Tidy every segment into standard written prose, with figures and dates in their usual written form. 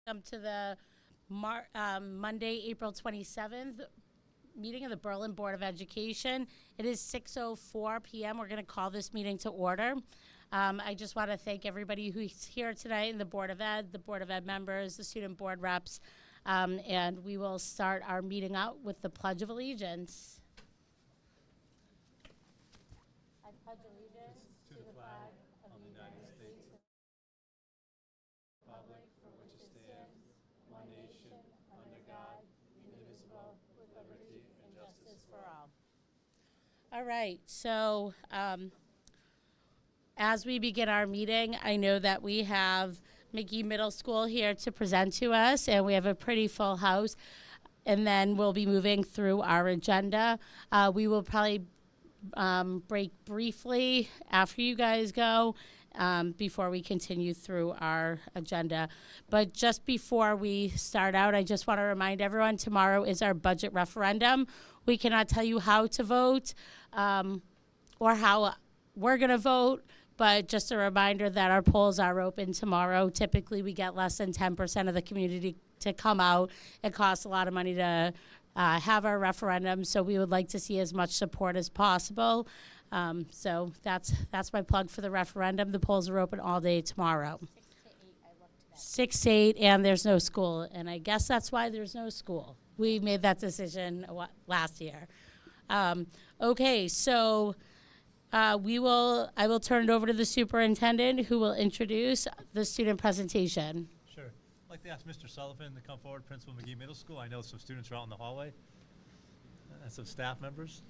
Welcome to the Monday, April 27th meeting of the Berlin Board of Education. It is 6:04 p.m. We're going to call this meeting to order. I just want to thank everybody who's here tonight in the Board of Ed, the Board of Ed members, the student board reps, and we will start our meeting out with the Pledge of Allegiance. I pledge allegiance to the flag of the United States Republic for which it stands, one nation, under God, indivisible, with liberty and justice for all. All right, so as we begin our meeting, I know that we have McGee Middle School here to present to us, and we have a pretty full house. And then we'll be moving through our agenda. We will probably break briefly after you guys go before we continue through our agenda. But just before we start out, I just want to remind everyone tomorrow is our budget referendum. We cannot tell you how to vote or how we're going to vote, but just a reminder that our polls are open tomorrow. Typically, we get less than 10% of the community to come out. It costs a lot of money to have our referendum, so we would like to see as much support as possible. So that's my plug for the referendum. The polls are open all day tomorrow. 6 to 8, I looked today. 6 to 8, and there's no school, and I guess that's why there's no school. We made that decision last year. Okay, so I will turn it over to the superintendent, who will introduce the student presentation. Sure. I'd like to ask Mr. Sullivan to come forward, Principal McGee Middle School. I know some students are out in the hallway and some staff members.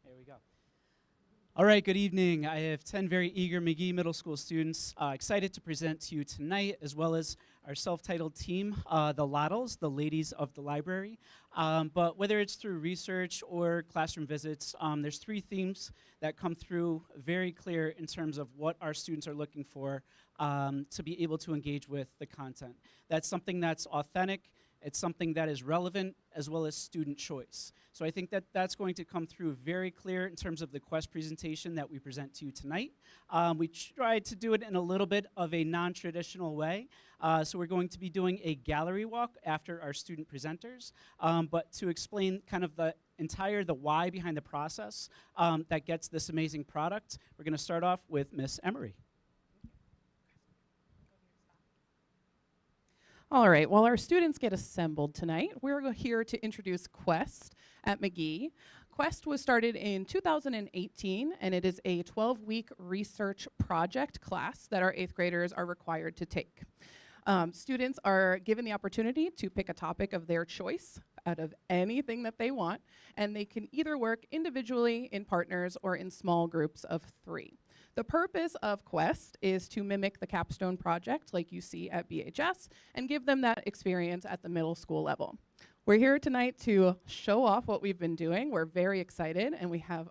There we go. All right, good evening. I have 10 very eager McGee Middle School students excited to present to you tonight, as well as our self-titled team, the Lottles, the Ladies of the Library. But whether it's through research or classroom visits, there's 3 themes that come through very clear in terms of what our students are looking for to be able to engage with the content. That's something that's authentic. It's something that is relevant, as well as student choice. So I think that that's going to come through very clear in terms of the Quest presentation that we present to you tonight. We tried to do it in a little bit of a non-traditional way. So we're going to be doing a gallery walk after our student presenters. But to explain kind of the why behind the process that gets this amazing product, we're gonna start off with Miss Emery. All right, while our students get assembled tonight, we're here to introduce Quest at McGee. Quest was started in 2018, and it is a 12-week research project class that our 8th graders are required to take. Students are given the opportunity to pick a topic of their choice out of anything that they want, and they can either work individually, in partners, or in small groups of 3. The purpose of Quest is to mimic the capstone project like you see at BHS and give them that experience at the middle school level. We're here tonight to show off what we've been doing. We're very excited, and we have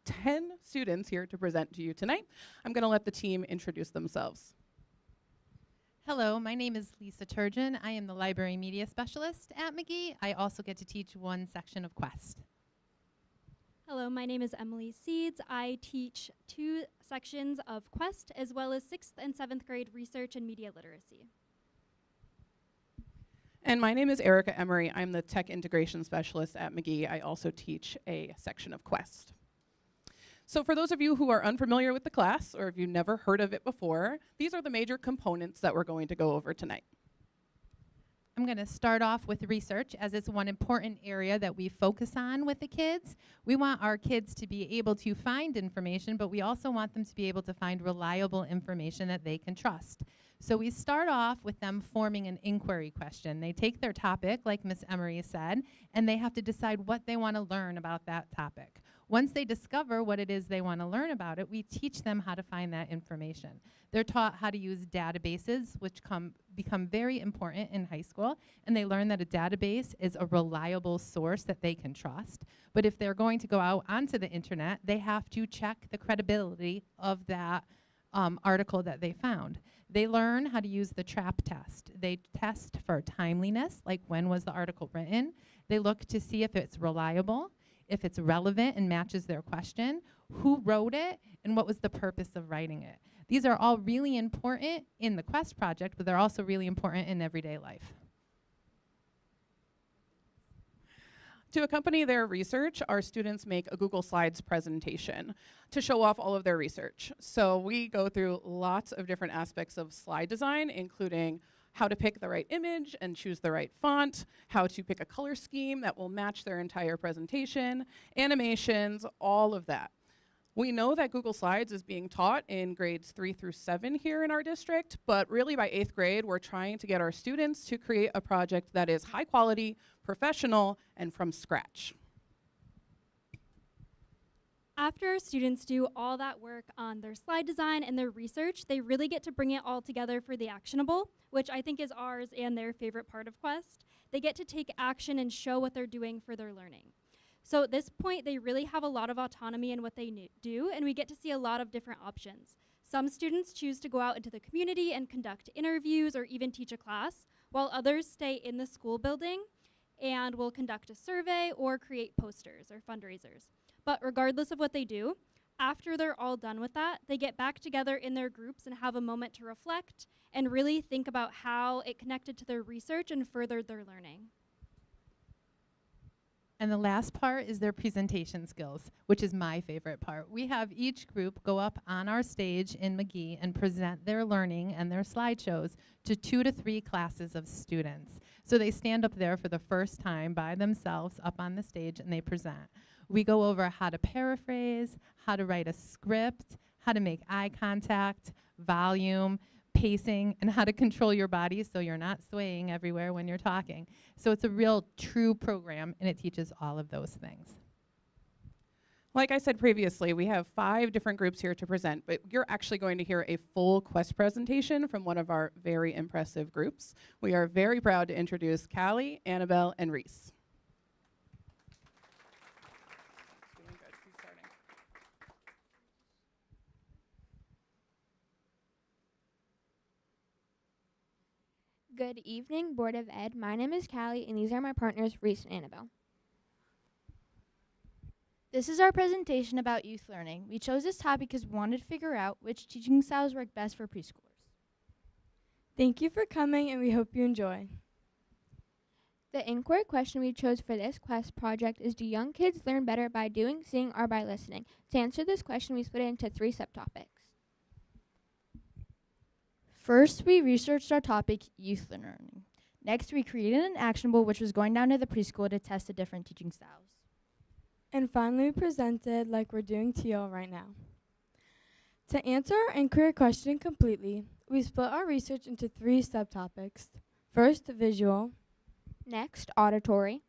10 students here to present to you tonight. I'm going to let the team introduce themselves. Hello, my name is Lisa Turgeon. I am the Library Media Specialist at McGee. I also get to teach one section of Quest. Hello, my name is Emily Seeds. I teach 2 sections of Quest, as well as 6th and 7th grade research and media literacy. And my name is Erica Emery. I'm the Tech Integration Specialist at McGee. I also teach a section of Quest. So for those of you who are unfamiliar with the class, or if you've never heard of it before, these are the major components that we're going to go over tonight. I'm going to start off with research, as it's one important area that we focus on with the kids. We want our kids to be able to find information, but we also want them to be able to find reliable information that they can trust. So we start off with them forming an inquiry question. They take their topic, like Ms. Emery said, and they have to decide what they want to learn about that topic. Once they discover what it is they want to learn about it, we teach them how to find that information. They're taught how to use databases, which become very important in high school, and they learn that a database is a reliable source that they can trust. But if they're going to go out onto the internet, they have to check the credibility of that article that they found. They learn how to use the TRAP test. They test for timeliness, like when was the article written. They look to see if it's reliable, if it's relevant and matches their question, who wrote it, and what was the purpose of writing it. These are all really important in the Quest project, but they're also really important in everyday life. To accompany their research, our students make a Google Slides presentation to show off all of their research. So we go through lots of different aspects of slide design, including how to pick the right image and choose the right font, how to pick a color scheme that will match their entire presentation, animations, all of that. We know that Google Slides is being taught in grades 3 through 7 here in our district, but really by 8th grade, we're trying to get our students to create a project that is high quality, professional, and from scratch. After our students do all that work on their slide design and their research, they really get to bring it all together for the actionable, which I think is ours and their favorite part of Quest. They get to take action and show what they're doing for their learning. So at this point, they really have a lot of autonomy in what they do, and we get to see a lot of different options. Some students choose to go out into the community and conduct interviews or even teach a class, while others stay in the school building and will conduct a survey or create posters or fundraisers. But regardless of what they do, after they're all done with that, they get back together in their groups and have a moment to reflect and really think about how it connected to their research and furthered their learning. And the last part is their presentation skills, which is my favorite part. We have each group go up on our stage in Magee and present their learning and their slideshows to 2 to 3 classes of students. So they stand up there for the first time by themselves up on the stage and they present. We go over how to paraphrase, how to write a script, how to make eye contact, volume, pacing, and how to control your body so you're not swaying everywhere when you're talking. So it's a real true program, and it teaches all of those things. Like I said previously, we have 5 different groups here to present, but you're actually going to hear a full Quest presentation from one of our very impressive groups. We are very proud to introduce Callie, Annabelle, and Reese. Doing good. She's starting. Good evening, Board of Ed. My name is Callie, and these are my partners, Reese and Annabelle. This is our presentation about youth learning. We chose this topic because we wanted to figure out which teaching styles work best for preschoolers. Thank you for coming, and we hope you enjoy. The inquiry question we chose for this Quest project is, do young kids learn better by doing, seeing, or by listening? To answer this question, we split it into 3 subtopics. First, we researched our topic, youth learning. Next, we created an actionable, which was going down to the preschool to test the different teaching styles. And finally, we presented like we're doing to y'all right now. To answer our inquiry question completely, we split our research into 3 subtopics. First, visual. Next, auditory.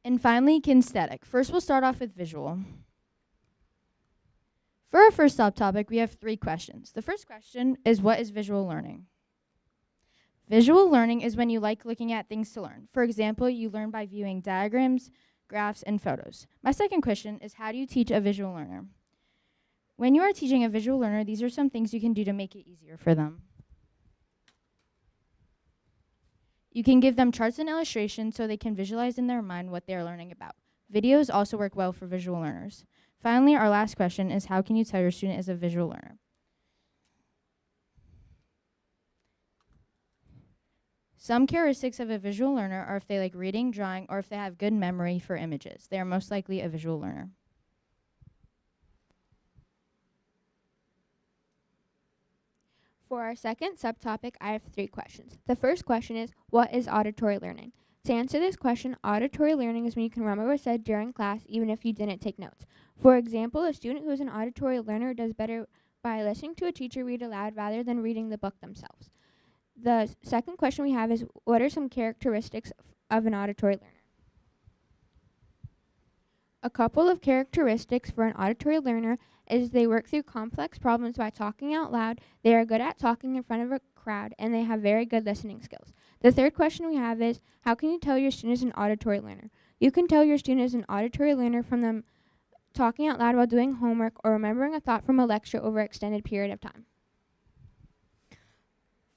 And finally, kinesthetic. First, we'll start off with visual. For our first subtopic, we have 3 questions. The first question is, what is visual learning? Visual learning is when you like looking at things to learn. For example, you learn by viewing diagrams, graphs, and photos. My second question is, how do you teach a visual learner? When you are teaching a visual learner, these are some things you can do to make it easier for them. You can give them charts and illustrations so they can visualize in their mind what they are learning about. Videos also work well for visual learners. Finally, our last question is, how can you tell your student is a visual learner? Some characteristics of a visual learner are if they like reading, drawing, or if they have good memory for images. They are most likely a visual learner. For our second subtopic, I have 3 questions. The first question is, what is auditory learning? To answer this question, auditory learning is when you can remember what was said during class even if you didn't take notes. For example, a student who is an auditory learner does better by listening to a teacher read aloud rather than reading the book themselves. The second question we have is, what are some characteristics of an auditory learner? A couple of characteristics for an auditory learner is they work through complex problems by talking out loud, they are good at talking in front of a crowd, and they have very good listening skills. The third question we have is, how can you tell your student is an auditory learner? You can tell your student is an auditory learner from them talking out loud while doing homework or remembering a thought from a lecture over an extended period of time.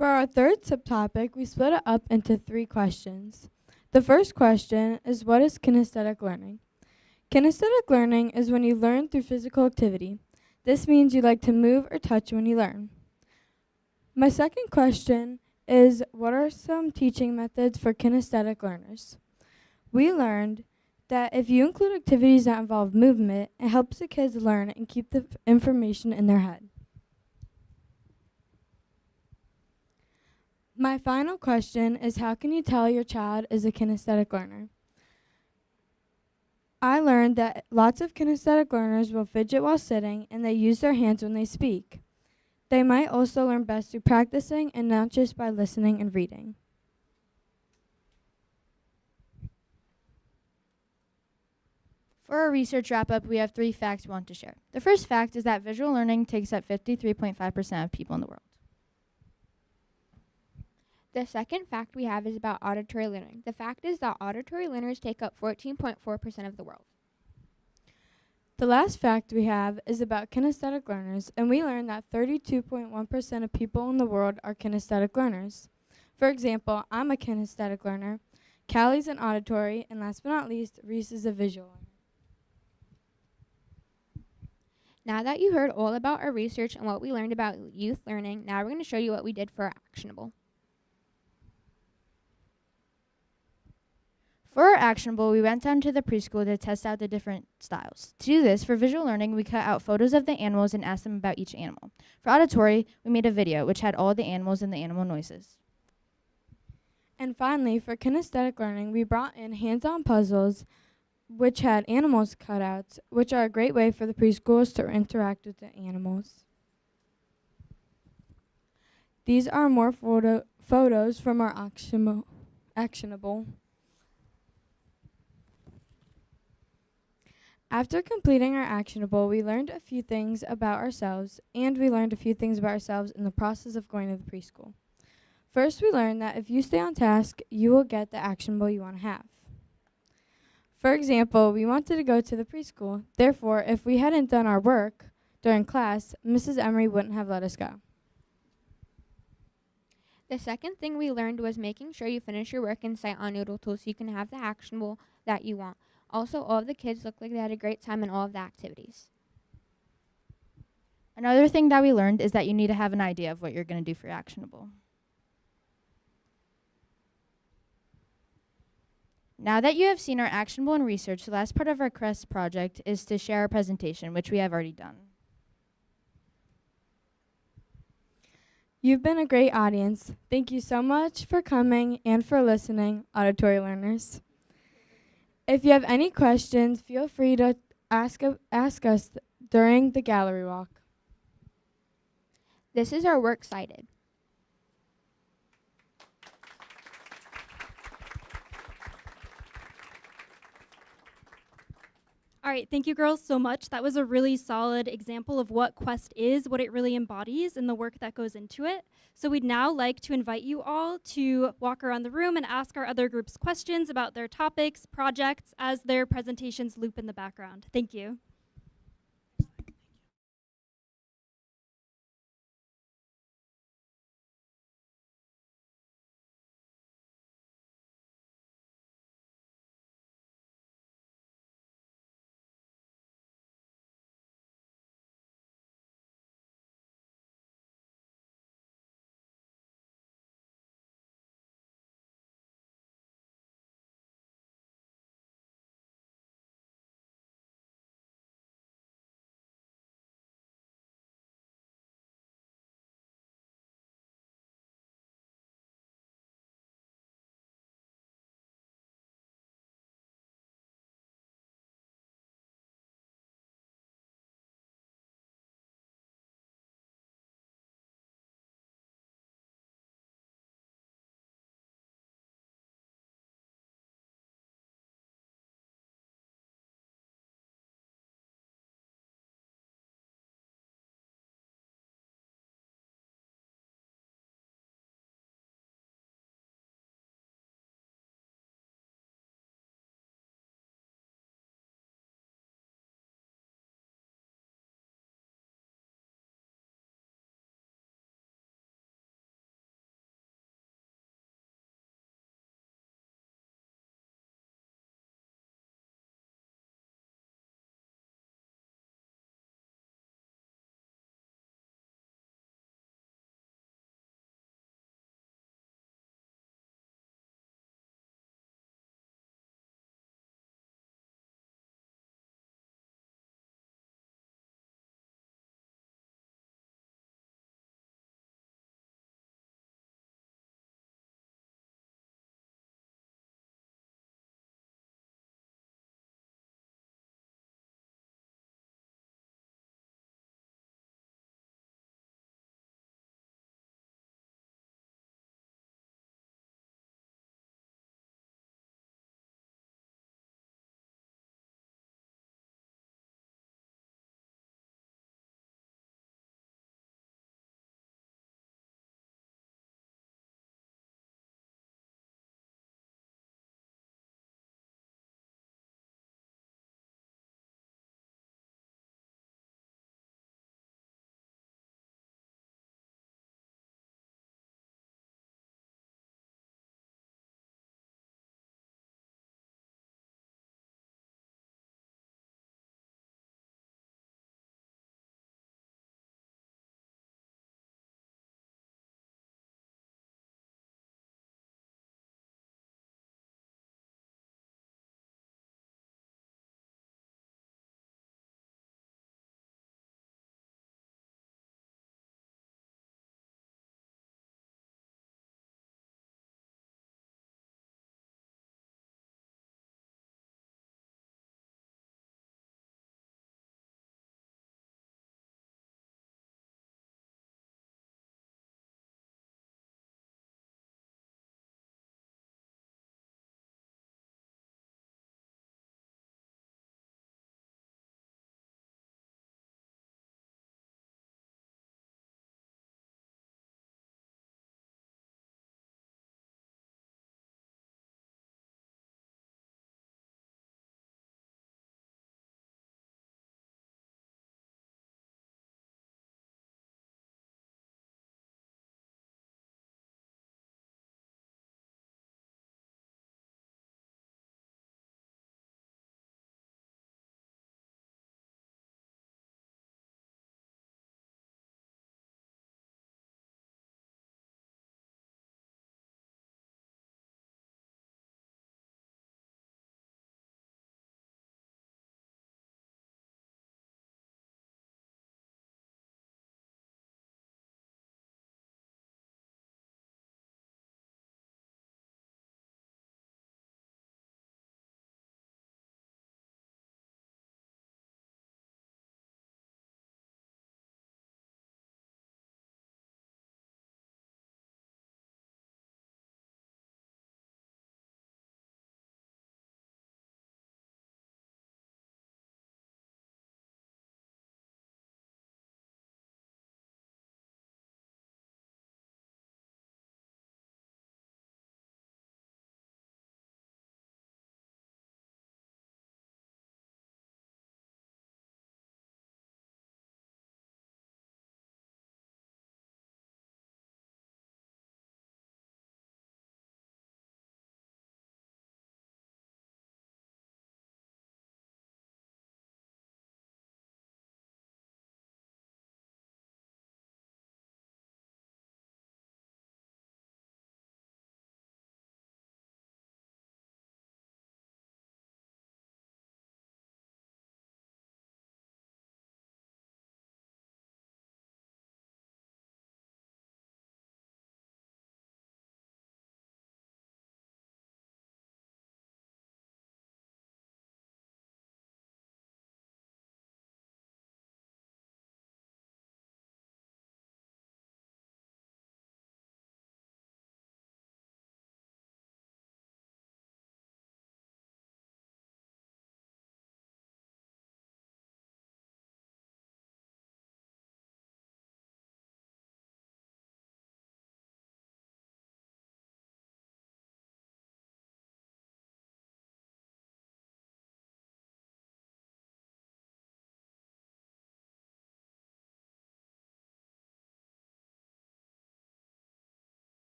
For our third subtopic, we split it up into 3 questions. The first question is, what is kinesthetic learning? Kinesthetic learning is when you learn through physical activity. This means you like to move or touch when you learn. My second question is, what are some teaching methods for kinesthetic learners? We learned that if you include activities that involve movement, it helps the kids learn and keep the information in their head. My final question is, how can you tell your child is a kinesthetic learner? I learned that lots of kinesthetic learners will fidget while sitting and they use their hands when they speak. They might also learn best through practicing and not just by listening and reading. For our research wrap-up, we have 3 facts we want to share. The first fact is that visual learning takes up 53.5% of people in the world. The second fact we have is about auditory learning. The fact is that auditory learners take up 14.4% of the world. The last fact we have is about kinesthetic learners, and we learned that 32.1% of people in the world are kinesthetic learners. For example, I'm a kinesthetic learner, Callie's an auditory, and last but not least, Reese is a visual learner. Now that you heard all about our research and what we learned about youth learning, now we're going to show you what we did for our actionable. For our actionable, we went down to the preschool to test out the different styles. To do this, for visual learning, we cut out photos of the animals and asked them about each animal. For auditory, we made a video which had all the animals and the animal noises. And finally, for kinesthetic learning, we brought in hands-on puzzles which had animals cutouts, which are a great way for the preschoolers to interact with the animals. These are more photos from our actionable. After completing our actionable, we learned a few things about ourselves, and we learned a few things about ourselves in the process of going to the preschool. First, we learned that if you stay on task, you will get the actionable you want to have. For example, we wanted to go to the preschool. Therefore, if we hadn't done our work during class, Mrs. Emery wouldn't have let us go. The second thing we learned was making sure you finish your work in sight on Noodle Tool so you can have the actionable that you want. Also, all of the kids looked like they had a great time in all of the activities. Another thing that we learned is that you need to have an idea of what you're going to do for your actionable. Now that you have seen our actionable and research, the last part of our Quest project is to share our presentation, which we have already done. You've been a great audience. Thank you so much for coming and for listening, auditory learners. If you have any questions, feel free to ask us during the gallery walk. This is our works cited. All right, thank you girls so much. That was a really solid example of what Quest is, what it really embodies, and the work that goes into it. So we'd now like to invite you all to walk around the room and ask our other groups questions about their topics, projects, as their presentations loop in the background. Thank you.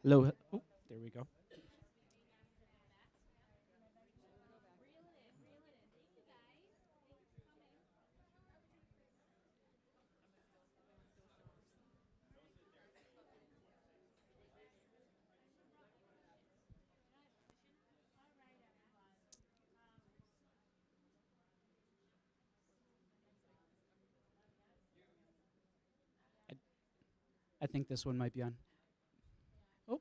Hello. Oh, there we go. I think this one might be on. Oh.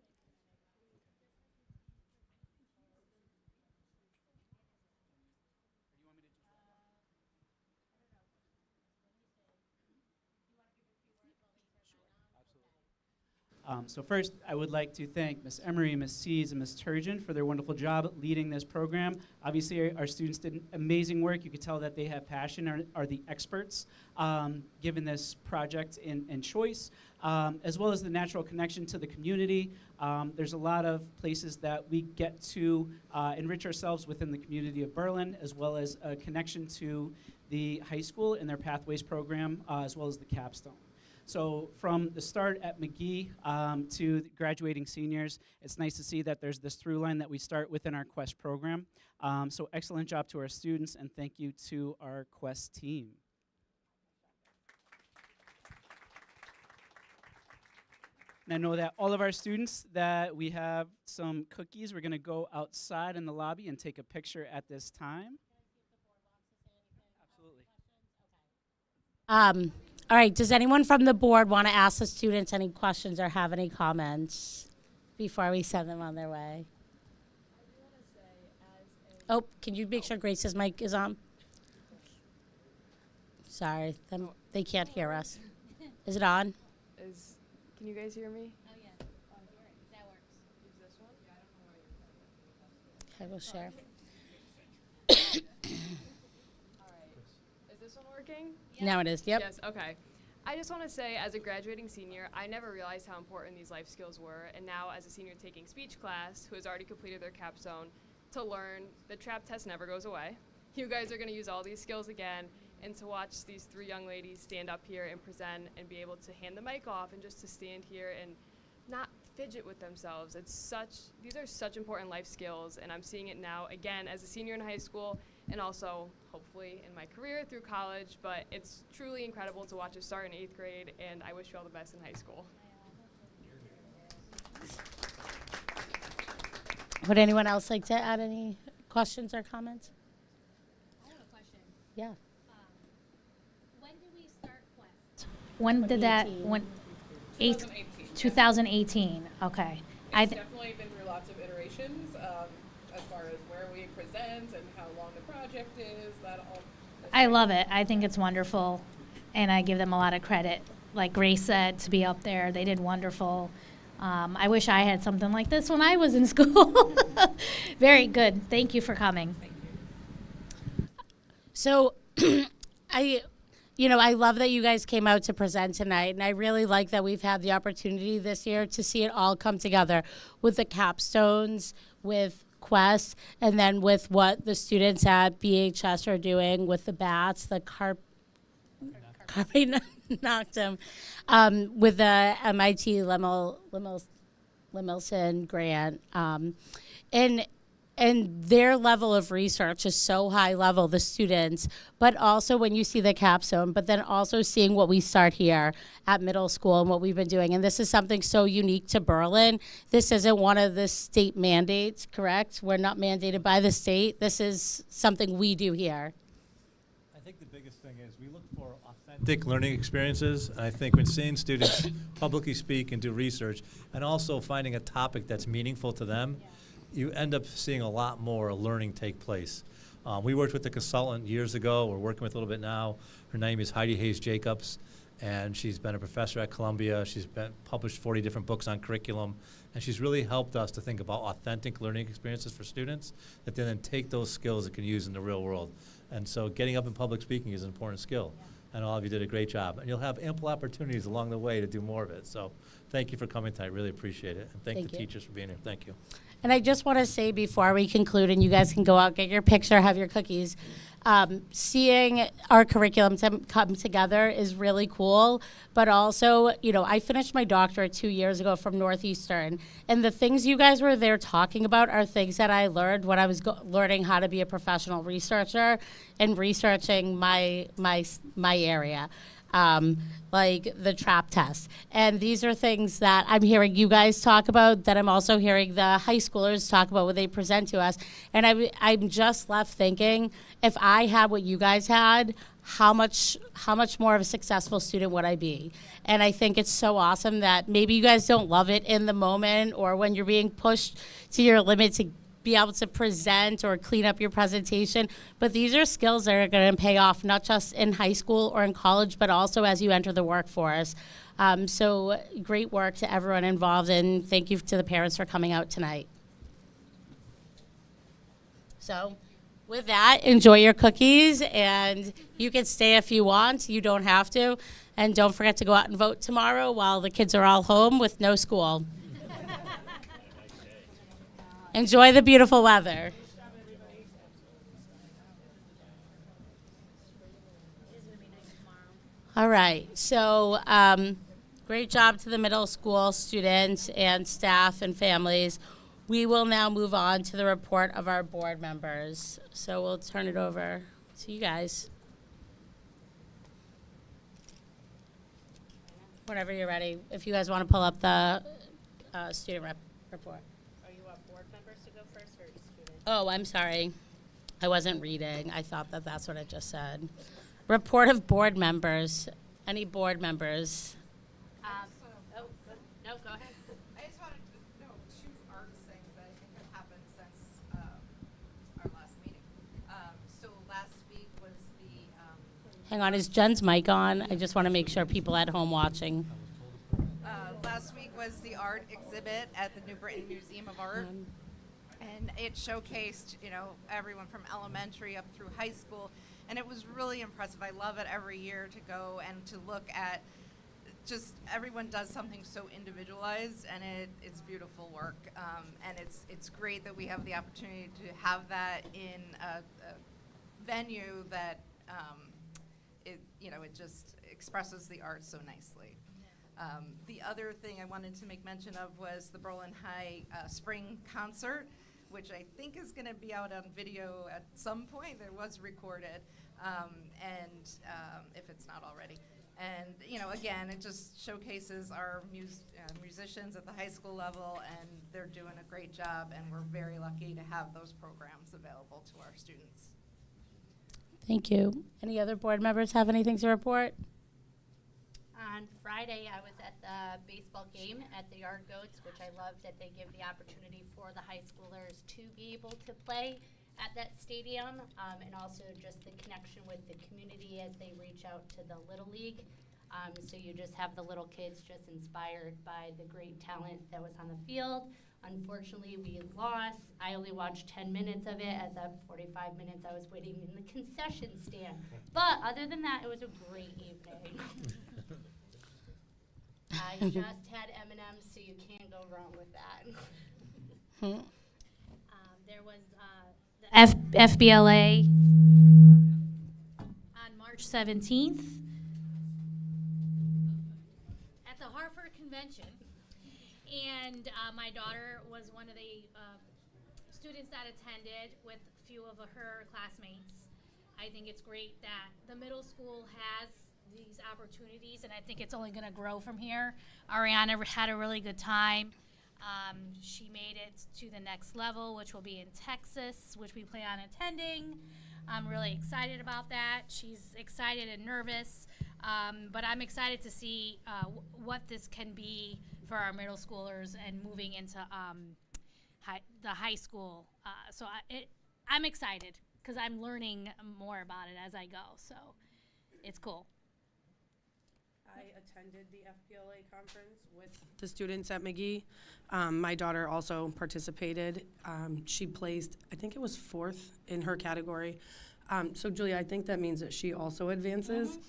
So first, I would like to thank Ms. Emery, Ms. Sees, and Ms. Turgeon for their wonderful job leading this program. Obviously, our students did amazing work. You could tell that they have passion, are the experts given this project and choice, as well as the natural connection to the community. There's a lot of places that we get to enrich ourselves within the community of Berlin, as well as a connection to the high school and their Pathways program, as well as the capstone. So from the start at McGee to the graduating seniors, it's nice to see that there's this through line that we start within our Quest program. So excellent job to our students, and thank you to our Quest team. And I know that all of our students, that we have some cookies. We're going to go outside in the lobby and take a picture at this time. Absolutely. All right, does anyone from the board want to ask the students any questions or have any comments before we send them on their way? Oh, can you make sure Grace's mic is on? Sorry, they can't hear us. Is it on? Can you guys hear me? Oh, yeah. That works. Use this one? Okay, we'll share. All right. Is this one working? Now it is, yep. Yes, okay. I just want to say, as a graduating senior, I never realized how important these life skills were, and now as a senior taking speech class, who has already completed their capstone, to learn the TRAP test never goes away. You guys are going to use all these skills again, and to watch these three young ladies stand up here and present and be able to hand the mic off and just to stand here and not fidget with themselves. These are such important life skills, and I'm seeing it now again as a senior in high school and also hopefully in my career through college, but it's truly incredible to watch us start in 8th grade, and I wish you all the best in high school. Would anyone else like to add any questions or comments? I have a question. Yeah. When did we start Quest? When did that, 2018, okay. It's definitely been through lots of iterations as far as where we present and how long the project is, that all. I love it. I think it's wonderful, and I give them a lot of credit. Like Grace said, to be up there, they did wonderful. I wish I had something like this when I was in school. Very good. Thank you for coming. Thank you. So I love that you guys came out to present tonight, and I really like that we've had the opportunity this year to see it all come together with the capstones, with Quest, and then with what the students at BHS are doing with the bats, the carpe noctem, with the MIT Lemelson grant, and their level of research is so high level, the students, but also when you see the capstone, but then also seeing what we start here at middle school and what we've been doing. And this is something so unique to Berlin. This isn't one of the state mandates, correct? We're not mandated by the state. This is something we do here. I think the biggest thing is we look for authentic learning experiences. And I think when seeing students publicly speak and do research, and also finding a topic that's meaningful to them, you end up seeing a lot more learning take place. We worked with a consultant years ago. We're working with a little bit now. Her name is Heidi Hayes Jacobs, and she's been a professor at Columbia. She's been published 40 different books on curriculum, and she's really helped us to think about authentic learning experiences for students that they then take those skills that can use in the real world. And so getting up in public speaking is an important skill. And all of you did a great job. And you'll have ample opportunities along the way to do more of it. So thank you for coming tonight. Really appreciate it. And thank the teachers for being here. Thank you. And I just want to say before we conclude, and you guys can go out, get your picture, have your cookies, Seeing our curriculum come together is really cool, but also, you know, I finished my doctorate 2 years ago from Northeastern, and the things you guys were there talking about are things that I learned when I was learning how to be a professional researcher and researching my area. Like the TRAP test. And these are things that I'm hearing you guys talk about, that I'm also hearing the high schoolers talk about when they present to us. And I'm just left thinking, if I had what you guys had, how much more of a successful student would I be? And I think it's so awesome that maybe you guys don't love it in the moment or when you're being pushed to your limit to be able to present or clean up your presentation, but these are skills that are going to pay off not just in high school or in college, but also as you enter the workforce. So great work to everyone involved, and thank you to the parents for coming out tonight. So with that, enjoy your cookies, and you can stay if you want. You don't have to. And don't forget to go out and vote tomorrow while the kids are all home with no school. Enjoy the beautiful weather. All right, so great job to the middle school students and staff and families. We will now move on to the report of our board members. So we'll turn it over to you guys. Whenever you're ready, if you guys want to pull up the student report. Oh, I'm sorry. I wasn't reading. I thought that that's what I just said. Report of board members. Any board members? No, go ahead. I just wanted to know 2 art things that I think have happened since our last meeting. So last week was the... Hang on, is Jen's mic on? I just want to make sure people at home watching. Last week was the art exhibit at the New Britain Museum of Art. And it showcased, you know, everyone from elementary up through high school. And it was really impressive. I love it every year to go and to look at just everyone does something so individualized, and it's beautiful work. And it's great that we have the opportunity to have that in a venue that, it just expresses the art so nicely. The other thing I wanted to make mention of was the Berlin High Spring Concert, which I think is going to be out on video at some point. It was recorded, if it's not already. And, you know, again, it just showcases our musicians at the high school level, and they're doing a great job, and we're very lucky to have those programs available to our students. Thank you. Any other board members have anything to report? On Friday, I was at the baseball game at the Yard Goats, which I love that they give the opportunity for the high schoolers to be able to play at that stadium, and also just the connection with the community as they reach out to the Little League. So you just have the little kids just inspired by the great talent that was on the field. Unfortunately, we lost. I only watched 10 minutes of it, as at 45 minutes I was waiting in the concession stand. But other than that, it was a great evening. I just had M&M's, so you can't go wrong with that. There was the FBLA on March 17th at the Hartford Convention. And my daughter was one of the students that attended with a few of her classmates. I think it's great that the middle school has these opportunities, and I think it's only going to grow from here. Ariana had a really good time. She made it to the next level, which will be in Texas, which we plan on attending. I'm really excited about that. She's excited and nervous, but I'm excited to see what this can be for our middle schoolers and moving into the high school. So I'm excited because I'm learning more about it as I go. So it's cool. I attended the FPLA conference with the students at McGee. My daughter also participated. She placed, I think it was 4th in her category. So Julia, I think that means that she also advances.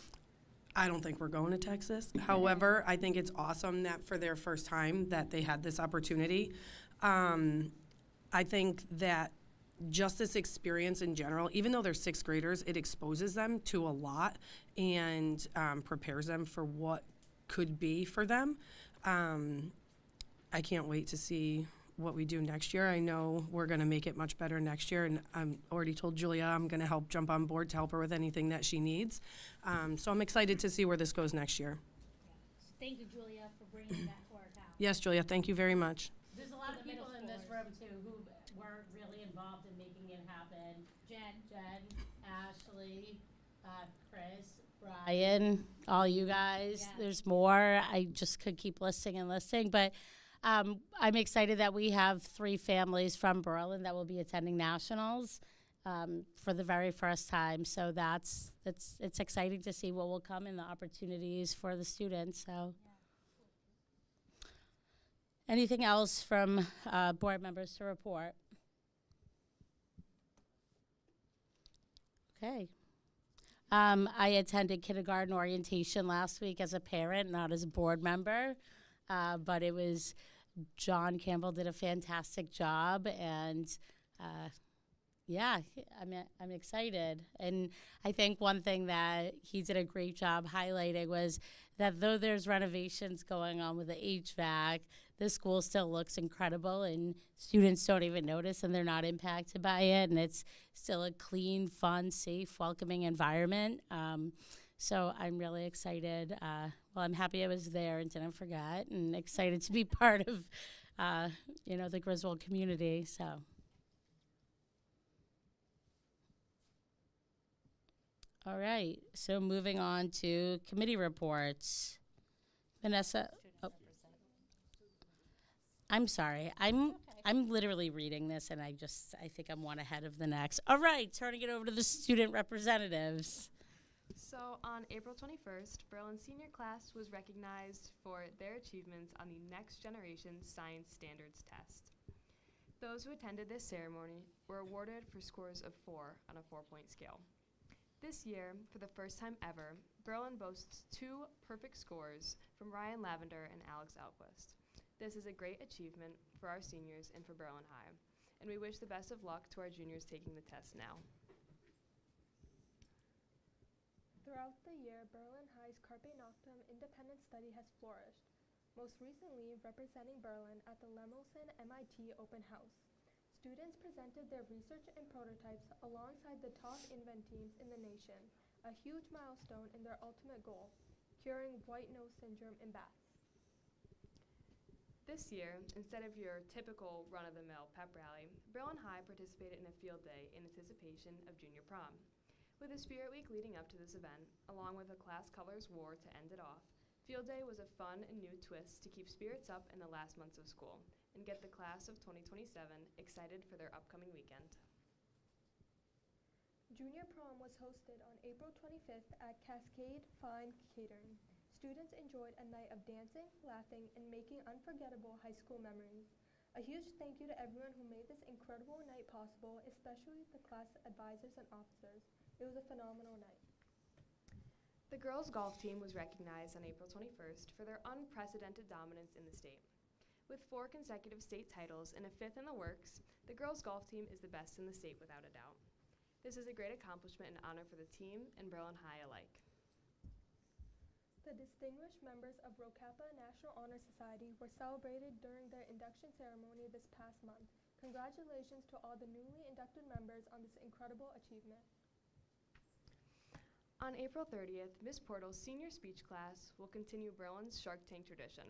I don't think we're going to Texas. However, I think it's awesome that for their first time that they had this opportunity. I think that just this experience in general, even though they're sixth graders, it exposes them to a lot and prepares them for what could be for them. I can't wait to see what we do next year. I know we're going to make it much better next year, and I'm already told Julia I'm going to help jump on board to help her with anything that she needs. So I'm excited to see where this goes next year. Thank you, Julia, for bringing that to our town. Yes, Julia, thank you very much. There's a lot of people in this room too who were really involved in making it happen. Jen, Ashley, Chris, Brian, all you guys. Yeah. There's more. I just could keep listing and listing, but I'm excited that we have 3 families from Berlin that will be attending nationals for the very first time. So it's exciting to see what will come and the opportunities for the students. So. Anything else from board members to report? Okay. I attended kindergarten orientation last week as a parent, not as a board member, but it was John Campbell did a fantastic job, and yeah, I'm excited. And I think one thing that he did a great job highlighting was that though there's renovations going on with the HVAC, the school still looks incredible, and students don't even notice, and they're not impacted by it, and it's still a clean, fun, safe, welcoming environment. So I'm really excited. Well, I'm happy I was there and didn't forget, and excited to be part of, the Griswold community. So. All right. So moving on to committee reports. Vanessa. Oh. I'm sorry. I'm literally reading this, and I think I'm one ahead of the next. All right. Turning it over to the student representatives. So on April 21st, Berlin senior class was recognized for their achievements on the Next Generation Science Standards Test. Those who attended this ceremony were awarded for scores of 4 on a 4-point scale. This year, for the first time ever, Berlin boasts 2 perfect scores from Ryan Lavender and Alex Alquist. This is a great achievement for our seniors and for Berlin High, and we wish the best of luck to our juniors taking the test now. Throughout the year, Berlin High's Carpe Noctem independent study has flourished, most recently representing Berlin at the Lemelson MIT Open House. Students presented their research and prototypes alongside the top invent teams in the nation, a huge milestone in their ultimate goal, curing white nose syndrome in bats. This year, instead of your typical run-of-the-mill pep rally, Berlin High participated in a field day in anticipation of junior prom. With a Spirit Week leading up to this event, along with a class colors war to end it off, Field Day was a fun and new twist to keep spirits up in the last months of school and get the class of 2027 excited for their upcoming weekend. Junior prom was hosted on April 25th at Cascade Fine Catering. Students enjoyed a night of dancing, laughing, and making unforgettable high school memories. A huge thank you to everyone who made this incredible night possible, especially the class advisors and officers. It was a phenomenal night. The girls' golf team was recognized on April 21st for their unprecedented dominance in the state. With 4 consecutive state titles and a 5th in the works, the girls' golf team is the best in the state without a doubt. This is a great accomplishment and honor for the team and Berlin High alike. The distinguished members of Rho Kappa National Honor Society were celebrated during their induction ceremony this past month. Congratulations to all the newly inducted members on this incredible achievement. On April 30th, Ms. Portal's senior speech class will continue Berlin's Shark Tank tradition.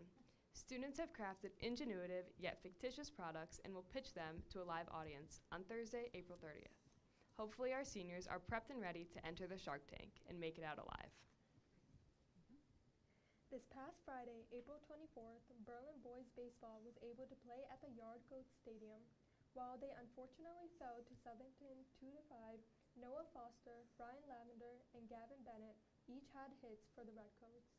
Students have crafted ingenuitive yet fictitious products and will pitch them to a live audience on Thursday, April 30th. Hopefully our seniors are prepped and ready to enter the Shark Tank and make it out alive. This past Friday, April 24th, Berlin boys baseball was able to play at the Yard Goats Stadium. While they unfortunately fell to Southington 2-5, Noah Foster, Ryan Lavender, and Gavin Bennett each had hits for the Redcoats.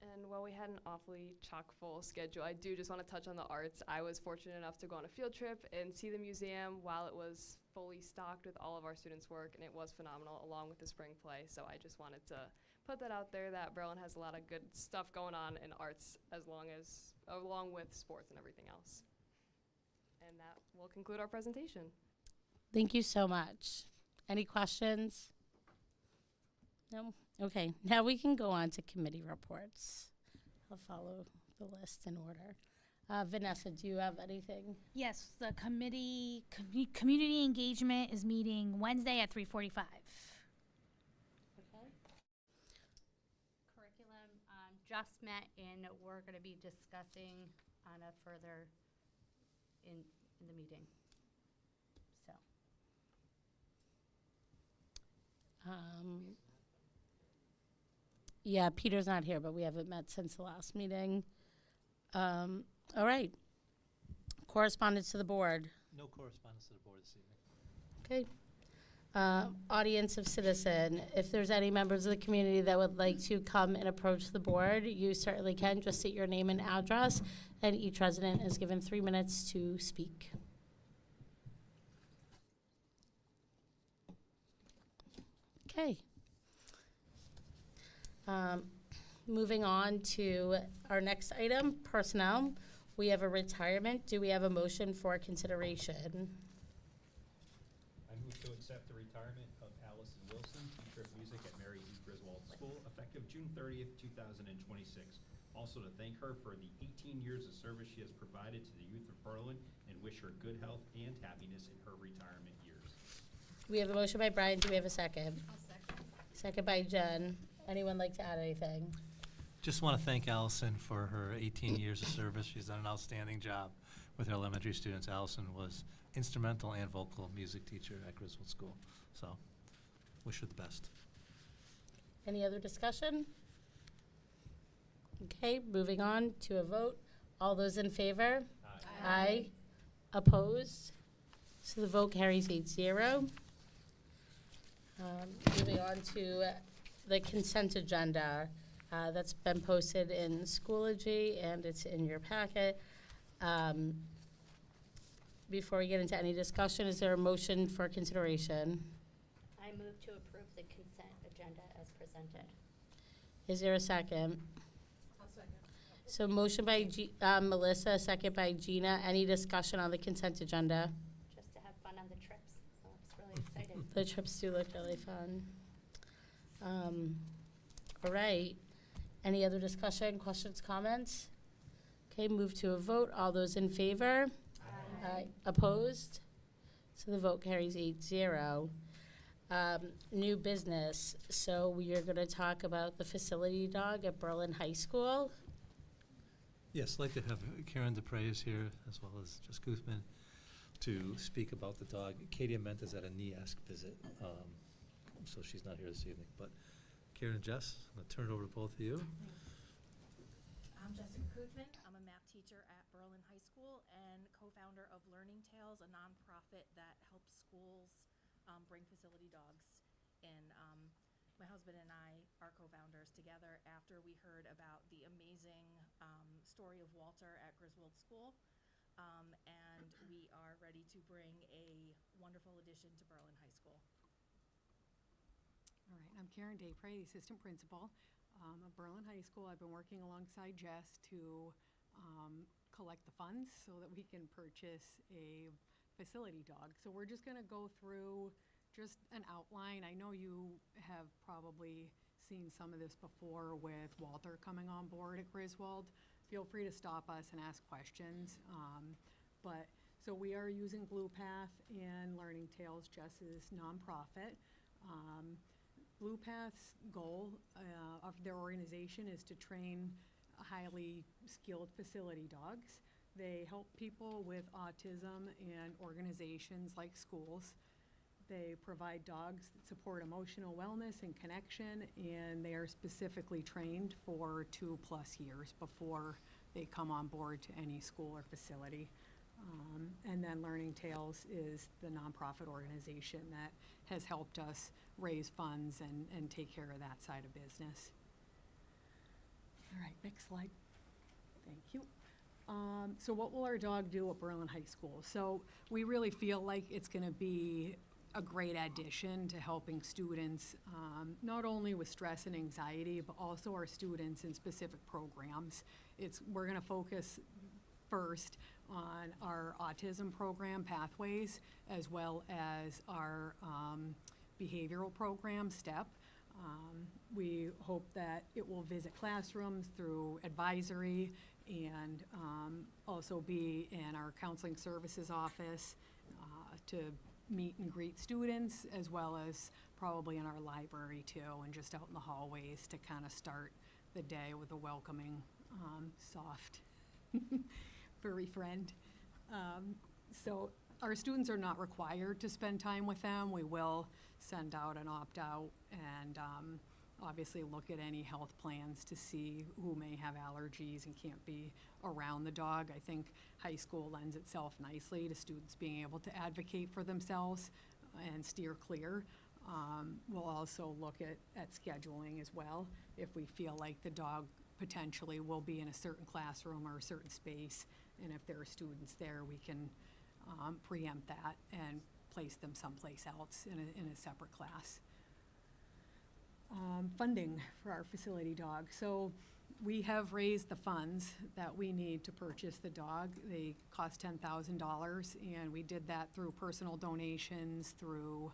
And while we had an awfully chock-full schedule, I do just want to touch on the arts. I was fortunate enough to go on a field trip and see the museum while it was fully stocked with all of our students' work, and it was phenomenal, along with the spring play. So I just wanted to put that out there that Berlin has a lot of good stuff going on in arts, along with sports and everything else. And that will conclude our presentation. Thank you so much. Any questions? No? Okay, now we can go on to committee reports. I'll follow the list in order. Vanessa, do you have anything? Yes, the community engagement is meeting Wednesday at 3:45. Okay. Curriculum just met, and we're going to be discussing on a further in the meeting. So. Yeah, Peter's not here, but we haven't met since the last meeting. All right. Correspondence to the board. No correspondence to the board this evening. Okay. Audience of citizen. If there's any members of the community that would like to come and approach the board, you certainly can. Just state your name and address, and each resident is given 3 minutes to speak. Okay. Moving on to our next item, personnel. We have a retirement. Do we have a motion for consideration? I move to accept the retirement of Allison Wilson, teacher of music at Mary E. Griswold School, effective June 30th, 2026. Also to thank her for the 18 years of service she has provided to the youth of Berlin and wish her good health and happiness in her retirement years. We have a motion by Brian. Do we have a second? I'll second. Second by Jen. Anyone like to add anything? Just want to thank Allison for her 18 years of service. She's done an outstanding job with her elementary students. Allison was instrumental and vocal music teacher at Griswold School. So, wish her the best. Any other discussion? Okay, moving on to a vote. All those in favor? Aye. Aye. Opposed? So the vote carries 8-0. Moving on to the consent agenda. That's been posted in Schoology and it's in your packet. Before we get into any discussion, is there a motion for consideration? I move to approve the consent agenda as presented. Is there a second? I'll second. So motion by Melissa, second by Gina. Any discussion on the consent agenda? Just to have fun on the trips. So it's really exciting. The trips do look really fun. All right. Any other discussion, questions, comments? Okay, move to a vote. All those in favor? Aye. Opposed? So the vote carries 8-0. New business. So we are going to talk about the facility dog at Berlin High School. Yes, I'd like to have Karen Dupre is here, as well as Jess Guthman, to speak about the dog. Katie Ament is at a NEASC visit, so she's not here this evening. But Karen and Jess, I'm going to turn it over to both of you. I'm Jessica Kuzman. I'm a math teacher at Berlin High School and co-founder of Learning Tales, a nonprofit that helps schools bring facility dogs in. My husband and I are co-founders together after we heard about the amazing story of Walter at Griswold School. And we are ready to bring a wonderful addition to Berlin High School. All right, I'm Karen Daypre, the assistant principal of Berlin High School. I've been working alongside Jess to collect the funds so that we can purchase a facility dog. So we're just going to go through just an outline. I know you have probably seen some of this before with Walter coming on board at Griswold. Feel free to stop us and ask questions. So we are using Blue Path and Learning Tales, Jess's nonprofit. Blue Path's goal of their organization is to train highly skilled facility dogs. They help people with autism and organizations like schools. They provide dogs that support emotional wellness and connection, and they are specifically trained for 2+ years before they come on board to any school or facility. And then Learning Tales is the nonprofit organization that has helped us raise funds and take care of that side of business. All right, next slide. Thank you. So what will our dog do at Berlin High School? So we really feel like it's going to be a great addition to helping students, not only with stress and anxiety, but also our students in specific programs. We're going to focus first on our autism program, Pathways, as well as our behavioral program, STEP. We hope that it will visit classrooms through advisory and also be in our counseling services office to meet and greet students, as well as probably in our library too, and just out in the hallways to kind of start the day with a welcoming, soft, furry friend. So our students are not required to spend time with them. We will send out an opt-out and obviously look at any health plans to see who may have allergies and can't be around the dog. I think high school lends itself nicely to students being able to advocate for themselves and steer clear. We'll also look at scheduling as well. If we feel like the dog potentially will be in a certain classroom or a certain space, and if there are students there, we can preempt that and place them someplace else in a separate class. Funding for our facility dog. So we have raised the funds that we need to purchase the dog. They cost $10,000, and we did that through personal donations, through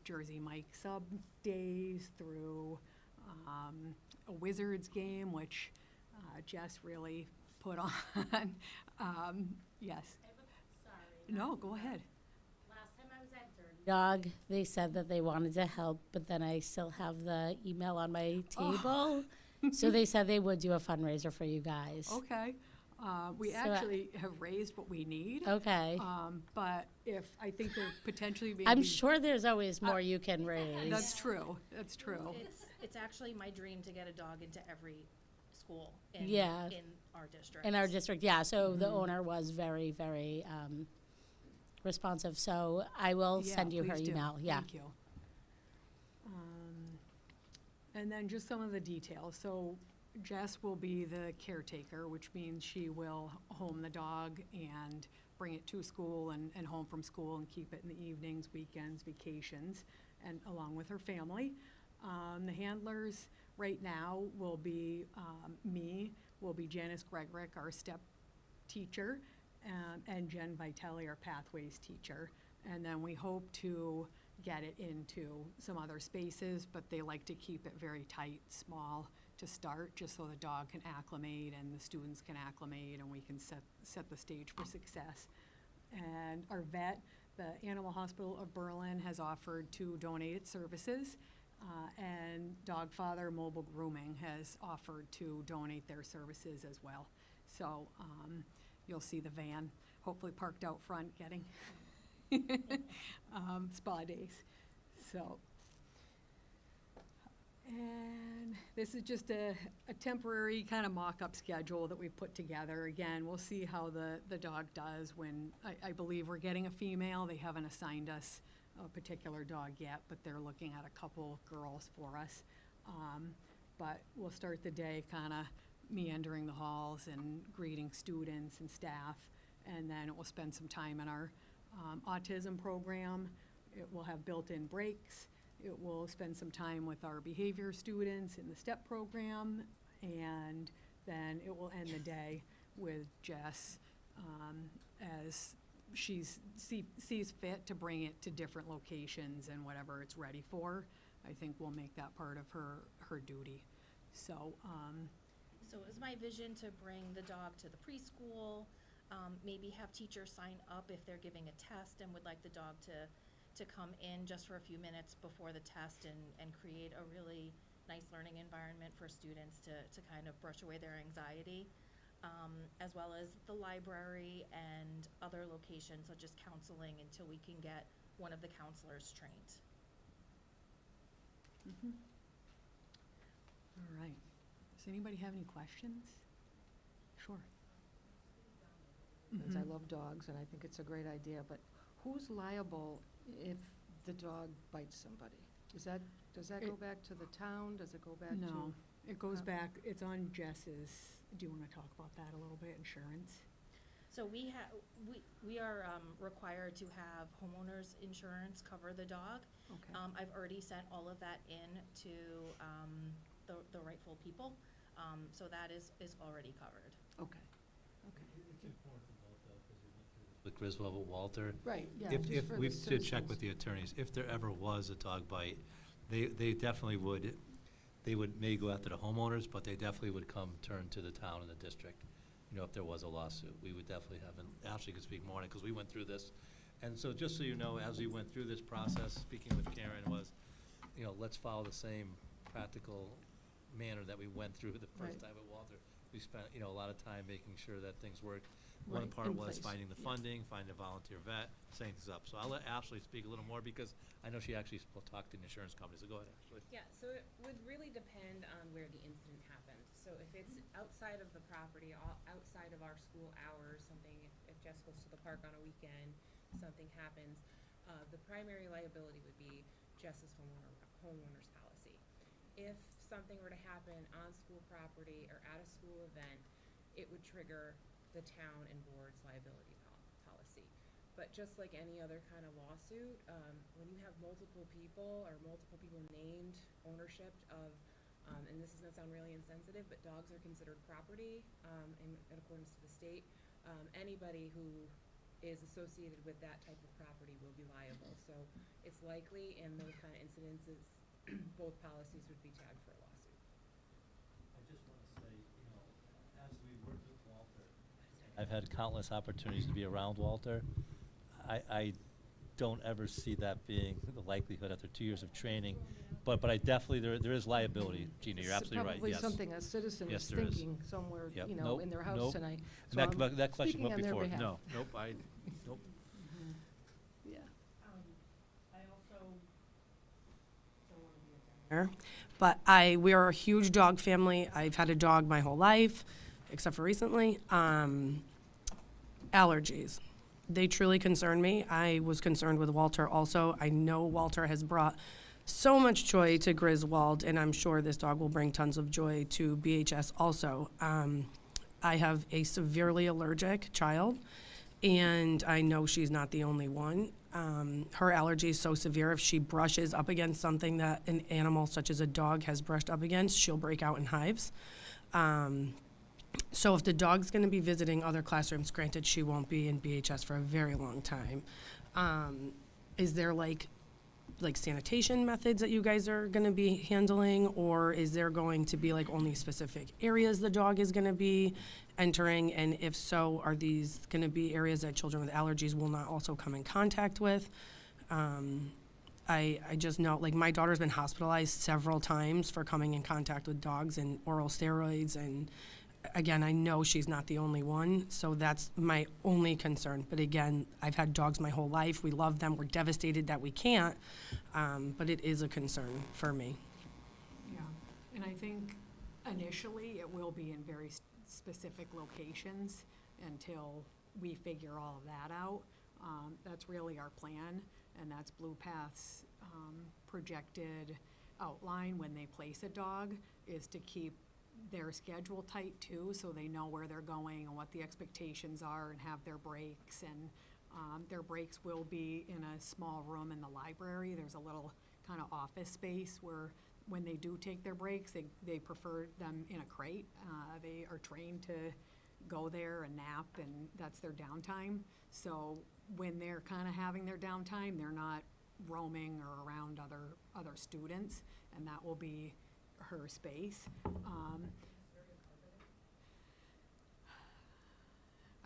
Jersey Mike sub days, through a Wizards game, which Jess really put on. Yes. No, go ahead. Last time I was at Dirty Dog, they said that they wanted to help, but then I still have the email on my table. So they said they would do a fundraiser for you guys. Okay. We So, actually have raised what we need. Okay. But if, I think there potentially maybe. I'm sure there's always more you can raise. That's true, that's true. It's actually my dream to get a dog into every school in, Yeah. in our district. In our district, yeah. So the owner was very, very responsive. So I will Yeah, send you her please do. email. Yeah. Thank you. And then just some of the details. So Jess will be the caretaker, which means she will home the dog and bring it to school and home from school and keep it in the evenings, weekends, vacations, and along with her family. The handlers right now will be me, will be Janice Gregrick, our STEP teacher, and Jen Vitelli, our Pathways teacher. And then we hope to get it into some other spaces, but they like to keep it very tight, small to start, just so the dog can acclimate and the students can acclimate and we can set the stage for success. And our vet, the Animal Hospital of Berlin, has offered to donate its services, and Dogfather Mobile Grooming has offered to donate their services as well. So you'll see the van, hopefully parked out front, getting spa days. So, and this is just a temporary kind of mock-up schedule that we've put together. Again, we'll see how the dog does when, I believe we're getting a female. They haven't assigned us a particular dog yet, but they're looking at a couple girls for us. But we'll start the day kind of meandering the halls and greeting students and staff, and then it will spend some time in our autism program. It will have built-in breaks. It will spend some time with our behavior students in the STEP program, and then it will end the day with Jess as she sees fit to bring it to different locations and whatever it's ready for. I think we'll make that part of her duty. So, So it was my vision to bring the dog to the preschool, maybe have teachers sign up if they're giving a test and would like the dog to come in just for a few minutes before the test and create a really nice learning environment for students to kind of brush away their anxiety, as well as the library and other locations such as counseling until we can get one of the counselors trained. all right. Does anybody have any questions? Sure. I love dogs, and I think it's a great idea, but who's liable if the dog bites somebody? Does that go back to the town? Does it go back to? No, it goes back, it's on Jess's, do you want to talk about that a little bit, insurance? So we are required to have homeowners insurance cover the dog. Okay. I've already sent all of that in to the rightful people, so that is already covered. Okay. It's important though with Griswold, with Walter. Right, yeah, If, just if for we the did check citizens. with the attorneys, if there ever was a dog bite, they definitely would, they would maybe go after the homeowners, but they definitely would turn to the town and the district. You know, if there was a lawsuit, we would definitely have, and Ashley could speak more on it, because we went through this. And so just so you know, as we went through this process, speaking with Karen was, you know, let's follow the same practical manner that we went through the first Right. time with Walter. We spent, you know, a lot of time making sure that things worked. One Right, part in was place, finding the yeah. funding, finding a volunteer vet, setting things up. So I'll let Ashley speak a little more, because I know she actually talked to the insurance company, so go ahead, Ashley. Yeah, so it would really depend on where the incident happened. So if it's outside of the property, outside of our school hours, something, if Jess goes to the park on a weekend, something happens, the primary liability would be Jess's homeowner's policy. If something were to happen on school property or at a school event, it would trigger the town and board's liability policy. But just like any other kind of lawsuit, when you have multiple people named ownership of, and this is gonna sound really insensitive, but dogs are considered property in accordance to the state. Anybody who is associated with that type of property will be liable. So it's likely in those kind of incidences, both policies would be tagged for a lawsuit. I just want to say, you know, as we worked with Walter, I've had countless opportunities to be around Walter. I don't ever see that being the likelihood after 2 years of training, but I definitely, there is liability. Gina, you're It's absolutely right, yes. Probably something a citizen Yes, is there is. thinking somewhere, Yep, you know, nope, in their house nope. tonight. And So I'm that question speaking went on their before. behalf. No, nope, nope. Yeah. I also but we are a huge dog family. I've had a dog my whole life, except for recently. Allergies. They truly concern me. I was concerned with Walter also. I know Walter has brought so much joy to Griswold, and I'm sure this dog will bring tons of joy to BHS also. I have a severely allergic child, and I know she's not the only one. Her allergy is so severe, if she brushes up against something that an animal such as a dog has brushed up against, she'll break out in hives. So if the dog's going to be visiting other classrooms, granted she won't be in BHS for a very long time, is there like sanitation methods that you guys are going to be handling, or is there going to be like only specific areas the dog is going to be entering? And if so, are these going to be areas that children with allergies will not also come in contact with? I just know, like, my daughter's been hospitalized several times for coming in contact with dogs and oral steroids, and again, I know she's not the only one, so that's my only concern. But again, I've had dogs my whole life. We love them. We're devastated that we can't, but it is a concern for me. Yeah, and I think initially it will be in very specific locations until we figure all of that out. That's really our plan, and that's Blue Path's projected outline when they place a dog, is to keep their schedule tight too, so they know where they're going and what the expectations are and have their breaks. And their breaks will be in a small room in the library. There's a little kind of office space where when they do take their breaks, they prefer them in a crate. They are trained to go there and nap, and that's their downtime. So when they're kind of having their downtime, they're not roaming or around other students, and that will be her space.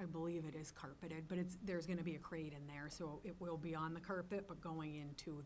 I believe it is carpeted, but there's going to be a crate in there, so it will be on the carpet, but going into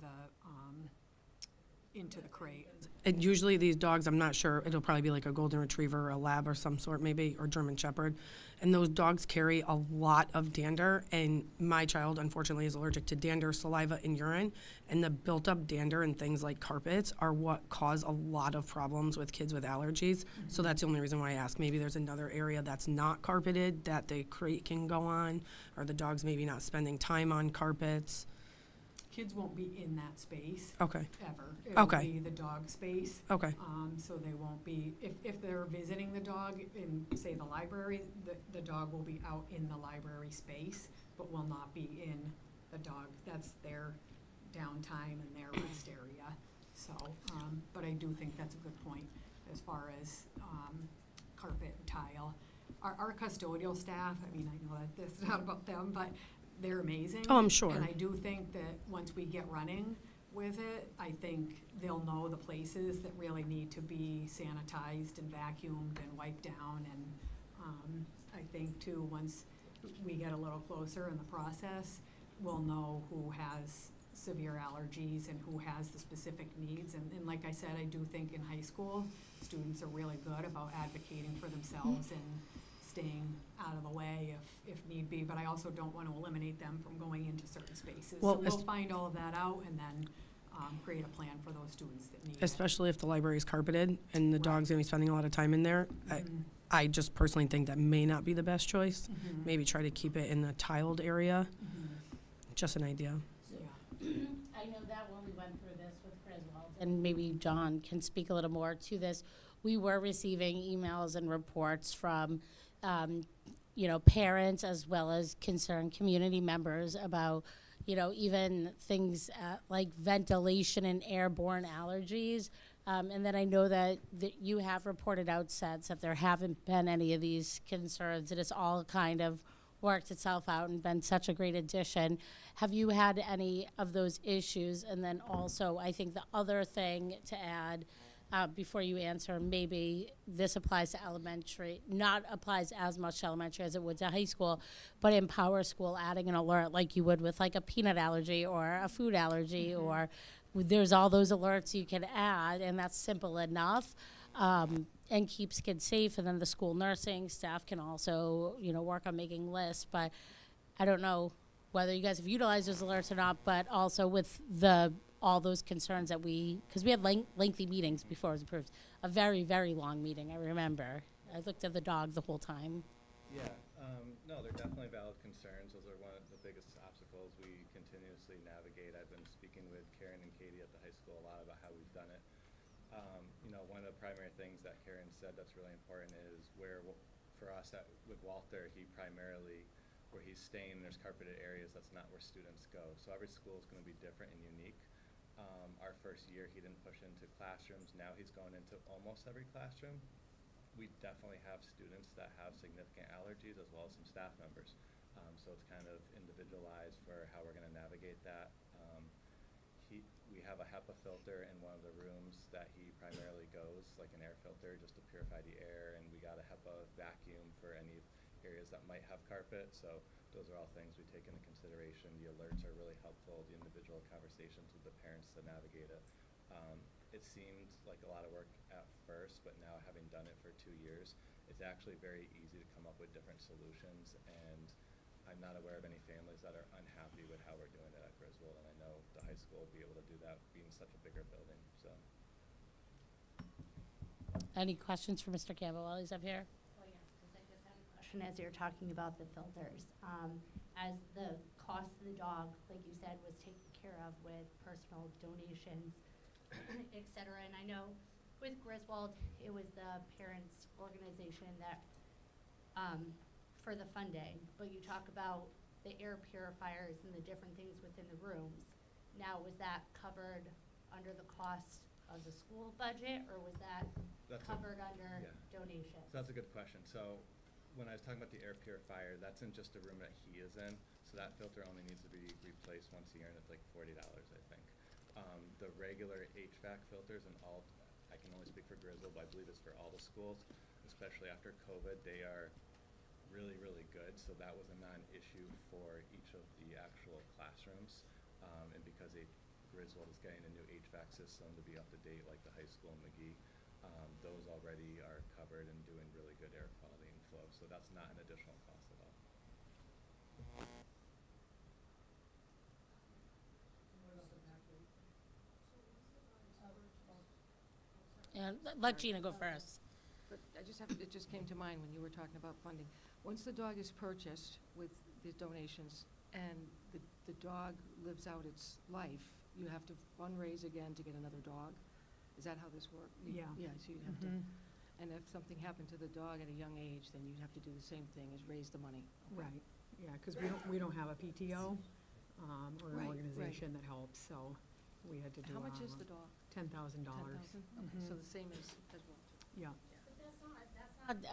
the crate. And usually these dogs, I'm not sure, it'll probably be like a golden retriever or a lab or some sort maybe, or German shepherd. And those dogs carry a lot of dander, and my child unfortunately is allergic to dander, saliva, and urine. And the built up dander and things like carpets are what cause a lot of problems with kids with allergies. So that's the only reason why I ask. Maybe there's another area that's not carpeted that the crate can go on, or the dog's maybe not spending time on carpets. Kids won't be in that space. Okay. Ever. Okay. It'll be the dog space. Okay. So they won't be, if they're visiting the dog in, say, the library, the dog will be out in the library space, but will not be in the dog. That's their downtime and their rest area. So, but I do think that's a good point as far as carpet and tile. Our custodial staff, I mean, I know that this is not about them, but they're amazing. Oh, I'm sure. And I do think that once we get running with it, I think they'll know the places that really need to be sanitized and vacuumed and wiped down. And I think too, once we get a little closer in the process, we'll know who has severe allergies and who has the specific needs. And like I said, I do think in high school, students are really good about advocating for themselves and staying out of the way if need be. But I also don't want to eliminate them from going into certain spaces. Well, so we'll find all of that out and then create a plan for those students that need it. Especially if the library is carpeted and the dog's going to be spending a lot of time in there. I just personally think that may not be the best choice. Maybe try to keep it in the tiled area. Just an idea. I know that when we went through this with Griswold, and maybe John can speak a little more to this, we were receiving emails and reports from, parents as well as concerned community members about, even things like ventilation and airborne allergies. And then I know that you have reported out since that there haven't been any of these concerns, and it's all kind of worked itself out and been such a great addition. Have you had any of those issues? And then also, I think the other thing to add before you answer, maybe this applies to elementary, not applies as much to elementary as it would to high school, but in Power School, adding an alert like you would with like a peanut allergy or a food allergy, or there's all those alerts you can add, and that's simple enough. And keeps kids safe, and then the school nursing staff can also, work on making lists. But I don't know whether you guys have utilized those alerts or not, but also with all those concerns that because we had lengthy meetings before it was approved, a very, very long meeting, I remember. I looked at the dog the whole time. Yeah, no, they're definitely valid concerns. Those are one of the biggest obstacles we continuously navigate. I've been speaking with Karen and Katie at the high school a lot about how we've done it. One of the primary things that Karen said that's really important is for us with Walter, where he's staying, there's carpeted areas, that's not where students go. So every school is going to be different and unique. Our first year, he didn't push into classrooms. Now he's going into almost every classroom. We definitely have students that have significant allergies as well as some staff members. So it's kind of individualized for how we're going to navigate that. We have a HEPA filter in one of the rooms that he primarily goes, like an air filter, just to purify the air, and we got a HEPA vacuum for any areas that might have carpet. So those are all things we take into consideration. The alerts are really helpful, the individual conversations with the parents to navigate it. It seemed like a lot of work at first, but now having done it for 2 years, it's actually very easy to come up with different solutions, and I'm not aware of any families that are unhappy with how we're doing it at Griswold, and I know the high school will be able to do that being such a bigger building. So, Any questions for Mr. Campbell while he's up here? Oh, yes, because I just had a question as you're talking about the filters. As the cost of the dog, like you said, was taken care of with personal donations, et cetera. And I know with Griswold, it was the parents' organization that for the funding, but you talk about the air purifiers and the different things within the rooms. Now, was that covered under the cost of the school budget, or was that covered under donations? So that's a good question. So when I was talking about the air purifier, that's in just the room that he is in. So that filter only needs to be replaced once a year, and it's like $40, I think. The regular HVAC filters and all, I can only speak for Griswold, but I believe it's for all the schools, especially after COVID, they are really, really good. So that was a non-issue for each of the actual classrooms. And because Griswold is getting a new HVAC system to be up to date like the high school in McGee, those already are covered and doing really good air quality and flow. So that's not an additional cost at all. And let Gina go first. But it just came to mind when you were talking about funding. Once the dog is purchased with the donations and the dog lives out its life, you have to fundraise again to get another dog? Is that how this works? Yeah. Yeah, so you'd have to, and if something happened to the dog at a young age, then you'd have to do the same thing as raise the money. Okay. Right, yeah, because we don't have a PTO or an Right, organization that helps, so we had to do How much is the dog? $10,000. $10,000? Okay, so the same as well. Yeah.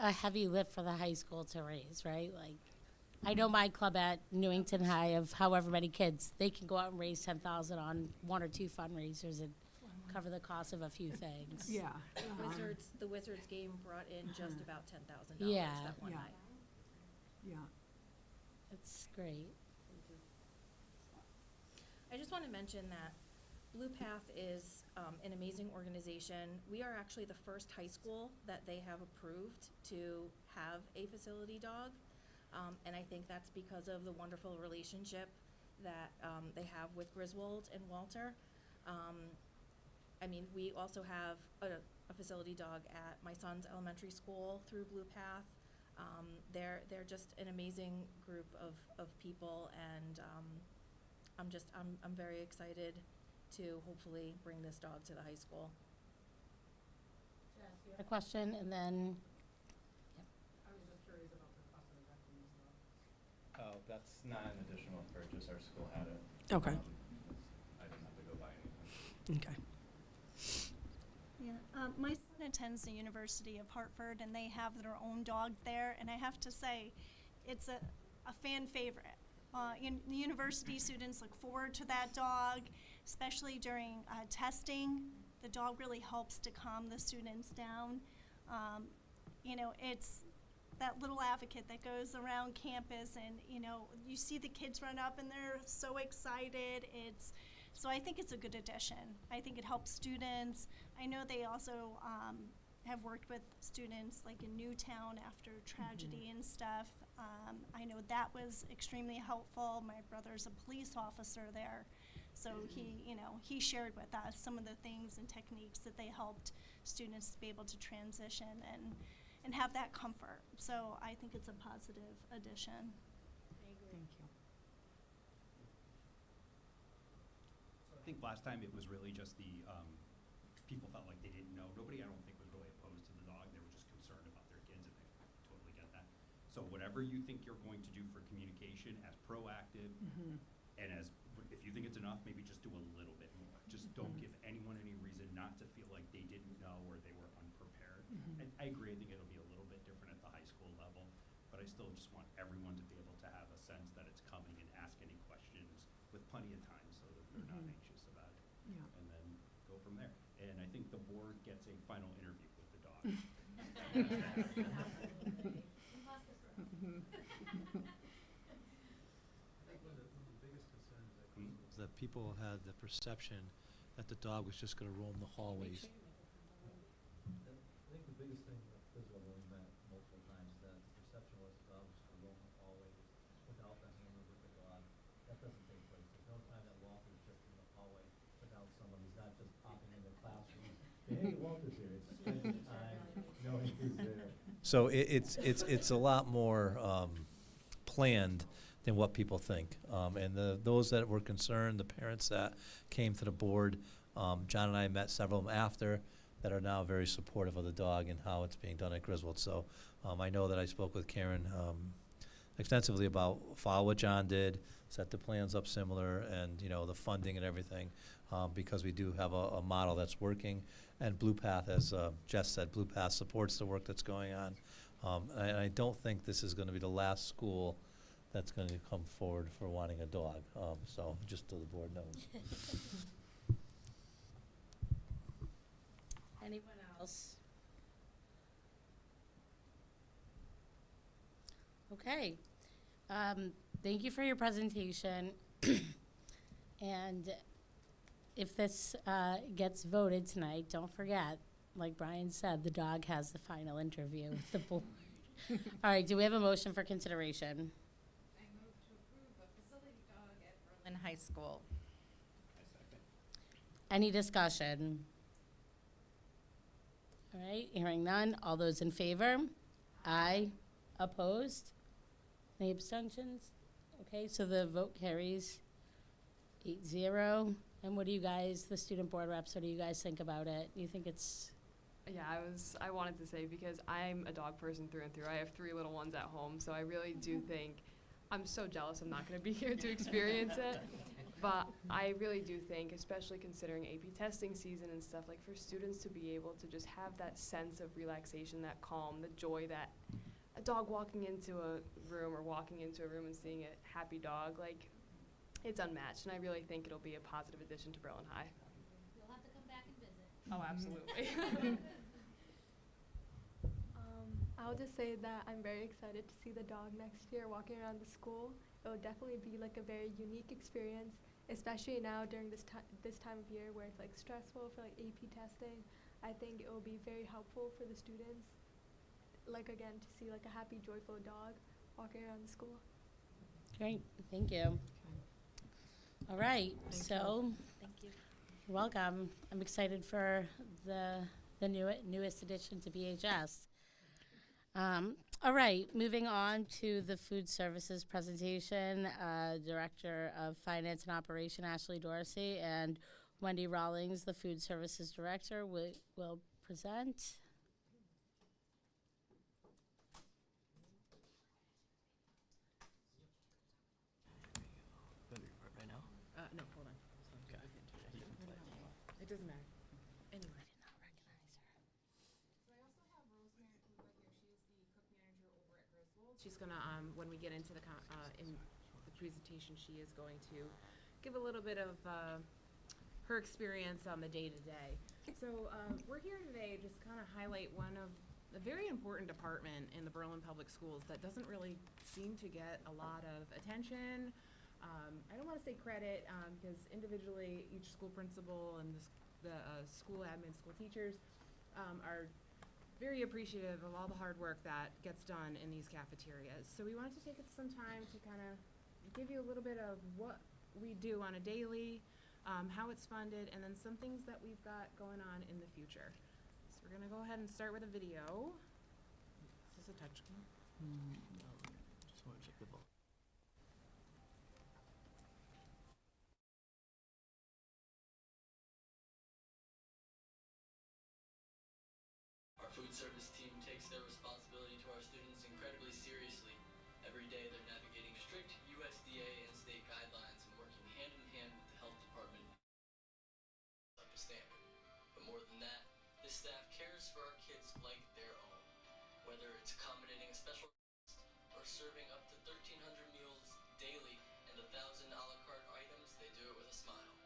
A heavy lift for the high school to raise, right? Like, I know my club at Newington High of however many kids, they can go out and raise 10,000 on one or two fundraisers and cover the cost of a few things. Yeah. The Wizards game brought in just about $10,000 Yeah. that one Yeah. night. Yeah. That's great. I just want to mention that Blue Path is an amazing organization. We are actually the first high school that they have approved to have a facility dog. And I think that's because of the wonderful relationship that they have with Griswold and Walter. I mean, we also have a facility dog at my son's elementary school through Blue Path. They're just an amazing group of people, and I'm very excited to hopefully bring this dog to the high school. A question, and then Oh, that's not an additional purchase. Our school had it. Okay. I didn't have to go buy anything. Okay. Yeah, my son attends the University of Hartford, and they have their own dog there, and I have to say, it's a fan favorite. The university students look forward to that dog, especially during testing. The dog really helps to calm the students down. It's that little advocate that goes around campus, and you see the kids run up and they're so excited. So I think it's a good addition. I think it helps students. I know they also have worked with students like in Newtown after tragedy and stuff. I know that was extremely helpful. My brother's a police officer there, so he shared with us some of the things and techniques that they helped students to be able to transition and have that comfort. So I think it's a positive addition. Thank you. I think last time it was really just the people felt like they didn't know. Nobody, I don't think, was really opposed to the dog. They were just concerned about their kids, and I totally get that. So whatever you think you're going to do for communication, as proactive, and as if you think it's enough, maybe just do a little bit more. Just don't give anyone any reason not to feel like they didn't know or they were unprepared. And I agree. I think it'll be a little bit different at the high school level, but I still just want everyone to be able to have a sense that it's coming and ask any questions with plenty of time so that they're not anxious about it. Yeah. And then go from there. And I think the board gets a final interview with the dog. Was that people had the perception that the dog was just going to roam the hallways. I think the biggest thing that Griswold really met multiple times that the perception was the dog was going to roam the hallways without the handler with the dog. That doesn't take place. There's no time that Walter's just in the hallway without someone. He's not just popping in the classroom. Hey, Walter's here. It's spending time knowing who's there. So it's a lot more planned than what people think. And those that were concerned, the parents that came to the board, John and I met several of them after, that are now very supportive of the dog and how it's being done at Griswold. So I know that I spoke with Karen extensively about follow what John did, set the plans up similar, and the funding and everything, because we do have a model that's working. And Blue Path, as Jess said, Blue Path supports the work that's going on. And I don't think this is going to be the last school that's going to come forward for wanting a dog. So just so the board knows. Anyone else? Okay. Thank you for your presentation. And if this gets voted tonight, don't forget, like Brian said, the dog has the final interview with the board. All right, do we have a motion for consideration? I move to approve a facility dog at Berlin High School. Any discussion? All right, hearing none. All those in favor? Aye. Opposed? Any abstentions? Okay, so the vote carries 8-0. And what do you guys, the student board reps, what do you guys think about it? You think it's... Yeah, I wanted to say, because I'm a dog person through and through. I have 3 little ones at home, so I really do think, I'm so jealous I'm not going to be here to experience it. But I really do think, especially considering AP testing season and stuff, like for students to be able to just have that sense of relaxation, that calm, the joy that a dog walking into a room or walking into a room and seeing a happy dog, like, it's unmatched, and I really think it'll be a positive addition to Berlin High. You'll have to come back and visit. Oh, absolutely. I'll just say that I'm very excited to see the dog next year walking around the school. It will definitely be like a very unique experience, especially now during this time of year where it's like stressful for like AP testing. I think it will be very helpful for the students, like again, to see like a happy, joyful dog walking around the school. Great, thank you. All right, so Thank you. you're welcome. I'm excited for the newest addition to BHS. All right, moving on to the food services presentation. Director of Finance and Operation Ashley Dorsey and Wendy Rawlings, the food services director, will present. Right now? No, hold on. Okay. It doesn't matter. Anyway. She's gonna, when we get into the in the presentation, she is going to give a little bit of her experience on the day-to-day. So we're here today just kind of highlight one of a very important department in the Berlin Public Schools that doesn't really seem to get a lot of attention. I don't want to say credit because individually each school principal and the school admin, school teachers are very appreciative of all the hard work that gets done in these cafeterias. So we wanted to take some time to kind of give you a little bit of what we do on a daily, how it's funded, and then some things that we've got going on in the future. So we're gonna go ahead and start with a video. Is this a touchscreen? Just want to check the ball. Our food service team takes their responsibility to our students incredibly seriously. Every day they're navigating strict USDA and state guidelines and working hand in hand with the health department up to standard. But more than that, this staff cares for our kids like their own. Whether it's accommodating a special request or serving up to 1,300 meals daily and 1,000 a la carte items, they do it with a smile.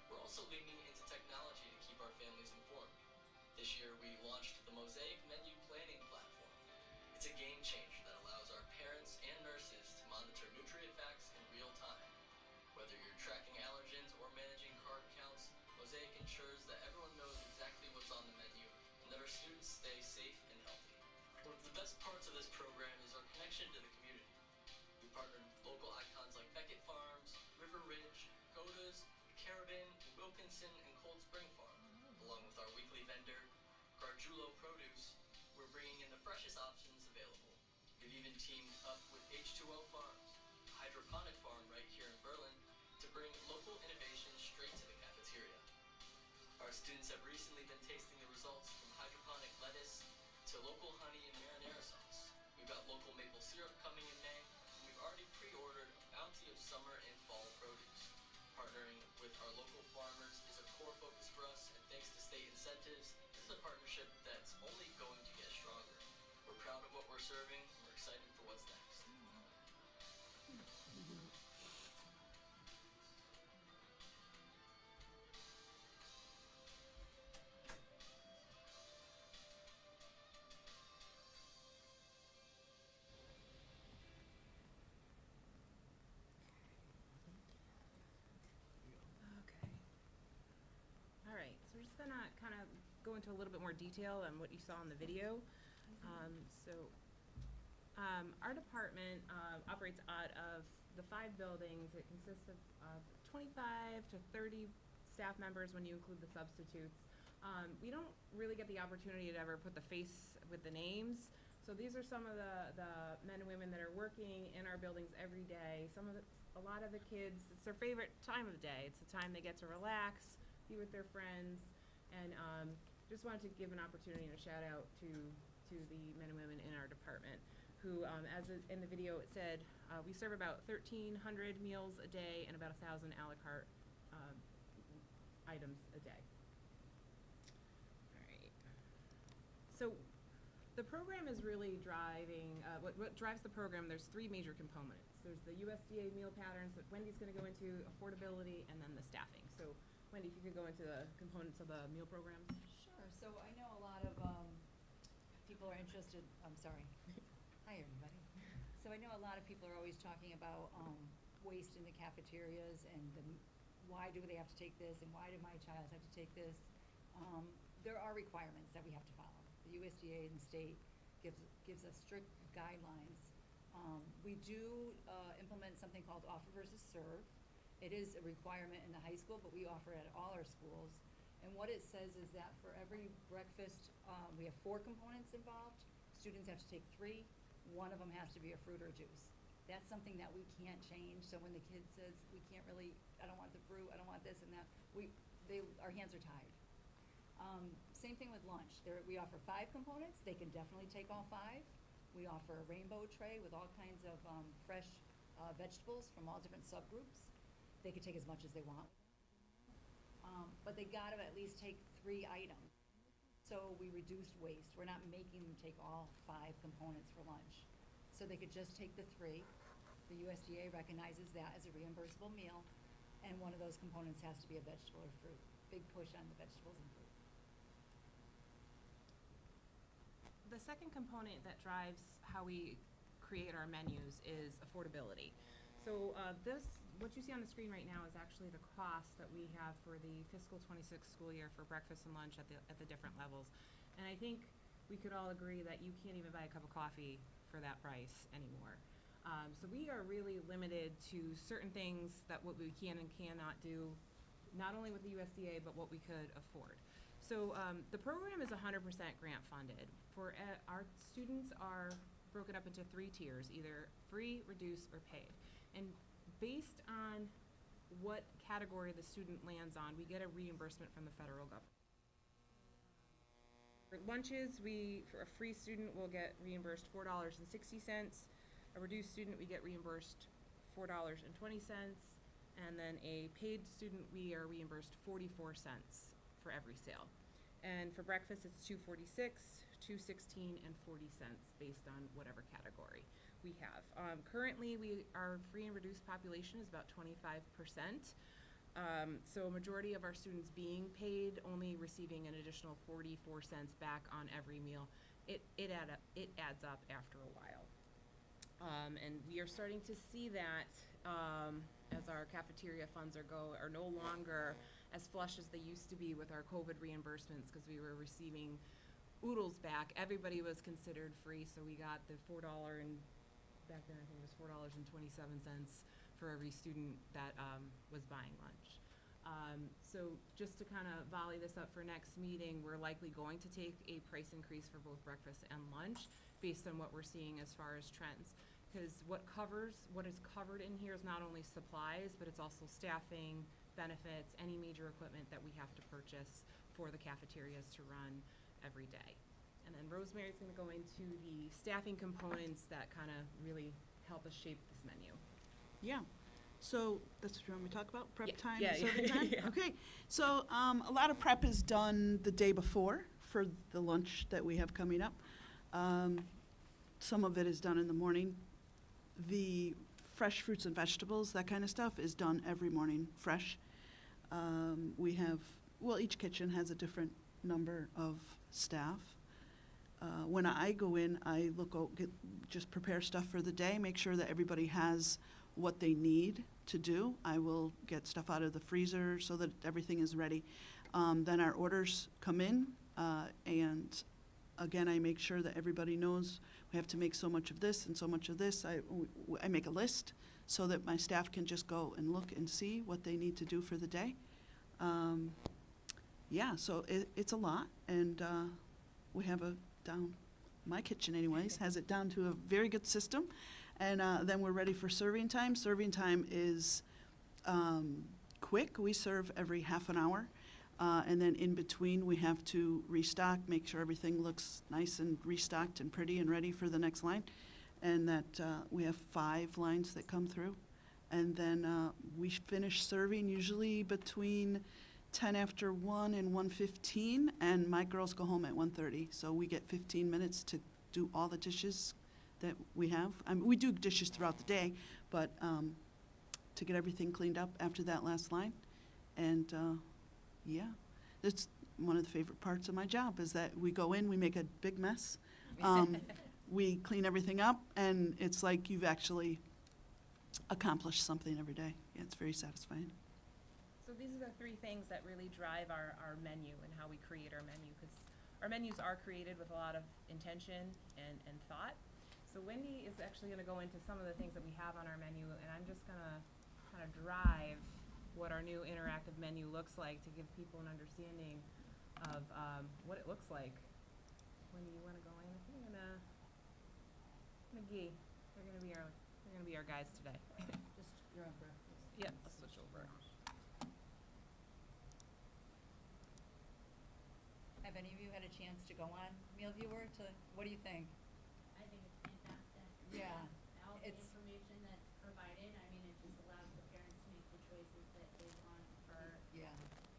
We're also leaning into technology to keep our families informed. This year we launched the Mosaic Menu Planning Platform. It's a game changer that allows our parents and nurses to monitor nutrient facts in real time. Whether you're tracking allergens or managing carb counts, Mosaic ensures that everyone knows exactly what's on the menu and that our students stay safe and healthy. One of the best parts of this program is our connection to the community. We partnered with local icons like Beckett Farms, River Ridge, Goda's, Carabin, Wilkinson, and Cold Spring Farm, along with our weekly vendor, Gargiulo Produce. We're bringing in the freshest options available. We've even teamed up with H2O Farms, a hydroponic farm right here in Berlin, to bring local innovations straight to the cafeteria. Our students have recently been tasting the results from hydroponic lettuce to local honey and marinara sauce. We've got local maple syrup coming in May, and we've already pre-ordered a bounty of summer and fall produce. Partnering with our local farmers is a core focus for us, and thanks to state incentives, this is a partnership that's only going to get stronger. We're proud of what we're serving, and we're excited for what's next. Okay. All right, so we're just gonna kind of go into a little bit more detail on what you saw in the video. Our department operates out of the 5 buildings. It consists of 25 to 30 staff members when you include the substitutes. We don't really get the opportunity to ever put the face with the names. So these are some of the men and women that are working in our buildings every day. A lot of the kids, it's their favorite time of the day. It's the time they get to relax, be with their friends, and just wanted to give an opportunity and a shout out to the men and women in our department who, in the video it said, we serve about 1,300 meals a day and about 1,000 a la carte items a day. All right. So The program is really driving, what drives the program, there's three major components. There's the USDA meal patterns that Wendy's gonna go into, affordability, and then the staffing. So Wendy, if you could go into the components of the meal programs. Sure. So I know a lot of people are interested. I'm sorry. Hi, everybody. So I know a lot of people are always talking about waste in the cafeterias and why do they have to take this and why do my child have to take this. There are requirements that we have to follow. The USDA and the state gives us strict guidelines. We do implement something called offer versus serve. It is a requirement in the high school, but we offer it at all our schools. And what it says is that for every breakfast, we have 4 components involved. Students have to take 3. One of them has to be a fruit or juice. That's something that we can't change. So when the kid says, we can't really, I don't want the fruit, I don't want this and that, our hands are tied. Same thing with lunch. We offer 5 components. They can definitely take all 5. We offer a rainbow tray with all kinds of fresh vegetables from all different subgroups. They can take as much as they want. But they gotta at least take 3 items. So we reduced waste. We're not making them take all 5 components for lunch. So they could just take the 3. The USDA recognizes that as a reimbursable meal, and one of those components has to be a vegetable or fruit. Big push on the vegetables and fruit. The second component that drives how we create our menus is affordability. So what you see on the screen right now is actually the cost that we have for the fiscal 26 school year for breakfast and lunch at the different levels. And I think we could all agree that you can't even buy a cup of coffee for that price anymore. So we are really limited to certain things that what we can and cannot do, not only with the USDA, but what we could afford. So the program is 100% grant funded. Our students are broken up into 3 tiers, either free, reduced, or paid. And based on what category the student lands on, we get a reimbursement from the federal government. For lunches, for a free student, we'll get reimbursed $4.60. A reduced student, we get reimbursed $4.20. And then a paid student, we are reimbursed 44 cents for every sale. And for breakfast, it's $2.46, $2.16, and 40 cents based on whatever category we have. Currently, our free and reduced population is about 25%. So a majority of our students being paid, only receiving an additional 44 cents back on every meal. It adds up after a while. And we are starting to see that as our cafeteria funds are no longer as flush as they used to be with our COVID reimbursements, because we were receiving oodles back. Everybody was considered free, so we got the $4 and back then I think it was $4.27 for every student that was buying lunch. So just to kind of volley this up for next meeting, we're likely going to take a price increase for both breakfast and lunch based on what we're seeing as far as trends. Because what is covered in here is not only supplies, but it's also staffing, benefits, any major equipment that we have to purchase for the cafeterias to run every day. And then Rosemary's going to go into the staffing components that kind of really help us shape this menu. Yeah. So that's what you want me to talk about? Prep time? Yeah, and serving time? yeah. Okay. So a lot of prep is done the day before for the lunch that we have coming up. Some of it is done in the morning. The fresh fruits and vegetables, that kind of stuff, is done every morning fresh. Each kitchen has a different number of staff. When I go in, I just prepare stuff for the day, make sure that everybody has what they need to do. I will get stuff out of the freezer so that everything is ready. Then our orders come in, and again, I make sure that everybody knows we have to make so much of this and so much of this. I make a list so that my staff can just go and look and see what they need to do for the day. So it's a lot, and we have my kitchen anyways, has it down to a very good system. And then we're ready for serving time. Serving time is quick. We serve every half an hour. And then in between, we have to restock, make sure everything looks nice and restocked and pretty and ready for the next line. And that we have 5 lines that come through. And then we finish serving usually between 10 after 1 and 1:15, and my girls go home at 1:30. So we get 15 minutes to do all the dishes that we have. I mean, we do dishes throughout the day, but to get everything cleaned up after that last line. And yeah, that's one of the favorite parts of my job, is that we go in, we make a big mess. We clean everything up, and it's like you've actually accomplished something every day. Yeah, it's very satisfying. So these are the three things that really drive our menu and how we create our menu, because our menus are created with a lot of intention and thought. So Wendy is actually going to go into some of the things that we have on our menu, and I'm just going to kind of drive what our new interactive menu looks like to give people an understanding of what it looks like. Wendy, you want to go in? I think I'm gonna McGee. They're going to be our guys today. Just your own breakfast. Yep, I'll switch over. Have any of you had a chance to go on Meal Viewer to, what do you think? I think it's fantastic. Yeah. All the It's- information that's provided, I mean, it just allows the parents to make the choices that they want for, Yeah.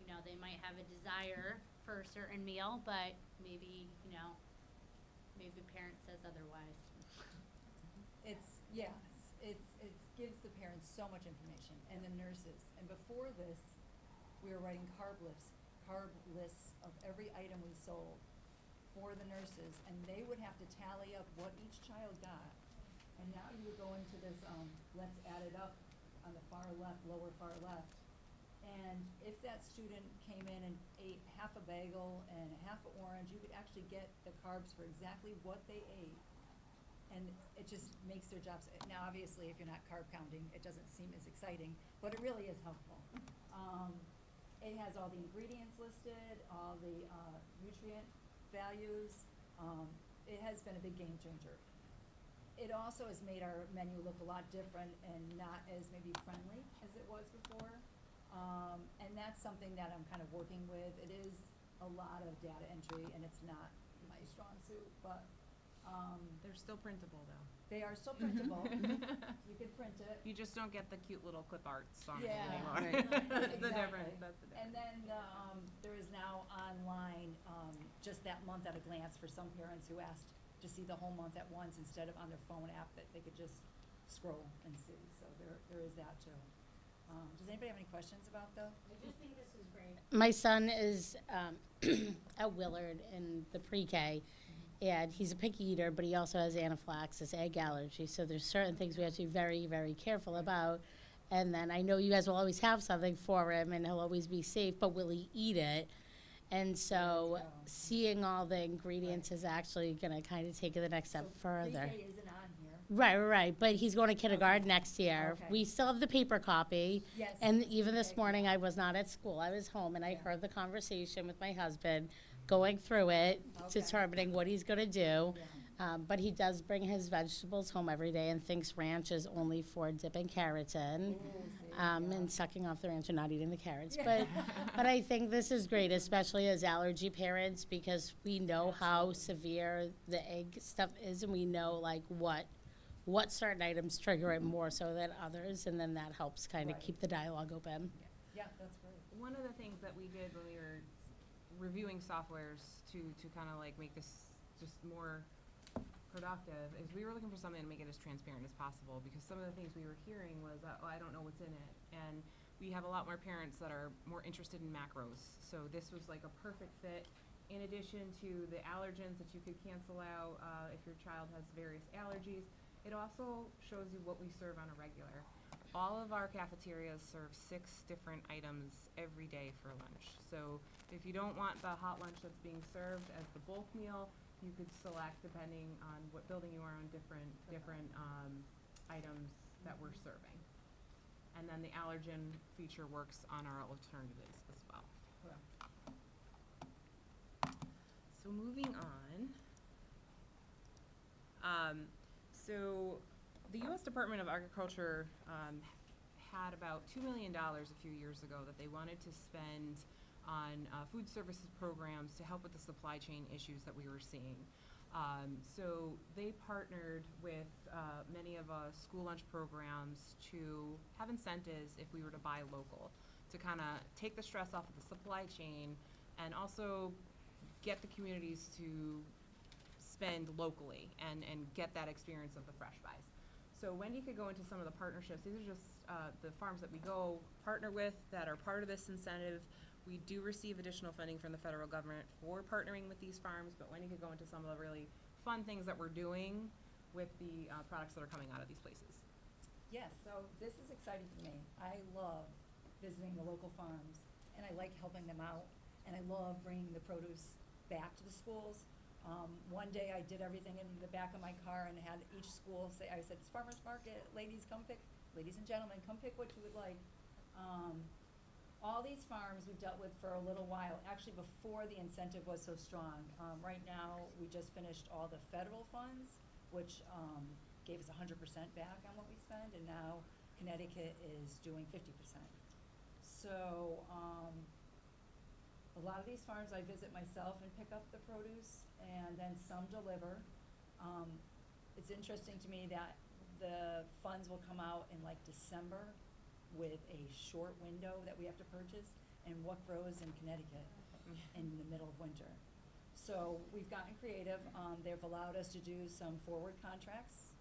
you know, they might have a desire for a certain meal, but maybe, you know, maybe the parent says otherwise. It's, yes, it gives the parents so much information, and the nurses. And before this, we were writing carb lists of every item we sold for the nurses, and they would have to tally up what each child got. And now you would go into this, let's add it up on the far left, lower far left. And if that student came in and ate half a bagel and half an orange, you could actually get the carbs for exactly what they ate. And it just makes their jobs, now obviously if you're not carb counting, it doesn't seem as exciting, but it really is helpful. It has all the ingredients listed, all the nutrient values. It has been a big game changer. It also has made our menu look a lot different and not as maybe friendly as it was before. And that's something that I'm kind of working with. It is a lot of data entry, and it's not my strong suit, but They're still printable though. they are still printable. You can print it. You just don't get the cute little clip arts on it Yeah. anymore. Right. That's the Exactly. difference. That's the difference. And then there is now online, just that month at a glance for some parents who asked to see the whole month at once instead of on their phone app that they could just scroll and see. So there is that too. Does anybody have any questions about the? I just think this is great. My son is at Willard in the pre-K, and he's a picky eater, but he also has anaphylaxis, egg allergy. So there's certain things we have to be very, very careful about. And then I know you guys will always have something for him, and he'll always be safe, but will he eat it? And so seeing all the ingredients is actually going to kind of take it the next step further. Pre-K isn't on here. Right. But he's going to kindergarten next year. Okay. We still have the paper copy. Yes. And even this Okay. morning, I was not at school. I was home, and I heard the conversation with my husband, going through it, Okay. determining what he's going to do. But he does bring his vegetables home every day and thinks ranch is only for dipping carrots in, and sucking off the ranch and not eating the carrots. But I think this is great, especially as allergy parents, because we know how severe the egg stuff is, and we know like what certain items trigger it more so than others, and then that helps kind of Right. keep the dialogue open. Yeah, that's great. One of the things that we did when we were reviewing softwares to kind of like make this just more productive is we were looking for something to make it as transparent as possible, because some of the things we were hearing was, oh, I don't know what's in it. And we have a lot more parents that are more interested in macros. So this was like a perfect fit. In addition to the allergens that you could cancel out if your child has various allergies, it also shows you what we serve on a regular. All of our cafeterias serve 6 different items every day for lunch. So if you don't want the hot lunch that's being served as the bulk meal, you could select, depending on what building you are on, different items that we're serving. And then the allergen feature works on our alternatives as well. So moving on. So the U.S. Department of Agriculture had about $2 million a few years ago that they wanted to spend on food services programs to help with the supply chain issues that we were seeing. So they partnered with many of school lunch programs to have incentives if we were to buy local, to kind of take the stress off of the supply chain and also get the communities to spend locally and get that experience of the fresh buys. So Wendy could go into some of the partnerships. These are just the farms that we go partner with that are part of this incentive. We do receive additional funding from the federal government for partnering with these farms, but Wendy could go into some of the really fun things that we're doing with the products that are coming out of these places. Yes, so this is exciting for me. I love visiting the local farms, and I like helping them out, and I love bringing the produce back to the schools. One day I did everything in the back of my car and had each school say, I said, it's farmer's market, ladies and gentlemen, come pick what you would like. All these farms we've dealt with for a little while, actually before the incentive was so strong. Right now, we just finished all the federal funds, which gave us 100% back on what we spend, and now Connecticut is doing 50%. So a lot of these farms I visit myself and pick up the produce, and then some deliver. It's interesting to me that the funds will come out in like December with a short window that we have to purchase, and what grows in Connecticut in the middle of winter. So we've gotten creative. They've allowed us to do some forward contracts.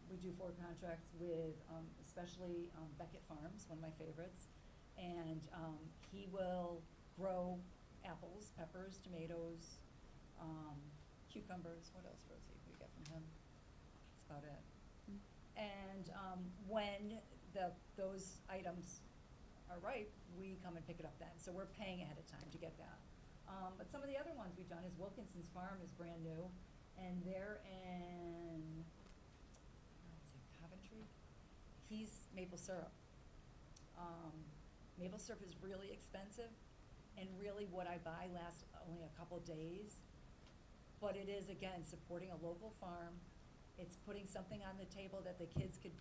We do forward contracts with especially Beckett Farms, one of my favorites, and he will grow apples, peppers, tomatoes, cucumbers. What else, Rosie, we get from him? That's about it. And when those items are ripe, we come and pick it up then. So we're paying ahead of time to get that. But some of the other ones we've done is Wilkinson's Farm is brand new, and they're in, Coventry. He's maple syrup. Maple syrup is really expensive, and really what I buy lasts only a couple days. But it is, again, supporting a local farm. It's putting something on the table that the kids could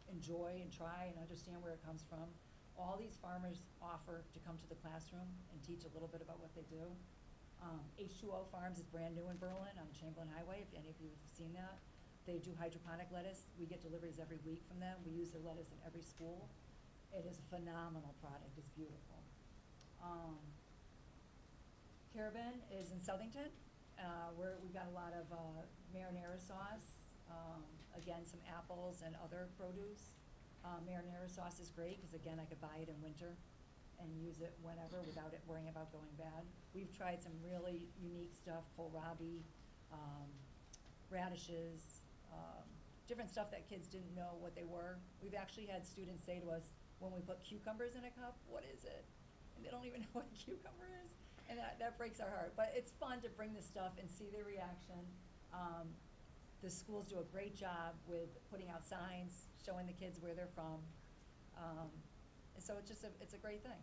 enjoy and try and understand where it comes from. All these farmers offer to come to the classroom and teach a little bit about what they do. H2O Farms is brand new in Berlin on Chamberlain Highway, if any of you have seen that. They do hydroponic lettuce. We get deliveries every week from them. We use their lettuce in every school. It is a phenomenal product. It's beautiful. Carabin is in Southington. We've got a lot of marinara sauce, again, some apples and other produce. Marinara sauce is great because, again, I could buy it in winter and use it whenever without it worrying about going bad. We've tried some really unique stuff, kohlrabi, radishes, different stuff that kids didn't know what they were. We've actually had students say to us, when we put cucumbers in a cup, what is it? And they don't even know what a cucumber is. And that breaks our heart. But it's fun to bring this stuff and see their reaction. The schools do a great job with putting out signs, showing the kids where they're from. And so it's just it's a great thing.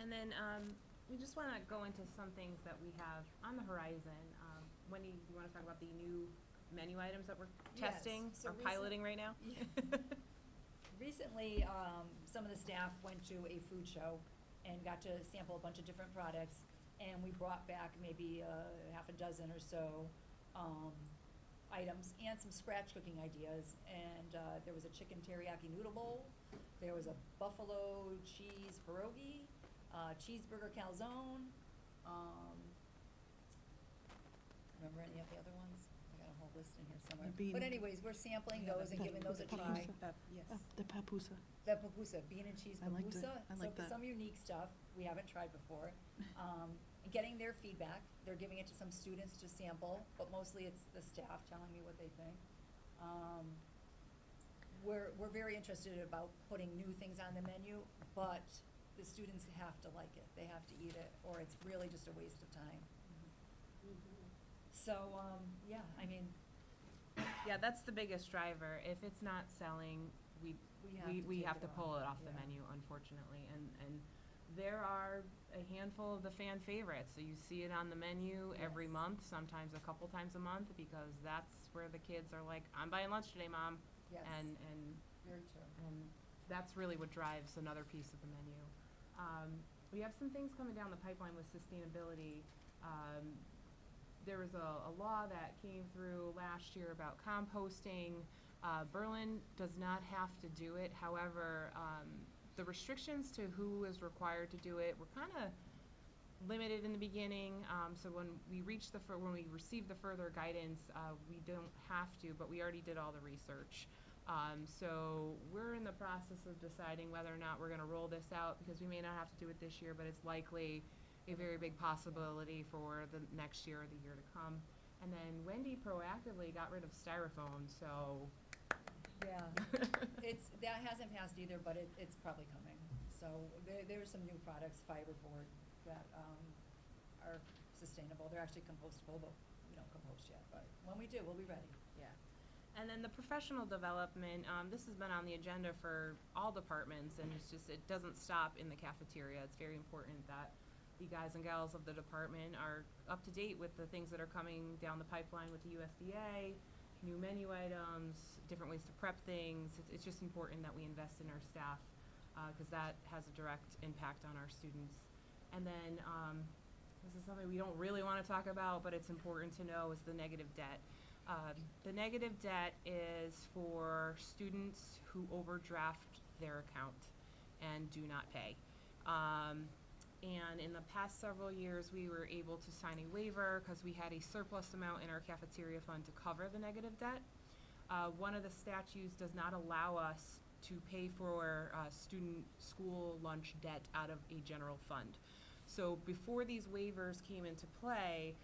And then we just want to go into some things that we have on the horizon. Wendy, you want to talk about the new menu items that we're testing So or piloting right now? Recently, some of the staff went to a food show and got to sample a bunch of different products, and we brought back maybe half a dozen or so items and some scratch cooking ideas. And there was a chicken teriyaki noodle bowl, there was a buffalo cheese pierogi, cheeseburger calzone. Remember any of the other ones? I got a whole list in here somewhere. But anyways, we're sampling those and giving those a try. The papusa. The papusa, bean and cheese I like papusa. that. I like So that. some unique stuff we haven't tried before. And getting their feedback. They're giving it to some students to sample, but mostly it's the staff telling me what they think. We're very interested about putting new things on the menu, but the students have to like it. They have to eat it, or it's really just a waste of time. So, yeah, I mean, Yeah, that's the biggest driver. If it's not selling, we have to pull it off the menu, unfortunately. And there are a handful of the fan favorites. So you see it on the menu every month, sometimes a couple times a month, because that's where the kids are like, I'm buying lunch today, Mom. Yes. And very true. and that's really what drives another piece of the menu. We have some things coming down the pipeline with sustainability. There was a law that came through last year about composting. Berlin does not have to do it. However, the restrictions to who is required to do it were kind of limited in the beginning. So when we receive the further guidance, we don't have to, but we already did all the research. So we're in the process of deciding whether or not we're going to roll this out, because we may not have to do it this year, but it's likely a very big possibility for the next year or the year to come. And then Wendy proactively got rid of styrofoam, so. Yeah, that hasn't passed either, but it's probably coming. So there's some new products, fiberboard, that are sustainable. They're actually compostable, but we don't compost yet, but when we do, we'll be ready. Yeah. And then the professional development, this has been on the agenda for all departments, and it doesn't stop in the cafeteria. It's very important that the guys and gals of the department are up to date with the things that are coming down the pipeline with the USDA, new menu items, different ways to prep things. It's just important that we invest in our staff, because that has a direct impact on our students. And then, this is something we don't really want to talk about, but it's important to know, is the negative debt. The negative debt is for students who overdraft their account and do not pay. And in the past several years, we were able to sign a waiver because we had a surplus amount in our cafeteria fund to cover the negative debt. One of the statutes does not allow us to pay for student school lunch debt out of a general fund. So before these waivers came into play,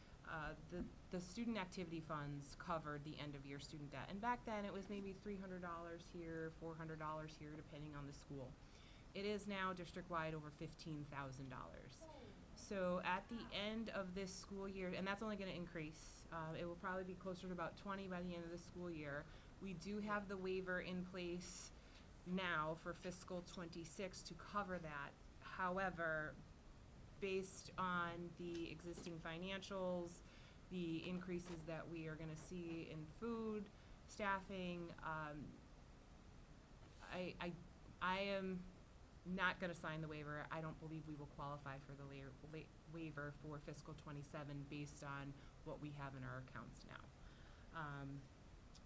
the student activity funds covered the end of year student debt. And back then it was maybe $300 here, $400 here, depending on the school. It is now district-wide over $15,000. So at the end of this school year, and that's only going to increase, it will probably be closer to about 20 by the end of the school year. We do have the waiver in place now for fiscal 26 to cover that. However, based on the existing financials, the increases that we are going to see in food, staffing, I am not going to sign the waiver. I don't believe we will qualify for the waiver for fiscal 27 based on what we have in our accounts now.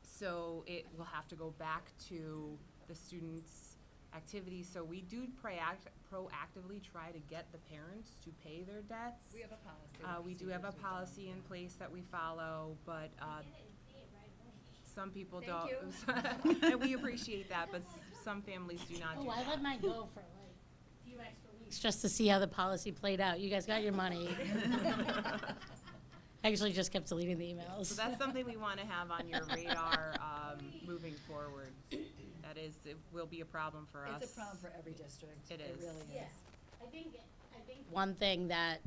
So it will have to go back to the students' activities. So we do proactively try to get the parents to pay their debts. We have a policy. We do have a policy in place that we follow, but some people Thank don't. And we appreciate that, but some families do not do Oh, that. I let mine go for like a few extra weeks just to see how the policy played out. You guys got your money. I actually just kept deleting the emails. So that's something we want to have on your radar moving forward. That is, it will be a problem for us. It's a problem for every district. It is. It really is. I think one thing that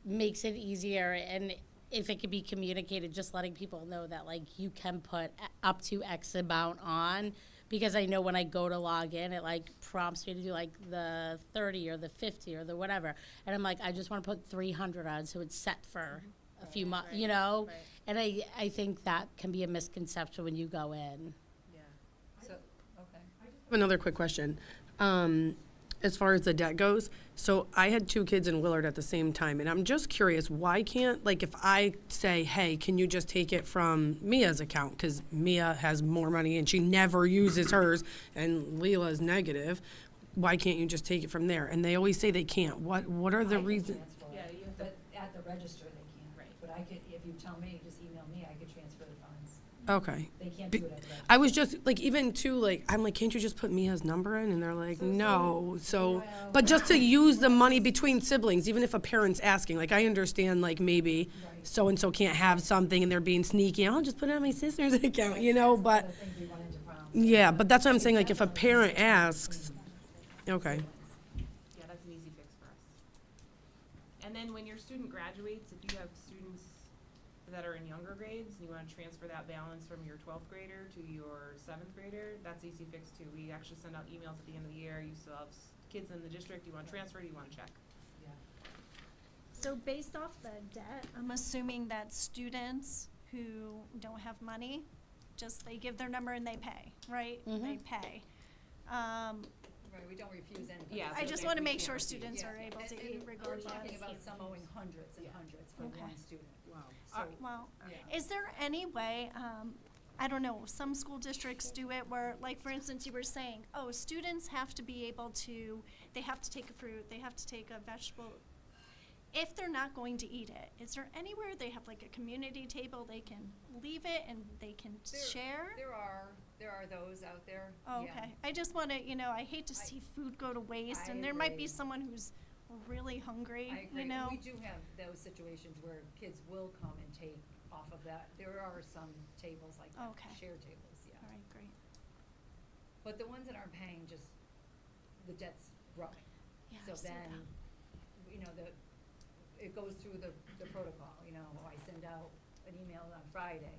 makes it easier, and if it could be communicated, just letting people know that like you can put up to X amount on, because I know when I go to log in, it like prompts me to do like the 30 or the 50 or the whatever, and I'm like, I just want to put 300 on, so it's set for a few months, you know. Right. And I think that can be a misconception when you go in. Yeah. So, okay. Another quick question. As far as the debt goes, so I had 2 kids in Willard at the same time, and I'm just curious, why can't, like, if I say, hey, can you just take it from Mia's account, because Mia has more money and she never uses hers, and Leela's negative, why can't you just take it from there? And they always say they can't. What are the reasons? Yeah, but at the register they can't. Right. But I could, if you tell me, just email me, I could transfer the funds. Okay. They can't do it at the register. I was just, like, even too, like, I'm like, can't you just put Mia's number in? And they're like, no. So, but just to use the money between siblings, even if a parent's asking, like, I understand, like, maybe so-and-so can't have something and they're being sneaky, I'll just put it on my sister's account, you know, but, yeah, but that's what I'm saying, like, if a parent asks, okay. Yeah, that's an easy fix for us. And then when your student graduates, if you have students that are in younger grades, and you want to transfer that balance from your 12th grader to your 7th grader, that's easy fix too. We actually send out emails at the end of the year. You still have kids in the district. Do you want to transfer? Do you want to check? So based off the debt, I'm assuming that students who don't have money, just they give their number and they pay, right? They pay. Right, we don't refuse anything. Yeah, I so just they- want to we make can't sure refuse. students are able to eat regardless. We're talking about some owing hundreds and hundreds for Okay. one student. Wow. Well, is there any way, I don't know, some school districts do it where, like, for instance, you were saying, oh, students have to be able to, they have to take a fruit, they have to take a vegetable. If they're not going to eat it, is there anywhere they have like a community table they can leave it and they can share? There are those out there. Oh, yeah. okay. I just want to, I hate to see food go to waste, and there might be agree. someone who's really hungry, I agree. you know? We do have those situations where kids will come and take off of that. There are some tables like that, Okay. shared tables, yeah. All right, great. But the ones that aren't paying, just, the debt's growing. Yeah, So I see then, it goes through the protocol, I send out an email on Friday,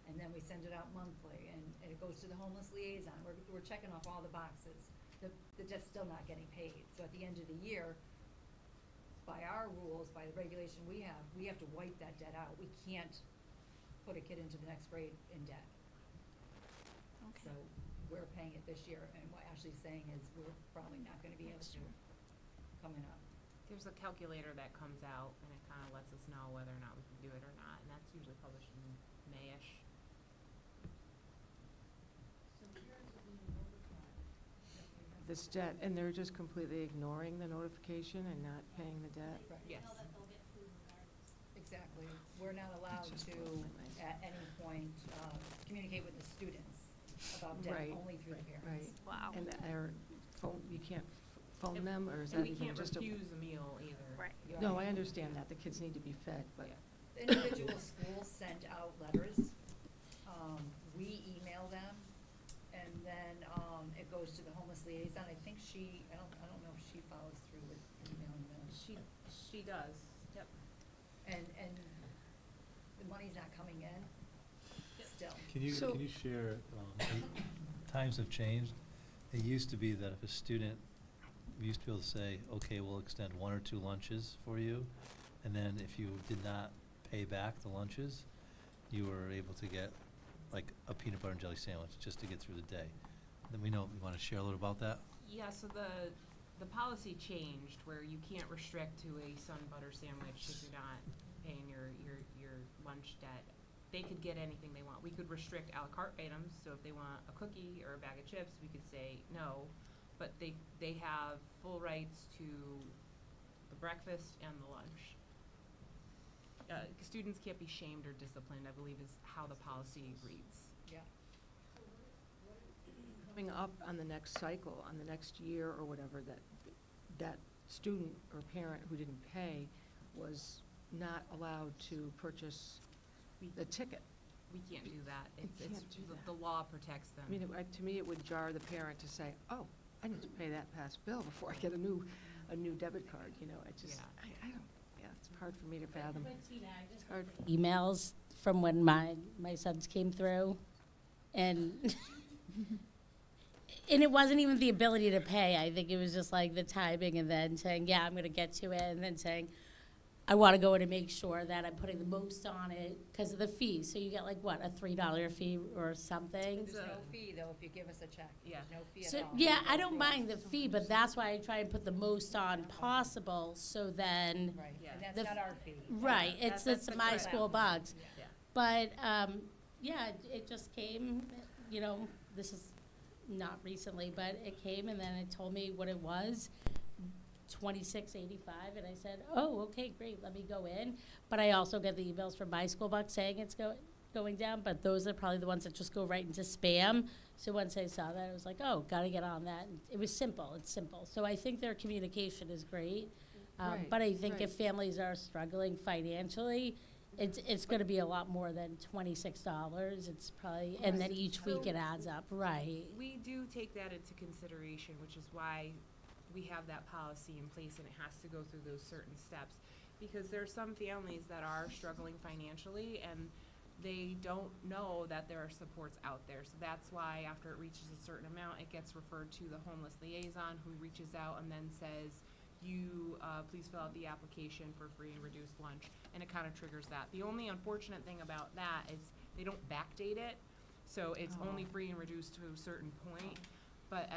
and then we send it out monthly, and it goes to the homeless liaison. We're checking off all the boxes. The debt's still not getting paid. So at the end of the year, by our rules, by the regulation we have to wipe that debt out. We can't put a kid into the next grade in debt. Okay. So we're paying it this year, and what Ashley's saying is we're probably not gonna be able to coming up. There's a calculator that comes out, and it kind of lets us know whether or not we can do it or not, and that's usually published in May-ish. This debt, and they're just completely ignoring the notification and not paying the debt? Yes. Exactly. We're not allowed just to, blows my mind. at any point, communicate with the students about debt, Right, only through the parents. Right. Wow. And you can't phone them, or is And that we even can't just a? refuse a meal either. Right. No, I understand that, the kids need to be fed, but. Individual schools send out letters. We email them, and then, it goes to the homeless liaison. I think I don't know if she follows through with emailing them. She does, yep. And the money's not coming in still. Can you share, times have changed. It used to be that if a student, we used to be able to say, okay, we'll extend 1 or 2 lunches for you. And then if you did not pay back the lunches, you were able to get like a peanut butter and jelly sandwich just to get through the day. Then you want to share a little about that? Yeah, so the policy changed where you can't restrict to a sun butter sandwich if you're not paying your lunch debt. They could get anything they want. We could restrict a la carte items, so if they want a cookie or a bag of chips, we could say no. But they have full rights to the breakfast and the lunch. Students can't be shamed or disciplined, I believe is how the policy reads. Yeah. Coming up on the next cycle, on the next year or whatever, that student or parent who didn't pay was not allowed to purchase the ticket. We can't do that. You It's can't do that. the law protects them. I mean, to me, it would jar the parent to say, oh, I need to pay that past bill before I get a new debit card, it just, I don't, it's hard for me to fathom. It's hard. Emails from when my sons came through, and and it wasn't even the ability to pay. I think it was just like the timing, and then saying, yeah, I'm going to get to it, and then saying, I want to go in and make sure that I'm putting the most on it because of the fee. So you get like, what, a $3 fee or something? There's no fee, though, if you give us a check. Yeah. There's no fee So, at all. yeah, I don't mind the fee, but that's why I try and put the most on possible, so then. Right, Yeah. and the that's not our fee. Right, That's it's the my correct school amount. bucks. Yeah. But, yeah, it just came, this is not recently, but it came and then it told me what it was, $26.85, and I said, oh, okay, great, let me go in. But I also get the emails from my school bucks saying it's going down, but those are probably the ones that just go right into spam. So once I saw that, I was like, oh, gotta get on that. And it was simple, it's simple. So I think their communication is great. Right, But I think right. if families are struggling financially, it's gonna be a lot more than $26. It's probably, and then each week it adds up, right? We do take that into consideration, which is why we have that policy in place and it has to go through those certain steps. Because there are some families that are struggling financially and they don't know that there are supports out there. So that's why after it reaches a certain amount, it gets referred to the homeless liaison who reaches out and then says, please fill out the application for free and reduced lunch. And it kind of triggers that. The only unfortunate thing about that is they don't backdate it. So it's only free and reduced to a certain point. But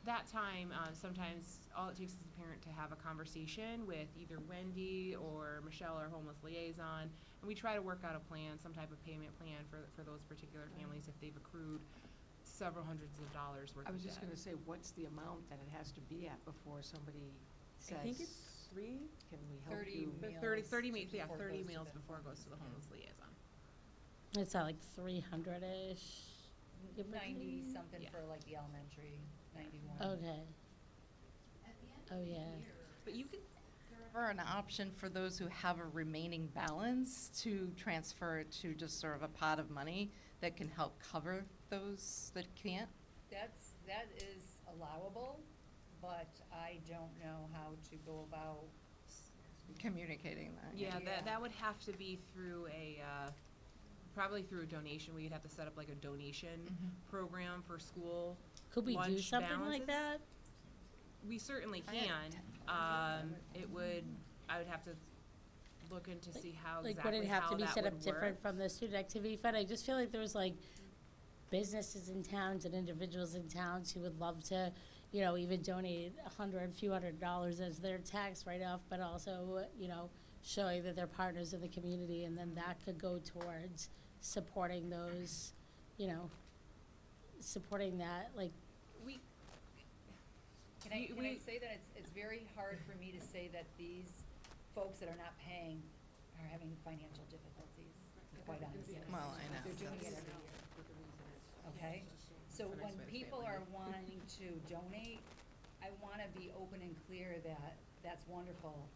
that time, sometimes all it takes is the parent to have a conversation with either Wendy or Michelle, our homeless liaison, and we try to work out a plan, some type of payment plan for those particular families if they've accrued several hundreds of dollars worth I of was just debt. gonna say, what's the amount that it has to be at before somebody says? I think it's 3. Can we help 30 you? meals. 30 meals, yeah, before it 30 goes to meals the- before it goes to the homeless liaison. It's at like 300-ish. give or 90 take. something Yeah. for like the elementary, 91. Okay. Oh, yeah. But you could, Or an option for those who have a remaining balance to transfer it to just sort of a pot of money that can help cover those that can't? That is allowable, but I don't know how to go about. Communicating that. yeah, that would have to be through probably through a donation. We'd have to set up like a donation program for school. Could we do lunch something like balances. that? We certainly I had can. It would, I would have to look into see how Like, exactly would it have how to be that set would up different work. from the student activity fund? I just feel like there's like businesses in towns and individuals in towns who would love to, even donate a few $100 as their tax write-off, but also, showing that they're partners in the community, and then that could go towards supporting those, supporting that, like, We, Can I we- say that it's very hard for me to say that these folks that are not paying are having financial difficulties, quite honestly. Well, I know. They're doing it every year, okay? So when people are wanting to donate, I wanna be open and clear that that's wonderful.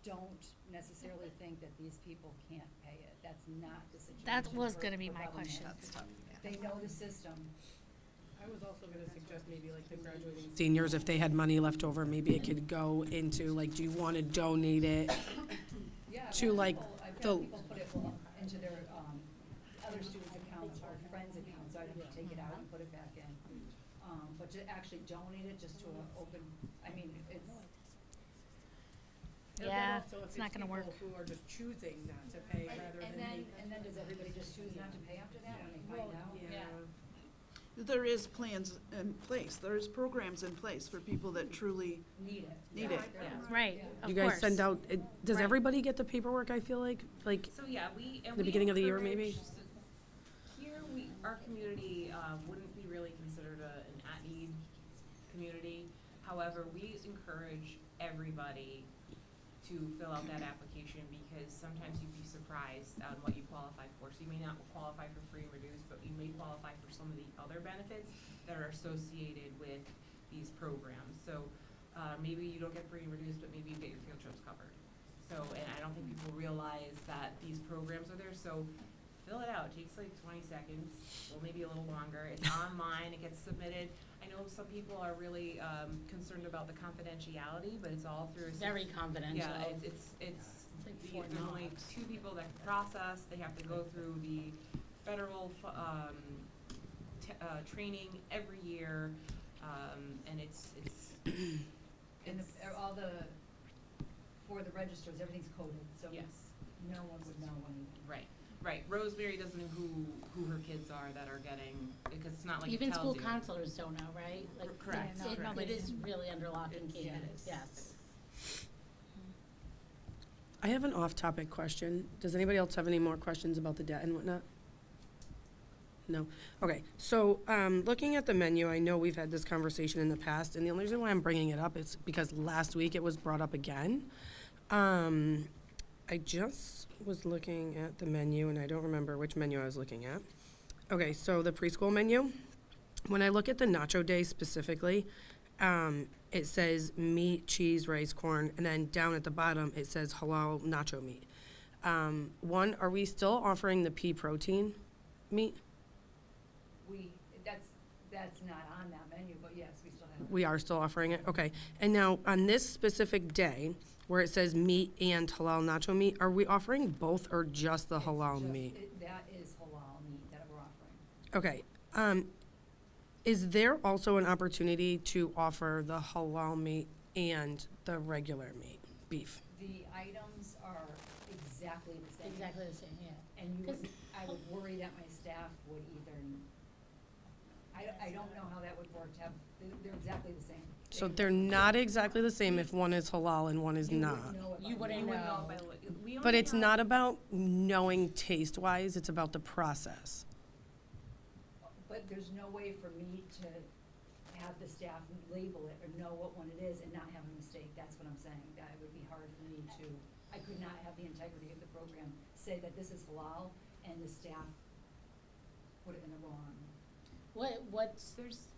Don't necessarily think that these people can't pay it. That's not the situation. That was for- gonna be for my government. question. That's tough, yeah. They know the system. I was also gonna suggest maybe like the graduating seniors, if they had money left over, maybe it could go into, like, do you wanna donate it Yeah, to, like, I've the, had people put it into their, other students' accounts or friends' accounts, so I have to take it out and put it back in. But to actually donate it just to an open, I mean, it's, Yeah, it's not gonna work. Who are just choosing not to pay rather than. and then does everybody just choose not to pay after that when they find out? There is plans in place, there's programs in place for people that truly Need it. need it. Right, of You guys course. send out, does Right. everybody get the paperwork, I feel like? Like, So yeah, and the we beginning of the year, maybe? encourage- Here, our community wouldn't be really considered an at-need community. However, we encourage everybody to fill out that application because sometimes you'd be surprised on what you qualify for. So you may not qualify for free and reduced, but you may qualify for some of the other benefits that are associated with these programs. So maybe you don't get free and reduced, but maybe you get your field trips covered. So, and I don't think people realize that these programs are there, so fill it out. It takes like 20 seconds, or maybe a little longer. It's online, it gets submitted. I know some people are really concerned about the confidentiality, but it's all through. Very confidential. Yeah, it's like the- Fort there's only Knox. 2 people that can process. They have to go through the federal training every year, and it's And all for the registers, everything's coded, so Yes. no one would know when. Right. Rosemary doesn't know who her kids are that are getting, because it's not like Even it tells school you. counselors don't know, right? Like, Correct. It, nobody it is really under lock and key, Yes. yes. I have an off-topic question. Does anybody else have any more questions about the debt and whatnot? No? Okay, so, looking at the menu, I know we've had this conversation in the past, and the only reason why I'm bringing it up is because last week it was brought up again. I just was looking at the menu, and I don't remember which menu I was looking at. Okay, so the preschool menu, when I look at the nacho day specifically, it says meat, cheese, rice, corn, and then down at the bottom, it says halal nacho meat. One, are we still offering the pea protein meat? That's not on that menu, but yes, we still have it. We are still offering it? Okay. And now, on this specific day, where it says meat and halal nacho meat, are we offering both or just the halal meat? That is halal meat that we're offering. Okay. Is there also an opportunity to offer the halal meat and the regular meat, beef? The items are exactly the same. Exactly the same, yeah. And Cause- I would worry that my staff would either, I don't know how that would work to have, they're exactly the same. So they're not exactly the same if one is halal and one is not. You wouldn't know. But it's not about knowing taste-wise, it's about the process. But there's no way for me to have the staff label it or know what one it is and not have a mistake. That's what I'm saying. That it would be hard for me to, I could not have the integrity of the program say that this is halal and the staff put it in the wrong.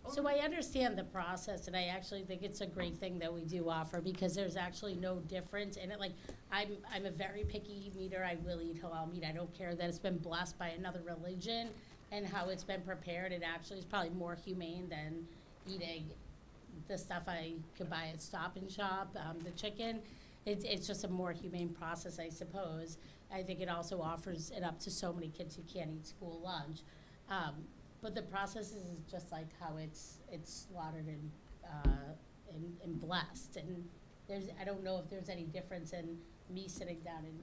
So I understand the process, and I actually think it's a great thing that we do offer, because there's actually no difference in it. Like, I'm a very picky eater. I will eat halal meat. I don't care that it's been blessed by another religion and how it's been prepared. It actually is probably more humane than eating the stuff I could buy at Stop and Shop, the chicken. It's just a more humane process, I suppose. I think it also offers it up to so many kids who can't eat school lunch. But the process is just like how it's slaughtered and blessed. And I don't know if there's any difference in me sitting down and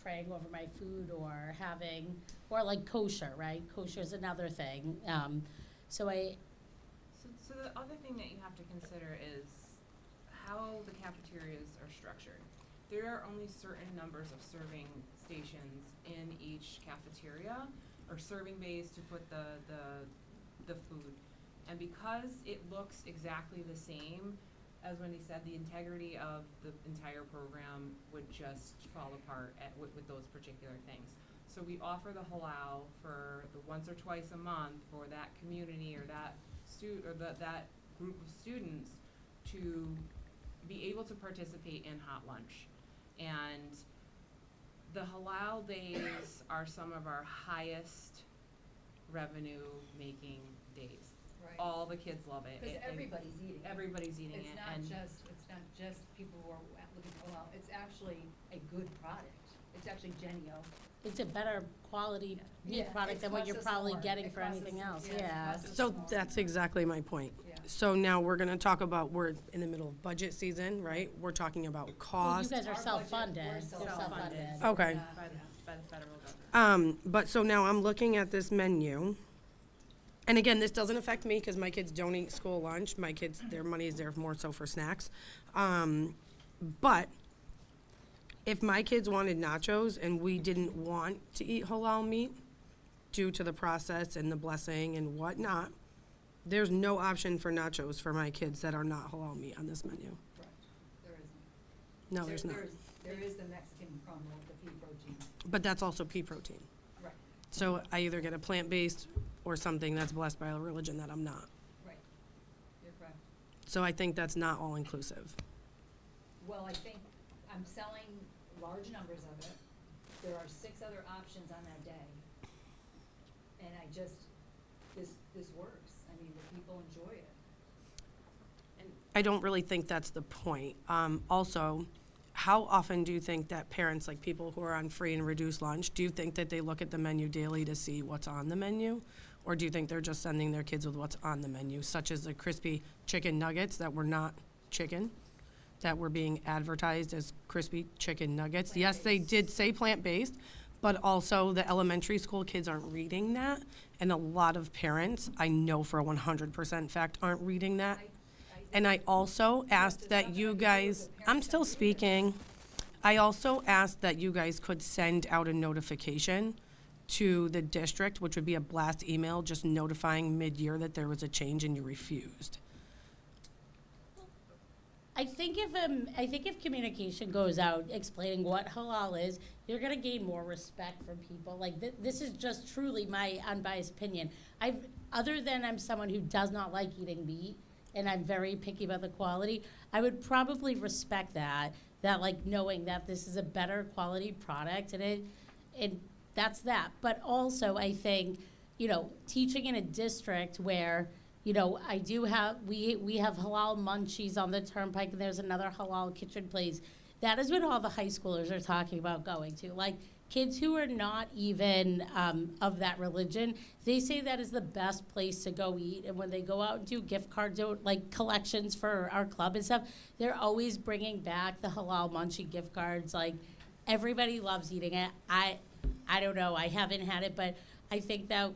praying over my food or like kosher, right? Kosher is another thing. So the other thing that you have to consider is how the cafeterias are structured. There are only certain numbers of serving stations in each cafeteria, or serving bays to put the food. And because it looks exactly the same, as Wendy said, the integrity of the entire program would just fall apart with those particular things. So we offer the halal for the once or twice a month for that community or that that group of students to be able to participate in hot lunch. And the halal days are some of our highest revenue making days. Right. All the kids love it. Because everybody's eating it. Everybody's eating It's it. not And just people who are looking for halal. It's actually a good product. It's actually Genio. it's a better quality meat Yeah, product it than what costs you're us probably more. getting It for costs anything us- else, yeah, it yeah. costs us So more. that's exactly my point. Yeah. So now we're gonna talk about, we're in the middle of budget season, right? We're talking about Well, you cost. guys are Our budget, self-funded, we're you're self-funded. self-funded. Okay. by the federal government. But so now I'm looking at this menu. And again, this doesn't affect me because my kids don't eat school lunch. My kids, their money is there more so for snacks. But if my kids wanted nachos and we didn't want to eat halal meat due to the process and the blessing and whatnot, there's no option for nachos for my kids that are not halal meat on this menu. Correct. There isn't. No, there's not. There is the Mexican crumble, the pea protein. But that's also pea protein. Right. So I either get a plant-based or something that's blessed by a religion that I'm not. Right. You're correct. So I think that's not all-inclusive. Well, I think I'm selling large numbers of it. There are 6 other options on that day. And this works. I mean, the people enjoy it. I don't really think that's the point. Also, how often do you think that parents, like people who are on free and reduced lunch, do you think that they look at the menu daily to see what's on the menu? Or do you think they're just sending their kids with what's on the menu, such as the crispy chicken nuggets that were not chicken, that were being advertised as crispy chicken nuggets? Yes, they did say plant-based, but also the elementary school kids aren't reading that. And a lot of parents, I know for a 100% fact, aren't reading that. And I also asked that you guys, I'm still speaking. I also asked that you guys could send out a notification to the district, which would be a blast email, just notifying mid-year that there was a change and you refused. I think if communication goes out explaining what halal is, you're gonna gain more respect from people. Like this is just truly my unbiased opinion. Other than I'm someone who does not like eating meat and I'm very picky about the quality, I would probably respect that like knowing that this is a better quality product and that's that. But also I think, teaching in a district where I do have, we have halal munchies on the turnpike, and there's another halal kitchen place. That is what all the high schoolers are talking about going to. Like, kids who are not even of that religion, they say that is the best place to go eat. And when they go out and do gift cards, like collections for our club and stuff, they're always bringing back the halal munchie gift cards. Like, everybody loves eating it. I don't know, I haven't had it, but I think that,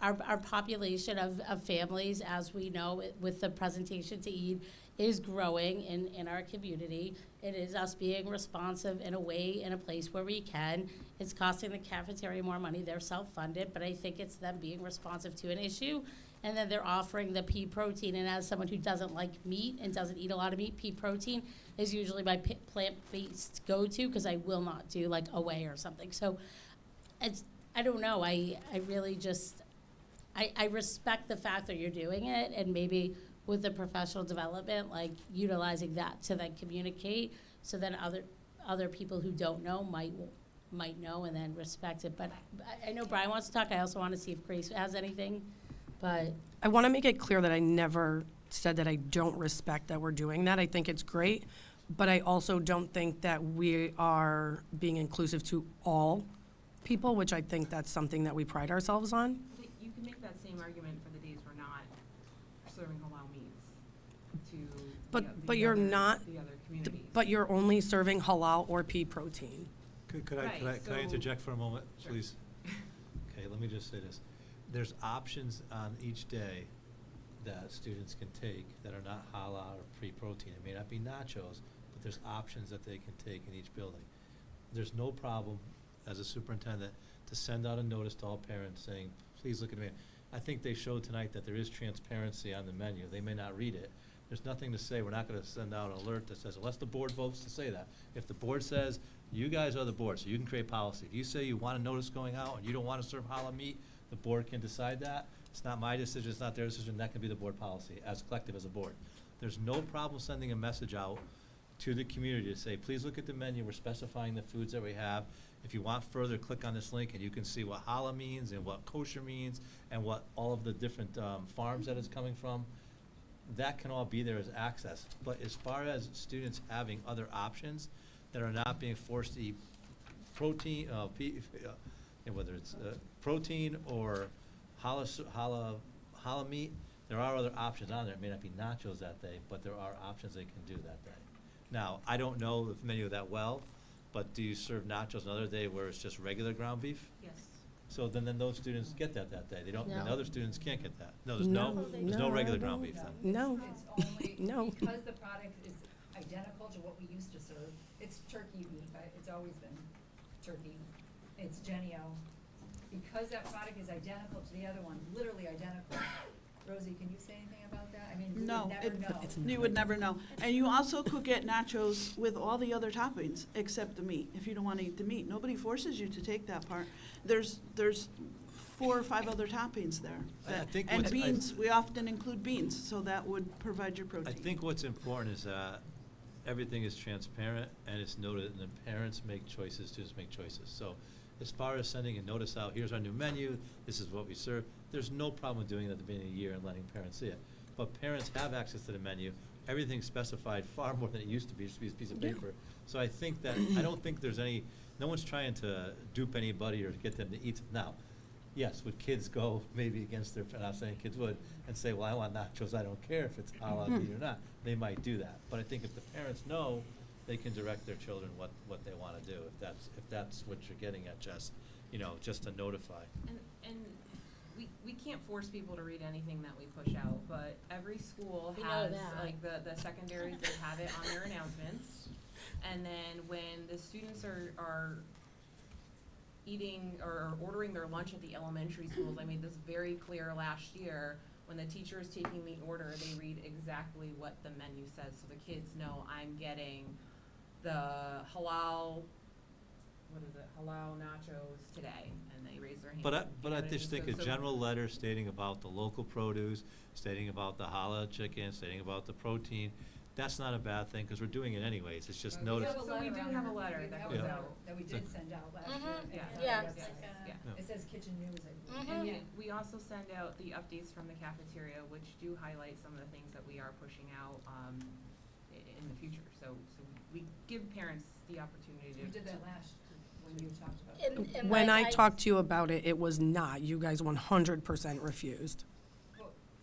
our population of families, as we know, with the presentation to Eid, is growing in our community. It is us being responsive in a way, in a place where we can. It's costing the cafeteria more money. They're self-funded, but I think it's them being responsive to an issue. And then they're offering the pea protein. And as someone who doesn't like meat and doesn't eat a lot of meat, pea protein is usually my plant-based go-to, because I will not do like a whey or something. So I don't know. I really just, I respect the fact that you're doing it, and maybe with the professional development, like utilizing that to then communicate, so then other people who don't know might know and then respect it. But I know Brian wants to talk. I also want to see if Grace has anything, but. I want to make it clear that I never said that I don't respect that we're doing that. I think it's great, but I also don't think that we are being inclusive to all people, which I think that's something that we pride ourselves on. You can make that same argument for the days we're not serving halal meats to But you're not, the other communities. but you're only serving halal or pea protein. Could I interject for a moment, please? Okay, let me just say this. There's options on each day that students can take that are not halal or pre-protein. It may not be nachos, but there's options that they can take in each building. There's no problem, as a superintendent, to send out a notice to all parents saying, please look at me. I think they showed tonight that there is transparency on the menu. They may not read it. There's nothing to say. We're not going to send out an alert that says, unless the board votes to say that. If the board says, you guys are the board, so you can create policy. If you say you want a notice going out and you don't want to serve halal meat, the board can decide that. It's not my decision, it's not their decision, that can be the board policy, as collective as a board. There's no problem sending a message out to the community to say, please look at the menu, we're specifying the foods that we have. If you want further, click on this link and you can see what halal means and what kosher means and what all of the different farms that it's coming from. That can all be there as access. But as far as students having other options that are not being forced to eat protein, whether it's protein or halal meat, there are other options on there. It may not be nachos that day, but there are options they can do that day. Now, I don't know the menu that well, but do you serve nachos another day where it's just regular ground beef? Yes. So then those students get that day. They don't, and No. other students can't get that. No, there's no regular ground beef then. No. It's only, No. because the product is identical to what we used to serve. It's turkey beef, it's always been turkey. It's Jenny-O. Because that product is identical to the other one, literally identical. Rosie, can you say anything about that? I mean, we No, would never know. you would never know. And you also could get nachos with all the other toppings except the meat, if you don't want to eat the meat. Nobody forces you to take that part. There's 4 or 5 other toppings there. I think And what's- beans, we often include beans, so that would provide your I protein. think what's important is that everything is transparent and it's noted, and the parents make choices, students make choices. So as far as sending a notice out, here's our new menu, this is what we serve, there's no problem with doing it at the beginning of the year and letting parents see it. But parents have access to the menu. Everything's specified far more than it used to be. It used to be a piece of paper. So I think that, I don't think there's no one's trying to dupe anybody or get them to eat. Now, yes, would kids go maybe against their, I'm not saying kids would, and say, well, I want nachos, I don't care if it's halal meat or not. They might do that. But I think if the parents know, they can direct their children what they want to do, if that's what you're getting at, just to notify. And we can't force people to read anything that we push out, but every school We know has, that. like, the secondaries, they have it on their announcements. And then when the students are eating or ordering their lunch at the elementary schools, I made this very clear last year. When the teacher is taking the order, they read exactly what the menu says, so the kids know I'm getting the halal nachos today, and they raise their hand. But I You know what just mean? think So- a general letter stating about the local produce, stating about the halal chicken, stating about the protein, that's not a bad thing, because we're doing it anyways. It's just notice. So we do have a letter that goes Yeah. out. That we did send out last year. Yeah. Yeah. It says kitchen news, I believe. And we also send out the updates from the cafeteria, which do highlight some of the things that we are pushing out in the future. So we give parents the opportunity to. You did that last, when you talked about it. And When like I talked to you about it, it was not. You guys 100% refused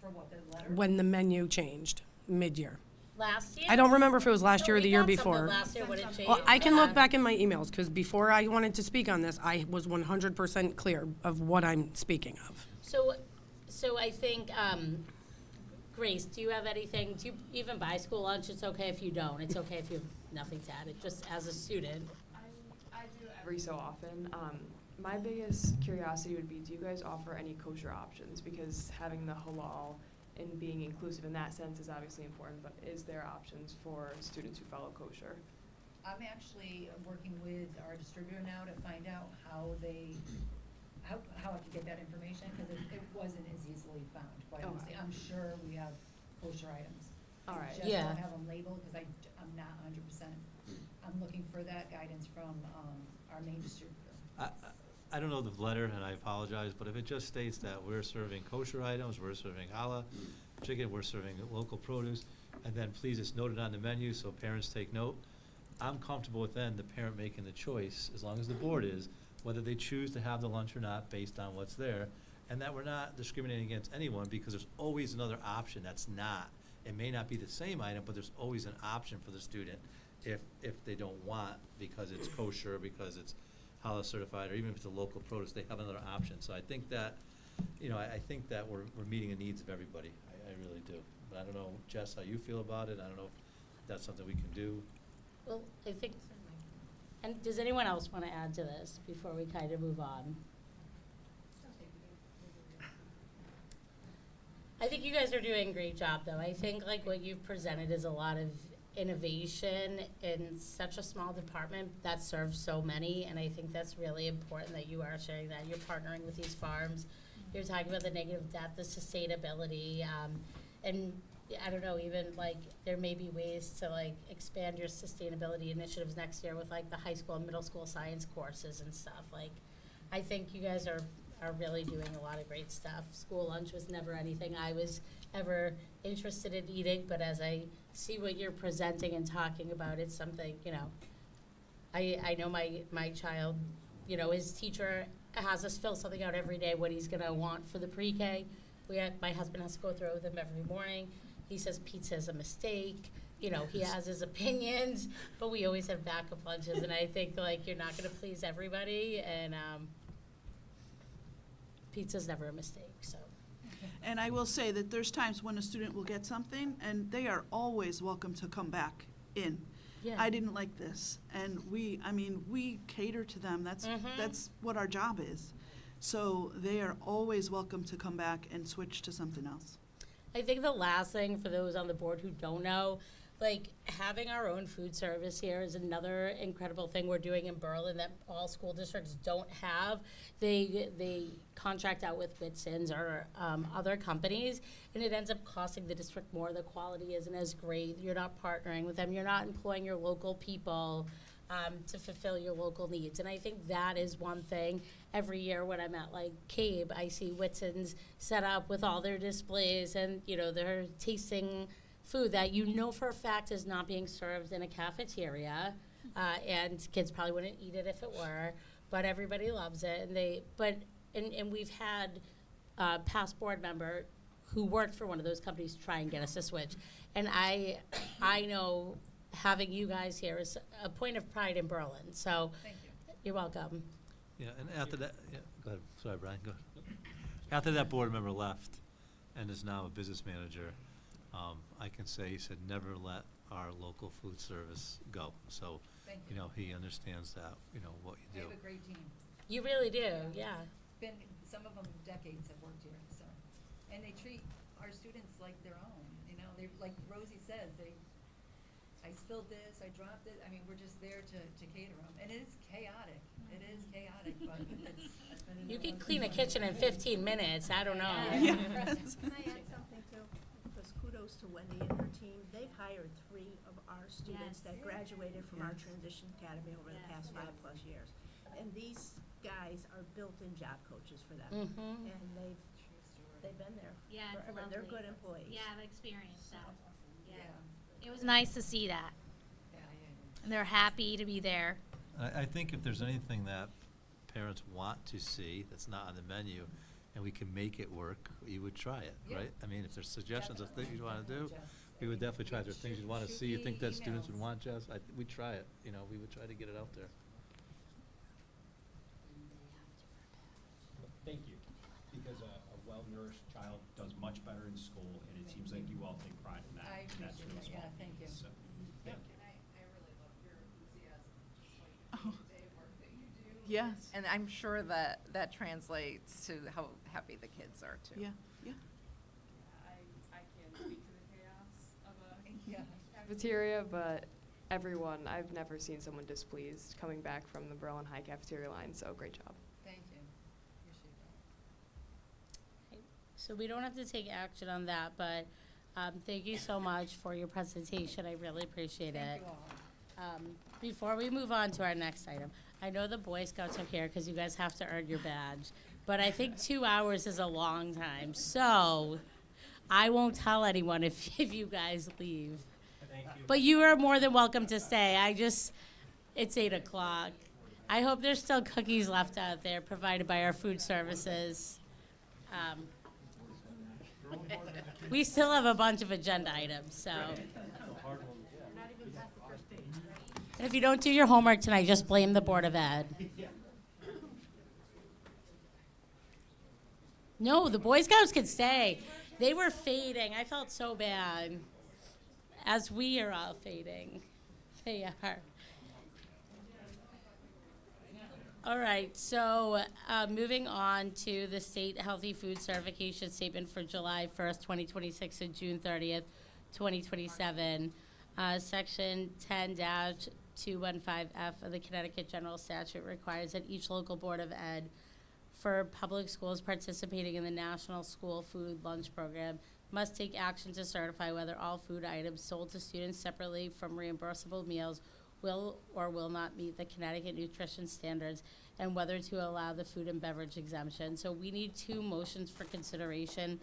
For what, the letter? when the menu changed mid-year. last year? I don't remember if it was last No, year or we the year got something before. last year when it changed. Well, I can Yeah. look back in my emails, because before I wanted to speak on this, I was 100% clear of what I'm speaking of. So So I think, Grace, do you have anything, do you even buy school lunch? It's okay if you don't. It's okay if you have nothing to add. It just as a student. I do every so often. My biggest curiosity would be, do you guys offer any kosher options? Because having the halal and being inclusive in that sense is obviously important, but is there options for students who follow kosher? I'm actually working with our distributor now to find out how I could get that information, because it wasn't as easily found, quite honestly. I'm sure we have kosher items. All right. I just don't have them labeled, because I'm not 100%. I'm looking for that guidance from our main distributor. I don't know the letter, and I apologize, but if it just states that we're serving kosher items, we're serving challah chicken, we're serving local produce, and then please, it's noted on the menu so parents take note, I'm comfortable with then the parent making the choice, as long as the board is, whether they choose to have the lunch or not based on what's there, and that we're not discriminating against anyone, because there's always another option that's not. It may not be the same item, but there's always an option for the student if they don't want, because it's kosher, because it's halal certified, or even if it's a local produce, they have another option. So I think that, I think that we're meeting the needs of everybody. I really do. But I don't know, Jess, how you feel about it. I don't know if that's something we can do. Well, I think, and does anyone else want to add to this before we kind of move on? I think you guys are doing a great job, though. I think like what you've presented is a lot of innovation in such a small department that serves so many, and I think that's really important that you are sharing that. You're partnering with these farms. You're talking about the negative debt, the sustainability, and I don't know, even like there may be ways to like expand your sustainability initiatives next year with like the high school and middle school science courses and stuff. Like, I think you guys are really doing a lot of great stuff. School lunch was never anything I was ever interested in eating, but as I see what you're presenting and talking about, it's something, I know my child, his teacher has us fill something out every day what he's gonna want for the pre-K. My husband has to go through it with him every morning. He says pizza is a mistake. He has his opinions, but we always have backup lunches, and I think like you're not gonna please everybody, and pizza's never a mistake, so. And I will say that there's times when a student will get something, and they are always welcome to come back in. Yeah. I didn't like this, and we cater to them. That's what our job is. So they are always welcome to come back and switch to something else. I think the last thing for those on the board who don't know, like having our own food service here is another incredible thing we're doing in Berlin that all school districts don't have. They contract out with Whitson's or other companies, and it ends up costing the district more. The quality isn't as great. You're not partnering with them. You're not employing your local people to fulfill your local needs. And I think that is one thing. Every year when I'm at like CABE, I see Whitson's set up with all their displays, and they're tasting food that for a fact is not being served in a cafeteria, and kids probably wouldn't eat it if it were, but everybody loves it. And we've had a past board member who worked for one of those companies try and get us to switch. And I know having you guys here is a point of pride in Berlin. So Thank you. You're welcome. Yeah, and after that, go ahead. Sorry, Brian, go ahead. After that board member left and is now a business manager, I can say he said never let our local food service go. So, Thank you. He understands that, what you We do. have a great team. You really do, yeah. Some of them decades have worked here, so. And they treat our students like their own, they, like Rosie says, I spilled this, I dropped it, we're just there to cater them. And it is chaotic, but it's been. You can clean a kitchen in 15 minutes, I don't know. Can I add something too? Because kudos to Wendy and her team. They've hired 3 of our students that graduated from our Transition Academy over the past 5+ years. And these guys are built-in job coaches for them. And they've been there forever. They're good employees. Yeah, I've experienced that. Yeah. It was nice to see that. And they're happy to be there. I think if there's anything that parents want to see that's not on the menu, and we can make it work, you would try it, right? If there's suggestions of things you want to do, we would definitely try. If there's things you'd want to see, you think that students would want, Jess, we'd try it. We would try to get it out there. Thank you. Because a well-known their child does much better in school, and it seems like you all take pride in that. I and that's appreciate really that. Yeah, small. thank you. So, thank you. I really love your enthusiasm, just like the day work that you do. Yes. And I'm sure that that translates to how happy the kids are too. Yeah, yeah. I can't speak to the chaos of a Yeah. cafeteria, but everyone, I've never seen someone displeased coming back from the Berlin High cafeteria line, so great job. Thank you. Appreciate that. So we don't have to take action on that, but thank you so much for your presentation. I really appreciate it. Thank you all. Before we move on to our next item, I know the Boy Scouts are here because you guys have to earn your badge, but I think 2 hours is a long time. So I won't tell anyone if you guys leave. Thank you. But you are more than welcome to stay. It's 8 o'clock. I hope there's still cookies left out there provided by our food services. We still have a bunch of agenda items, so. And if you don't do your homework tonight, just blame the Board of Ed. No, the Boy Scouts could stay. They were fading. I felt so bad. As we are all fading. They are. All right, so moving on to the state healthy food certification statement for July 1st, 2026 and June 30th, 2027. Section 10-215F of the Connecticut General Statute requires that each local Board of Ed for public schools participating in the National School Food Lunch Program must take action to certify whether all food items sold to students separately from reimbursable meals will or will not meet the Connecticut nutrition standards and whether to allow the food and beverage exemption. So we need 2 motions for consideration.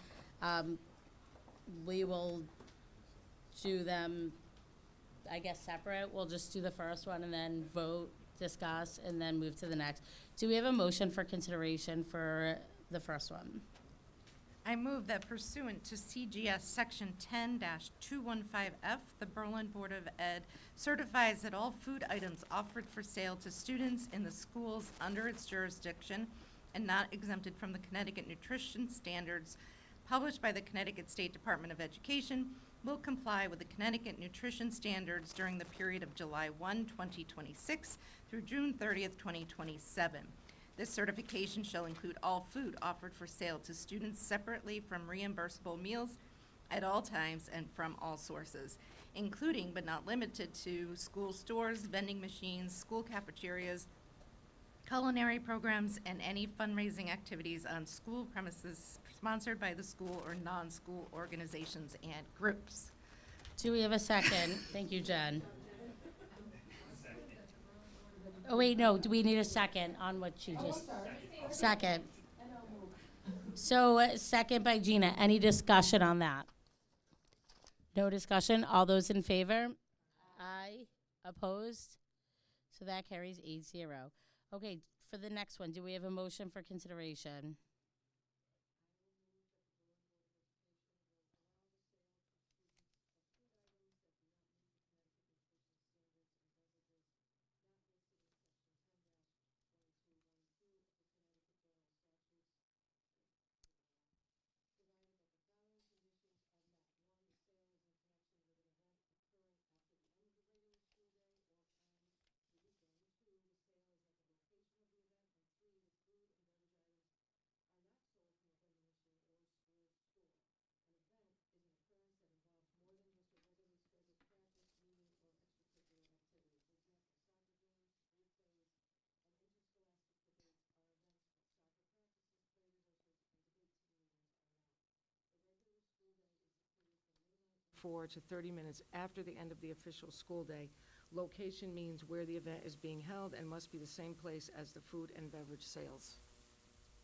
We will do them, I guess, separate. We'll just do the first one and then vote, discuss, and then move to the next. Do we have a motion for consideration for the first one? I move that pursuant to CGS Section 10-215F, the Berlin Board of Ed certifies that all food items offered for sale to students in the schools under its jurisdiction and not exempted from the Connecticut nutrition standards published by the Connecticut State Department of Education will comply with the Connecticut nutrition standards during the period of July 1, 2026 through June 30th, 2027. This certification shall include all food offered for sale to students separately from reimbursable meals at all times and from all sources, including but not limited to school stores, vending machines, school cafeterias, culinary programs, and any fundraising activities on school premises sponsored by the school or non-school organizations and groups. Do we have a second? Thank you, Jen. Oh, wait, no, do we need a second on what she just? Second. So, second by Gina. Any discussion on that? No discussion? All those in favor? Aye. Opposed? So that carries 8-0. Okay, for the next one, do we have a motion for consideration? To 30 minutes after the end of the official school day. Location means where the event is being held and must be the same place as the food and beverage sales.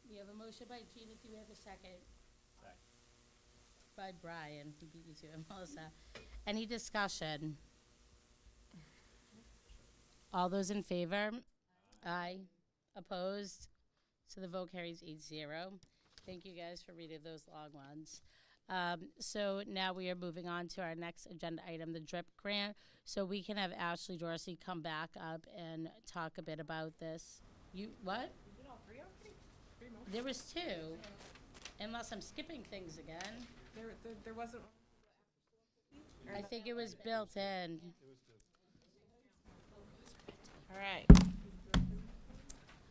We have a motion by Gina. Do we have a second? Second. By Brian. He beat you to it, Melissa. Any discussion? All those in favor? Aye. Opposed? So the vote carries 8-0. Thank you guys for reading those long ones. So now we are moving on to our next agenda item, the DRIP grant. So we can have Ashley Dorsey come back up and talk a bit about this. You, what? You did all 3 already? 3 more? There was 2. Unless I'm skipping things again. There wasn't. I think it was built in. All right.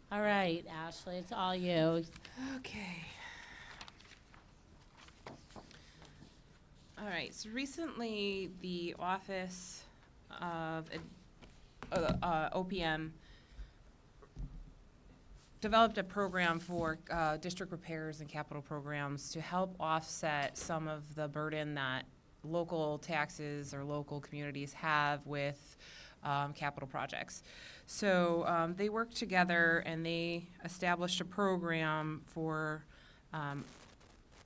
All right, Ashley, it's all you. Okay. All right, so recently the Office of OPM developed a program for district repairs and capital programs to help offset some of the burden that local taxes or local communities have with capital projects. So they worked together and they established a program for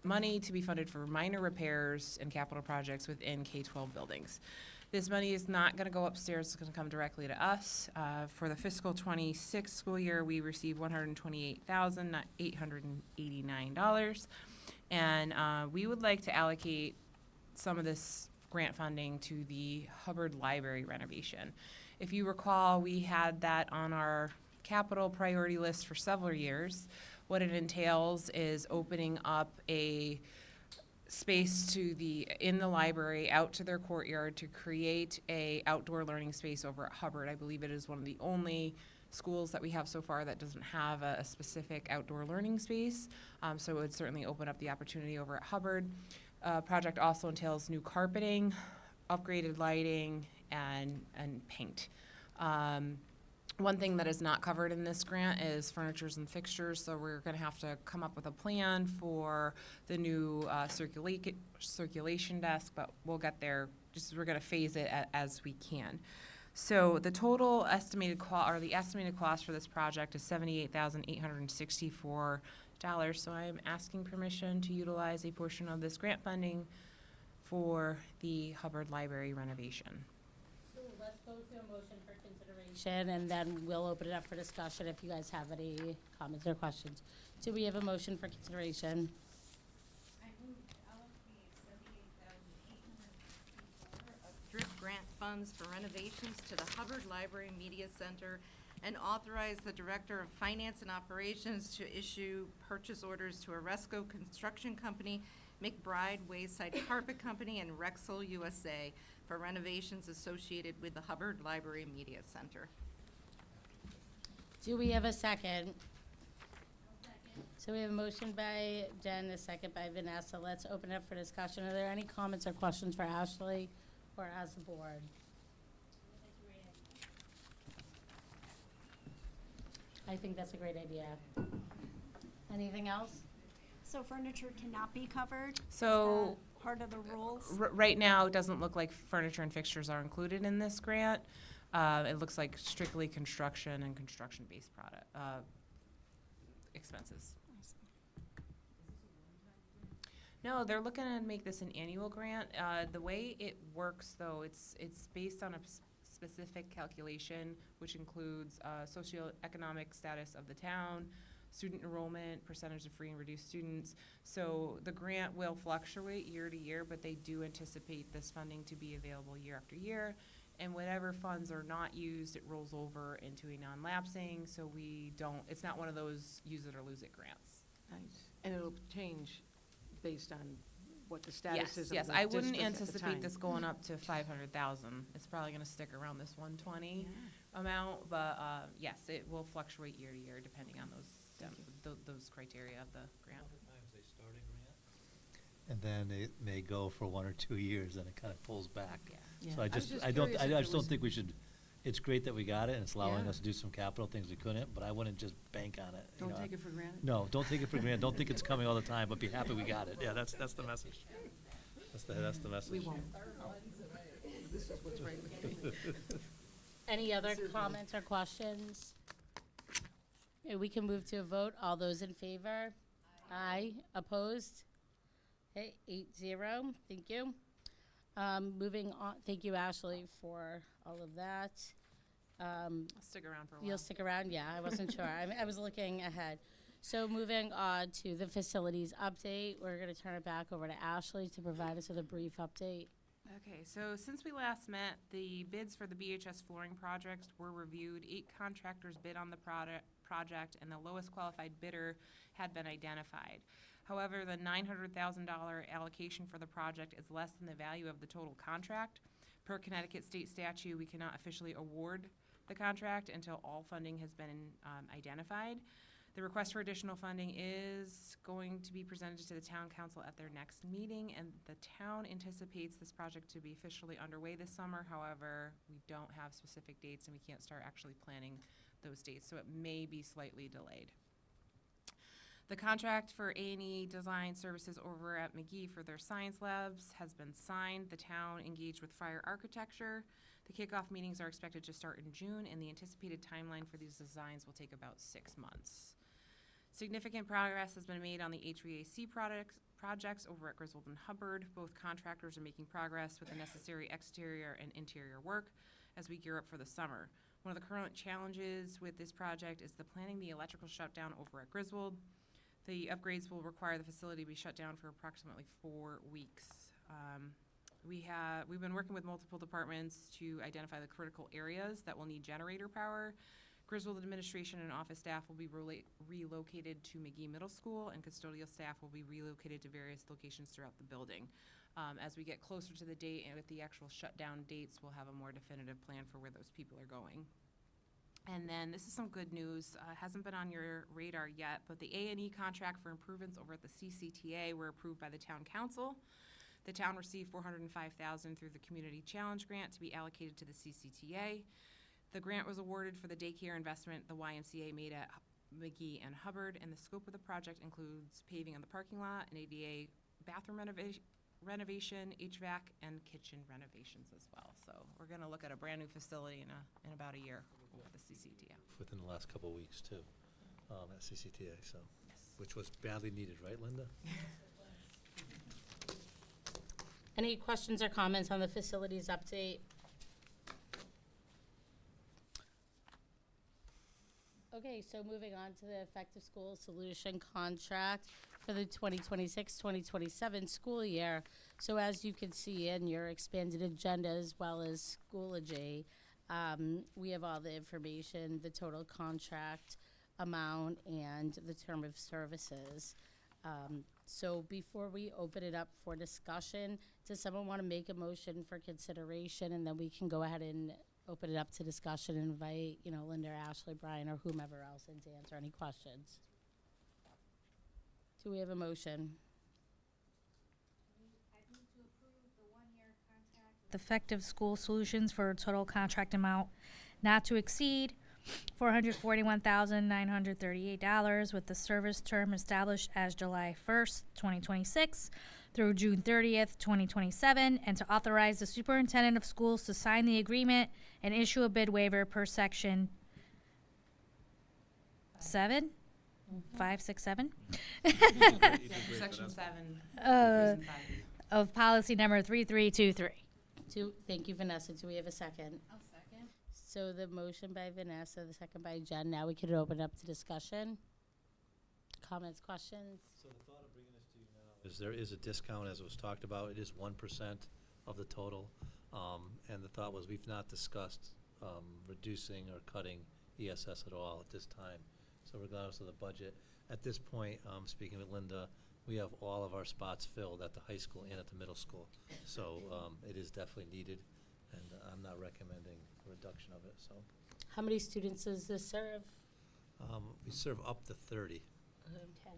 money to be funded for minor repairs and capital projects within K-12 buildings. This money is not going to go upstairs, it's going to come directly to us. For the fiscal 26 school year, we received $128,889. And we would like to allocate some of this grant funding to the Hubbard Library renovation. If you recall, we had that on our capital priority list for several years. What it entails is opening up a space in the library out to their courtyard to create a outdoor learning space over at Hubbard. I believe it is one of the only schools that we have so far that doesn't have a specific outdoor learning space. So it would certainly open up the opportunity over at Hubbard. Project also entails new carpeting, upgraded lighting, and paint. One thing that is not covered in this grant is furnitures and fixtures, so we're going to have to come up with a plan for the new circulation desk, but we'll get there. We're going to phase it as we can. So the total estimated cost for this project is $78,864. So I am asking permission to utilize a portion of this grant funding for the Hubbard Library renovation. So let's go to a motion for consideration, and then we'll open it up for discussion if you guys have any comments or questions. Do we have a motion for consideration? I move to allocate $78,864 of DRIP grant funds for renovations to the Hubbard Library Media Center and authorize the Director of Finance and Operations to issue purchase orders to Oresco Construction Company, McBride Wayside Carpet Company, and Rexel USA for renovations associated with the Hubbard Library Media Center. Do we have a second? So we have a motion by Jen, a second by Vanessa. Let's open it up for discussion. Are there any comments or questions for Ashley or as the board? I think that's a great idea. Anything else? So furniture cannot be covered? So Is that part of the rules? Right now, it doesn't look like furniture and fixtures are included in this grant. It looks like strictly construction and construction-based product expenses. No, they're looking to make this an annual grant. The way it works, though, it's based on a specific calculation, which includes socioeconomic status of the town, student enrollment, percentage of free and reduced students. So the grant will fluctuate year to year, but they do anticipate this funding to be available year after year. And whatever funds are not used, it rolls over into a non-lapsing, so it's not one of those use it or lose it grants. Nice. And it'll change based on what the status is of the Yes, I wouldn't district at the anticipate time. this going up to 500,000. It's probably gonna stick around this 120 amount, but, yes, it will fluctuate year to year depending on those criteria of the grant. Sometimes they start a grant, and then it may go for 1 or 2 years, and it kind of pulls back. Yeah. So I I was just, just I curious if it just don't was- think we should, it's great that we got it, and it's allowing Yeah. us to do some capital things we couldn't, but I wouldn't just bank on it. you Don't know. take it for granted? No, don't take it for granted, don't think it's coming all the time, but be happy we got it. Yeah, that's the message. That's the message. We won't. This is what's right with me. Any other comments or questions? Okay, we can move to a vote. All those in favor? Aye. Opposed? Okay, 8-0. Thank you. Moving on, thank you, Ashley, for all of that. I'll stick around for a while. You'll stick around? Yeah, I wasn't sure. I was looking ahead. So moving on to the facilities update, we're going to turn it back over to Ashley to provide us with a brief update. Okay, so since we last met, the bids for the BHS flooring projects were reviewed. 8 contractors bid on the project, and the lowest qualified bidder had been identified. However, the $900,000 allocation for the project is less than the value of the total contract. Per Connecticut state statute, we cannot officially award the contract until all funding has been identified. The request for additional funding is going to be presented to the town council at their next meeting, and the town anticipates this project to be officially underway this summer. However, we don't have specific dates and we can't start actually planning those dates, so it may be slightly delayed. The contract for A&E Design Services over at McGee for their science labs has been signed. The town engaged with Fire Architecture. The kickoff meetings are expected to start in June, and the anticipated timeline for these designs will take about 6 months. Significant progress has been made on the HVAC projects over at Griswold and Hubbard. Both contractors are making progress with the necessary exterior and interior work as we gear up for the summer. One of the current challenges with this project is the planning the electrical shutdown over at Griswold. The upgrades will require the facility to be shut down for approximately 4 weeks. We've been working with multiple departments to identify the critical areas that will need generator power. Griswold administration and office staff will be relocated to McGee Middle School, and custodial staff will be relocated to various locations throughout the building. As we get closer to the date and with the actual shutdown dates, we'll have a more definitive plan for where those people are going. And then this is some good news. Hasn't been on your radar yet, but the A&E contract for improvements over at the CCTA were approved by the town council. The town received $405,000 through the Community Challenge Grant to be allocated to the CCTA. The grant was awarded for the daycare investment the YMCA made at McGee and Hubbard, and the scope of the project includes paving on the parking lot, an ADA bathroom renovation, HVAC, and kitchen renovations as well. So we're going to look at a brand new facility in about a year over the CCTA. Within the last couple of weeks, too, at CCTA, so, which was badly needed, right, Linda? Any questions or comments on the facilities update? Okay, so moving on to the Effective School Solution contract for the 2026-2027 school year. So as you can see in your expanded agenda as well as Schoology, we have all the information, the total contract amount, and the term of services. So before we open it up for discussion, does someone want to make a motion for consideration, and then we can go ahead and open it up to discussion and invite, Linda, or Ashley, Brian, or whomever else in to answer any questions. Do we have a motion? Effective School Solutions for a total contract amount not to exceed $441,938 with the service term established as July 1st, 2026 through June 30th, 2027, and to authorize the superintendent of schools to sign the agreement and issue a bid waiver per section 7? 5, 6, 7? Section 7. Of policy number 3323. Thank you, Vanessa. Do we have a second? I'll second. So the motion by Vanessa, the second by Jen. Now we can open up to discussion. Comments, questions? So the thought of bringing this to you now is there is a discount, as it was talked about. It is 1% of the total. And the thought was we've not discussed reducing or cutting ESS at all at this time. So regardless of the budget, at this point, speaking with Linda, we have all of our spots filled at the high school and at the middle school. So it is definitely needed, and I'm not recommending a reduction of it. So How many students does this serve? we serve up to 30. 10.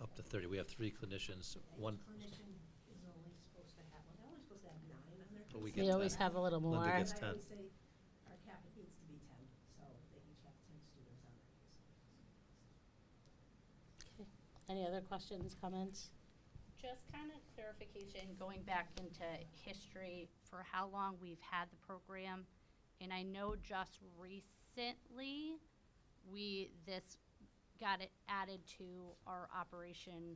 Up to 30. We have 3 clinicians. One. Clinician is only supposed to have, they're only supposed to have 9 on their. But we They get always 10. have a little more. Linda gets I 10. always say our cap it needs to be 10, so they each have 10 students on their case. Okay. Any other questions, comments? Just kind of clarification, going back into history for how long we've had the program. And I know just recently, this got it added to our operational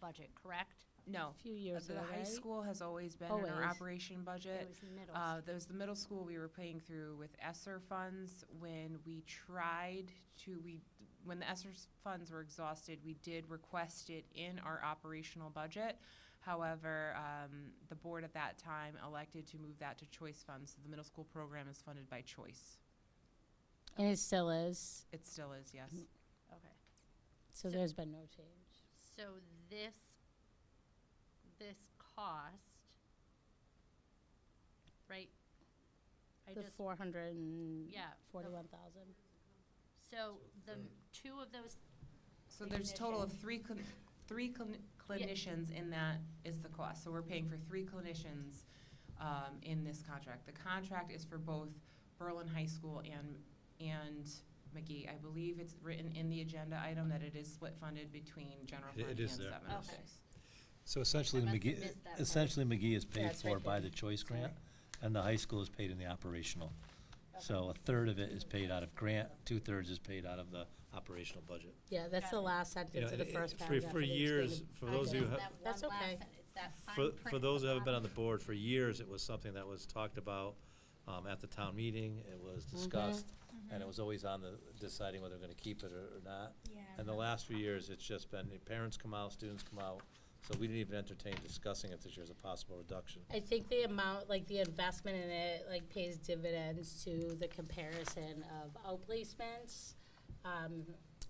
budget, correct? No. A few years The ago, high right? school has always been in our Always. operation budget. It was middle. There was the middle school we were paying through with ESSER funds. When we tried to, when the ESSER funds were exhausted, we did request it in our operational budget. However, the board at that time elected to move that to choice funds. So the middle school program is funded by choice. And it still is. It still is, yes. Okay. So there's been no change. So this cost, right? The 441,000. Yeah, so the two of those. So there's a total of three clinicians in that is the cost. So we're paying for 3 clinicians in this contract. The contract is for both Berlin High School and McGee. I believe it's written in the agenda item that it is split funded between general fund and 706. So essentially, I must have McGee, missed that essentially McGee is paid it's for right by there. the choice grant, and the high school is paid in the operational. So a third of it is paid out of grant, 2/3 is paid out of the operational budget. Yeah, that's the last sentence of the first paragraph. For of the years, statement. for those of you who, That's okay. for those who haven't been on the board, for years, it was something that was talked about at the town meeting, it was discussed, and it was always on the, deciding whether we're gonna keep it or not. Yeah. And the last few years, it's just been, the parents come out, students come out, so we didn't even entertain discussing it this year as a possible reduction. I think the amount, like the investment in it, like pays dividends to the comparison of outplacements.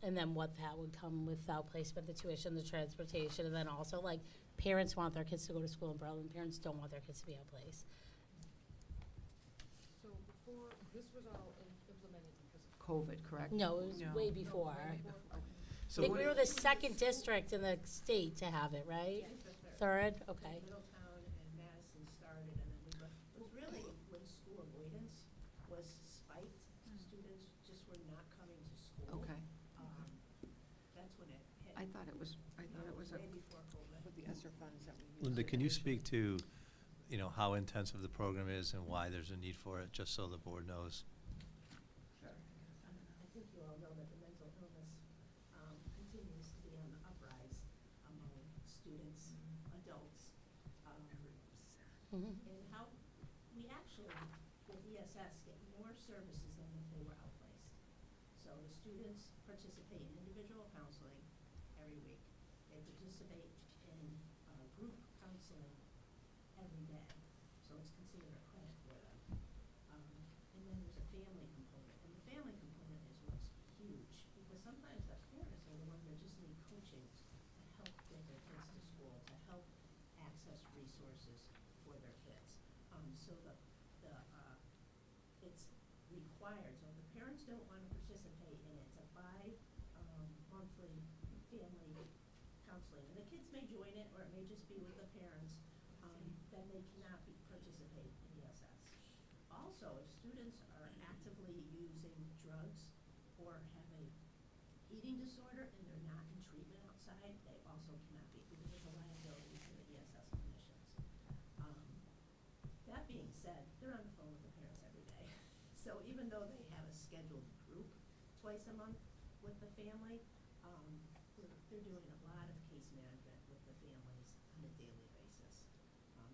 And then what that would come with outplacement, the tuition, the transportation, and then also like parents want their kids to go to school in Berlin, parents don't want their kids to be outplaced. So before, this was all implemented because of COVID, correct? No, it was way before. Okay. I So think what- we were the second district in the state to have it, right? Third, okay. Middletown and Madison started, and then we, it was really when school avoidance was spiked, students just were not coming to school. Okay. That's when it hit. I thought it was Way before COVID. with the ESSER funds that we used. Linda, can you speak to, you know, how intensive the program is and why there's a need for it, just so the board knows? Sure. I think you all know that the mental illness continues to be on the uprise among students, adults. And how, we actually, with ESS, get more services than if they were outplaced. So the students participate in individual counseling every week. They participate in group counseling every day, so it's considered a credit for them. And then there's a family component, and the family component is what's huge, because sometimes the parents are the ones that just need coaching to help get their kids to school, to help access resources for their kids. So it's required, so if the parents don't wanna participate in it, to buy monthly family counseling, and the kids may join it, or it may just be with the parents, then they cannot participate in ESS. Also, if students are actively using drugs or have a eating disorder and they're not in treatment outside, they also cannot be, because it's a liability for the ESS clinicians. That being said, they're on the phone with the parents every day. So even though they have a scheduled group twice a month with the family, they're doing a lot of case management with the families on a daily basis.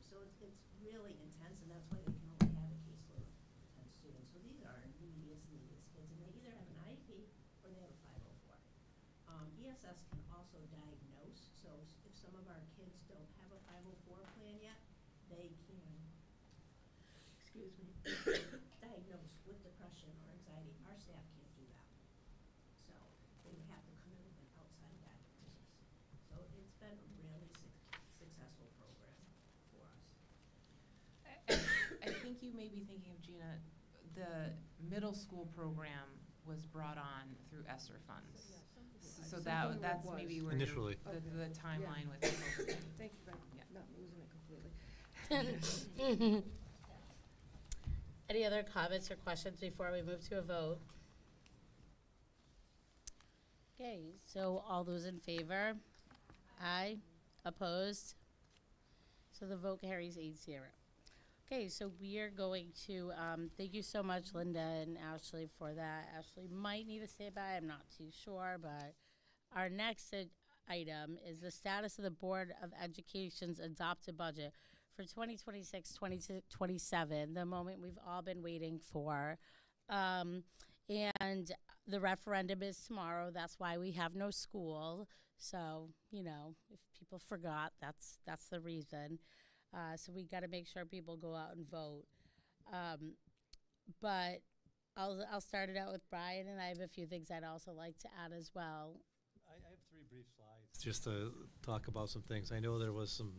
So it's really intense, and that's why they can only have a caseload of 10 students. So these are neediest kids, and they either have an IEP or they have a 504. ESS can also diagnose, so if some of our kids don't have a 504 plan yet, they can, excuse me, diagnose with depression or anxiety. Our staff can't do that. So they would have to come in with an outside diagnosis. So it's been a really successful program for us. I think you may be thinking of, Gina, the middle school program was brought on through ESSER funds. So that's maybe where Initially. the timeline with the program. Thank you, Yeah. not losing it completely. Any other comments or questions before we move to a vote? Okay, so all those in favor? Aye. Opposed? So the vote carries 8-0. Okay, so we are going to, thank you so much, Linda and Ashley, for that. Ashley might need to stay by, I'm not too sure, but our next item is the status of the Board of Education's adopted budget for 2026-2027, the moment we've all been waiting for. And the referendum is tomorrow. That's why we have no school. So, you know, if people forgot, that's the reason. So we got to make sure people go out and vote. But I'll start it out with Brian, and I have a few things I'd also like to add as well. I have brief slides just to talk about some things. I know there was some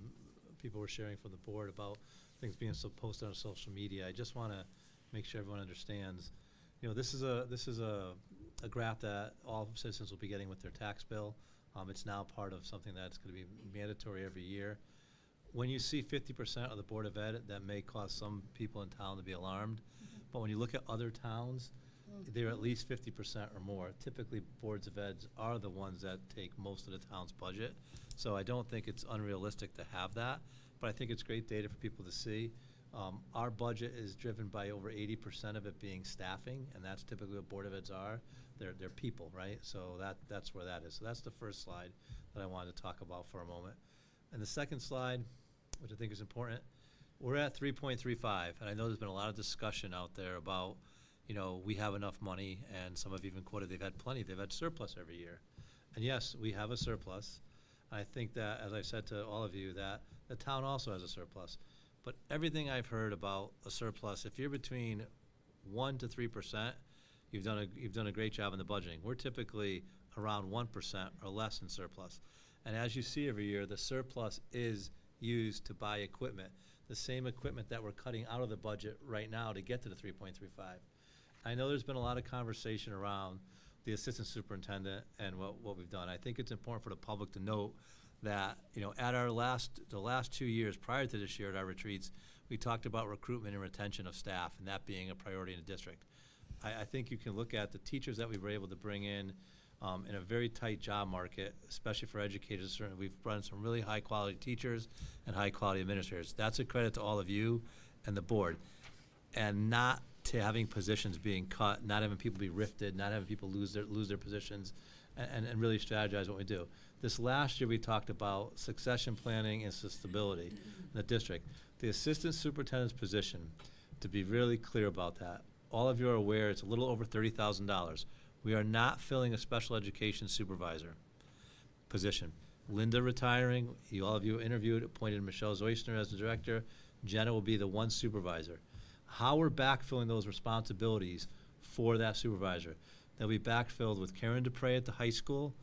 people were sharing from the board about things being posted on social media. I just want to make sure everyone understands. You know, this is a graph that all citizens will be getting with their tax bill. It's now part of something that's going to be mandatory every year. When you see 50% of the Board of Ed, that may cause some people in town to be alarmed. But when you look at other towns, they're at least 50% or more. Typically, boards of eds are the ones that take most of the town's budget. So I don't think it's unrealistic to have that, but I think it's great data for people to see. Our budget is driven by over 80% of it being staffing, and that's typically what board of eds are. They're people, right? So that's where that is. So that's the first slide that I wanted to talk about for a moment. And the second slide, which I think is important, we're at 3.35, and I know there's been a lot of discussion out there about, you know, we have enough money, and some have even quoted they've had plenty, they've had surplus every year. And yes, we have a surplus. I think that, as I said to all of you, that the town also has a surplus. But everything I've heard about a surplus, if you're between 1% to 3%, you've done a great job in the budgeting. We're typically around 1% or less in surplus. And as you see every year, the surplus is used to buy equipment, the same equipment that we're cutting out of the budget right now to get to the 3.35. I know there's been a lot of conversation around the assistant superintendent and what we've done. I think it's important for the public to note that, you know, at the last 2 years prior to this year at our retreats, we talked about recruitment and retention of staff and that being a priority in the district. I think you can look at the teachers that we were able to bring in a very tight job market, especially for educators. Certainly, we've brought in some really high-quality teachers and high-quality administrators. That's a credit to all of you and the board, and not to having positions being cut, not having people be rifted, not having people lose their positions, and really strategize what we do. This last year, we talked about succession planning and stability in the district. The assistant superintendent's position, to be really clear about that, all of you are aware it's a little over $30,000. We are not filling a special education supervisor position. Linda retiring, all of you interviewed, appointed Michelle Zoistner as the director. Jenna will be the one supervisor. How we're backfilling those responsibilities for that supervisor. They'll be backfilled with Karen Dupre at the high school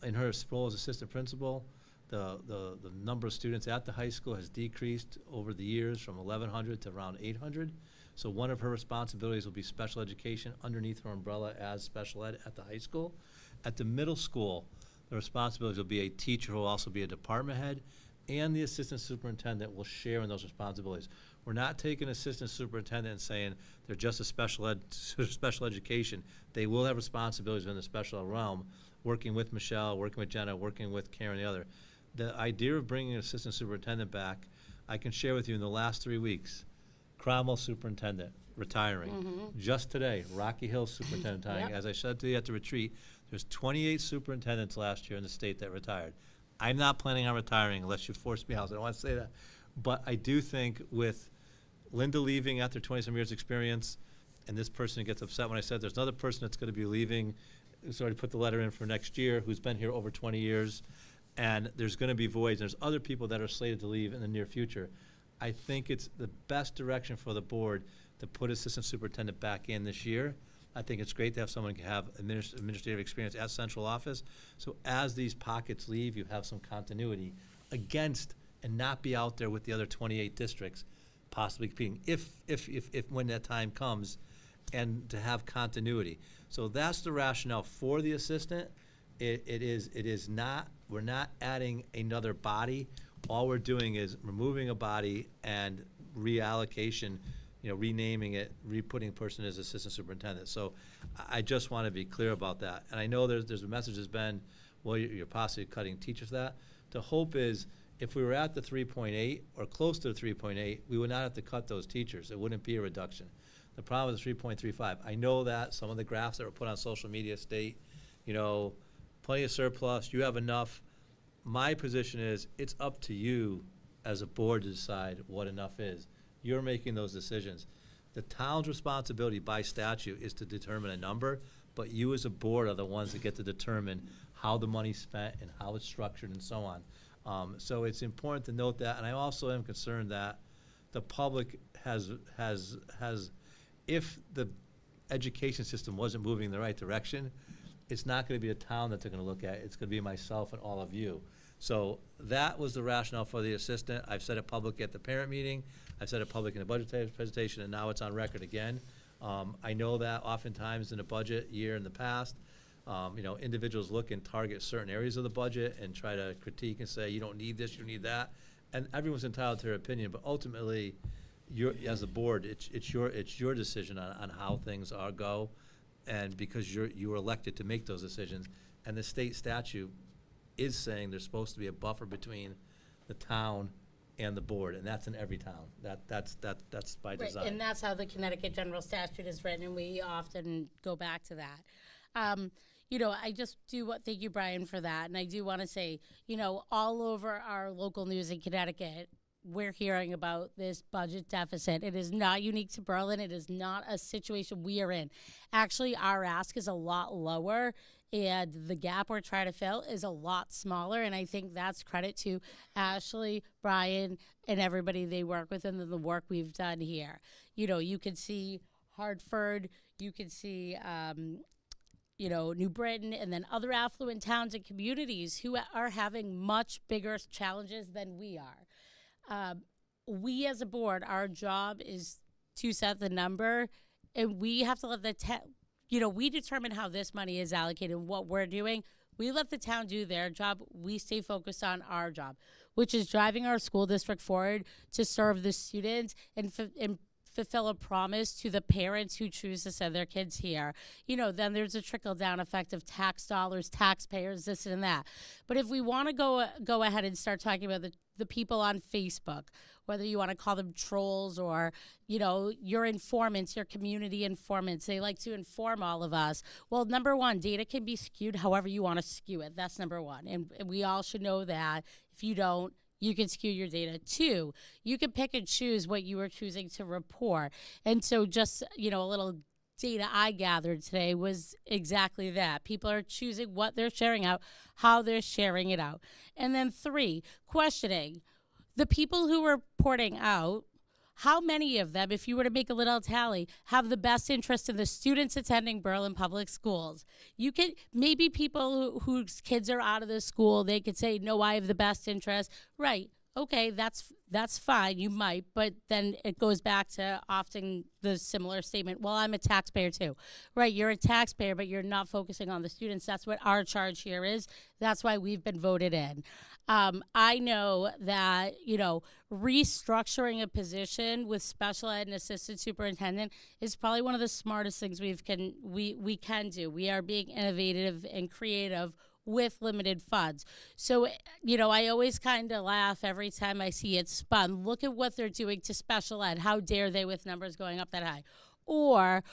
in her role as assistant principal. The number of students at the high school has decreased over the years from 1,100 to around 800. So one of her responsibilities will be special education underneath her umbrella as special ed at the high school. At the middle school, the responsibilities will be a teacher who will also be a department head, and the assistant superintendent will share in those responsibilities. We're not taking assistant superintendent and saying they're just a special education. They will have responsibilities in the special ed realm, working with Michelle, working with Jenna, working with Karen, the other. The idea of bringing an assistant superintendent back, I can share with you in the last 3 weeks, Cromwell superintendent retiring. Just today, Rocky Hill superintendent retiring. Yep. As I said to you at the retreat, there's 28 superintendents last year in the state that retired. I'm not planning on retiring unless you force me out. I don't want to say that. But I do think with Linda leaving after 20-some years experience, and this person gets upset when I said there's another person that's going to be leaving, who's already put the letter in for next year, who's been here over 20 years, and there's going to be voids. There's other people that are slated to leave in the near future. I think it's the best direction for the board to put assistant superintendent back in this year. I think it's great to have someone who can have administrative experience at central office. So as these pockets leave, you have some continuity against and not be out there with the other 28 districts possibly competing if when that time comes, and to have continuity. So that's the rationale for the assistant. It is not, we're not adding another body. All we're doing is removing a body and reallocation, renaming it, re-putting a person as assistant superintendent. So I just want to be clear about that. And I know there's a message has been, well, you're possibly cutting teachers that. The hope is if we were at the 3.8 or close to the 3.8, we would not have to cut those teachers. It wouldn't be a reduction. The problem is 3.35. I know that some of the graphs that were put on social media state, plenty of surplus, you have enough. My position is it's up to you as a board to decide what enough is. You're making those decisions. The town's responsibility by statute is to determine a number, but you as a board are the ones that get to determine how the money's spent and how it's structured and so on. So it's important to note that, and I also am concerned that the public has if the education system wasn't moving in the right direction, it's not gonna be a town that they're gonna look at, it's gonna be myself and all of you. So that was the rationale for the assistant. I've said it public at the parent meeting, I've said it public in the budget presentation, and now it's on record again. I know that oftentimes in a budget year in the past, individuals look and target certain areas of the budget and try to critique and say, you don't need this, you don't need that. And everyone's entitled to their opinion, but ultimately, as a board, it's your decision on how things go. And because you were elected to make those decisions, and the state statute is saying there's supposed to be a buffer between the town and the board, and that's in every town. That's by design. Right, and that's how the Connecticut General Statute is written, and we often go back to that. I just thank you, Brian, for that. And I do want to say, all over our local news in Connecticut, we're hearing about this budget deficit. It is not unique to Berlin. It is not a situation we are in. Actually, our ask is a lot lower, and the gap we're trying to fill is a lot smaller. And I think that's credit to Ashley, Brian, and everybody they work with and the work we've done here. You could see Hartford, you could see New Britain, and then other affluent towns and communities who are having much bigger challenges than we are. We as a board, our job is to set the number, and we have to let we determine how this money is allocated and what we're doing. We let the town do their job. We stay focused on our job, which is driving our school district forward to serve the students and fulfill a promise to the parents who choose to send their kids here. Then there's a trickle-down effect of tax dollars, taxpayers, this and that. But if we want to go ahead and start talking about the people on Facebook, whether you want to call them trolls or, your informants, your community informants, they like to inform all of us. Well, number one, data can be skewed however you want to skew it. That's number one. And we all should know that. If you don't, you can skew your data. Two, you can pick and choose what you are choosing to report. And so just, a little data I gathered today was exactly that. People are choosing what they're sharing out, how they're sharing it out. And then three, questioning the people who are reporting out, how many of them, if you were to make a little tally, have the best interest in the students attending Berlin Public Schools? You could, maybe people whose kids are out of the school, they could say, no, I have the best interest. Right. Okay, that's fine, you might, but then it goes back to often the similar statement, well, I'm a taxpayer too. Right, you're a taxpayer, but you're not focusing on the students. That's what our charge here is. That's why we've been voted in. I know that, restructuring a position with special ed and assistant superintendent is probably one of the smartest things we can do. We are being innovative and creative with limited funds. So, I always kind of laugh every time I see it spun. Look at what they're doing to special ed. How dare they with numbers going up that high? Or,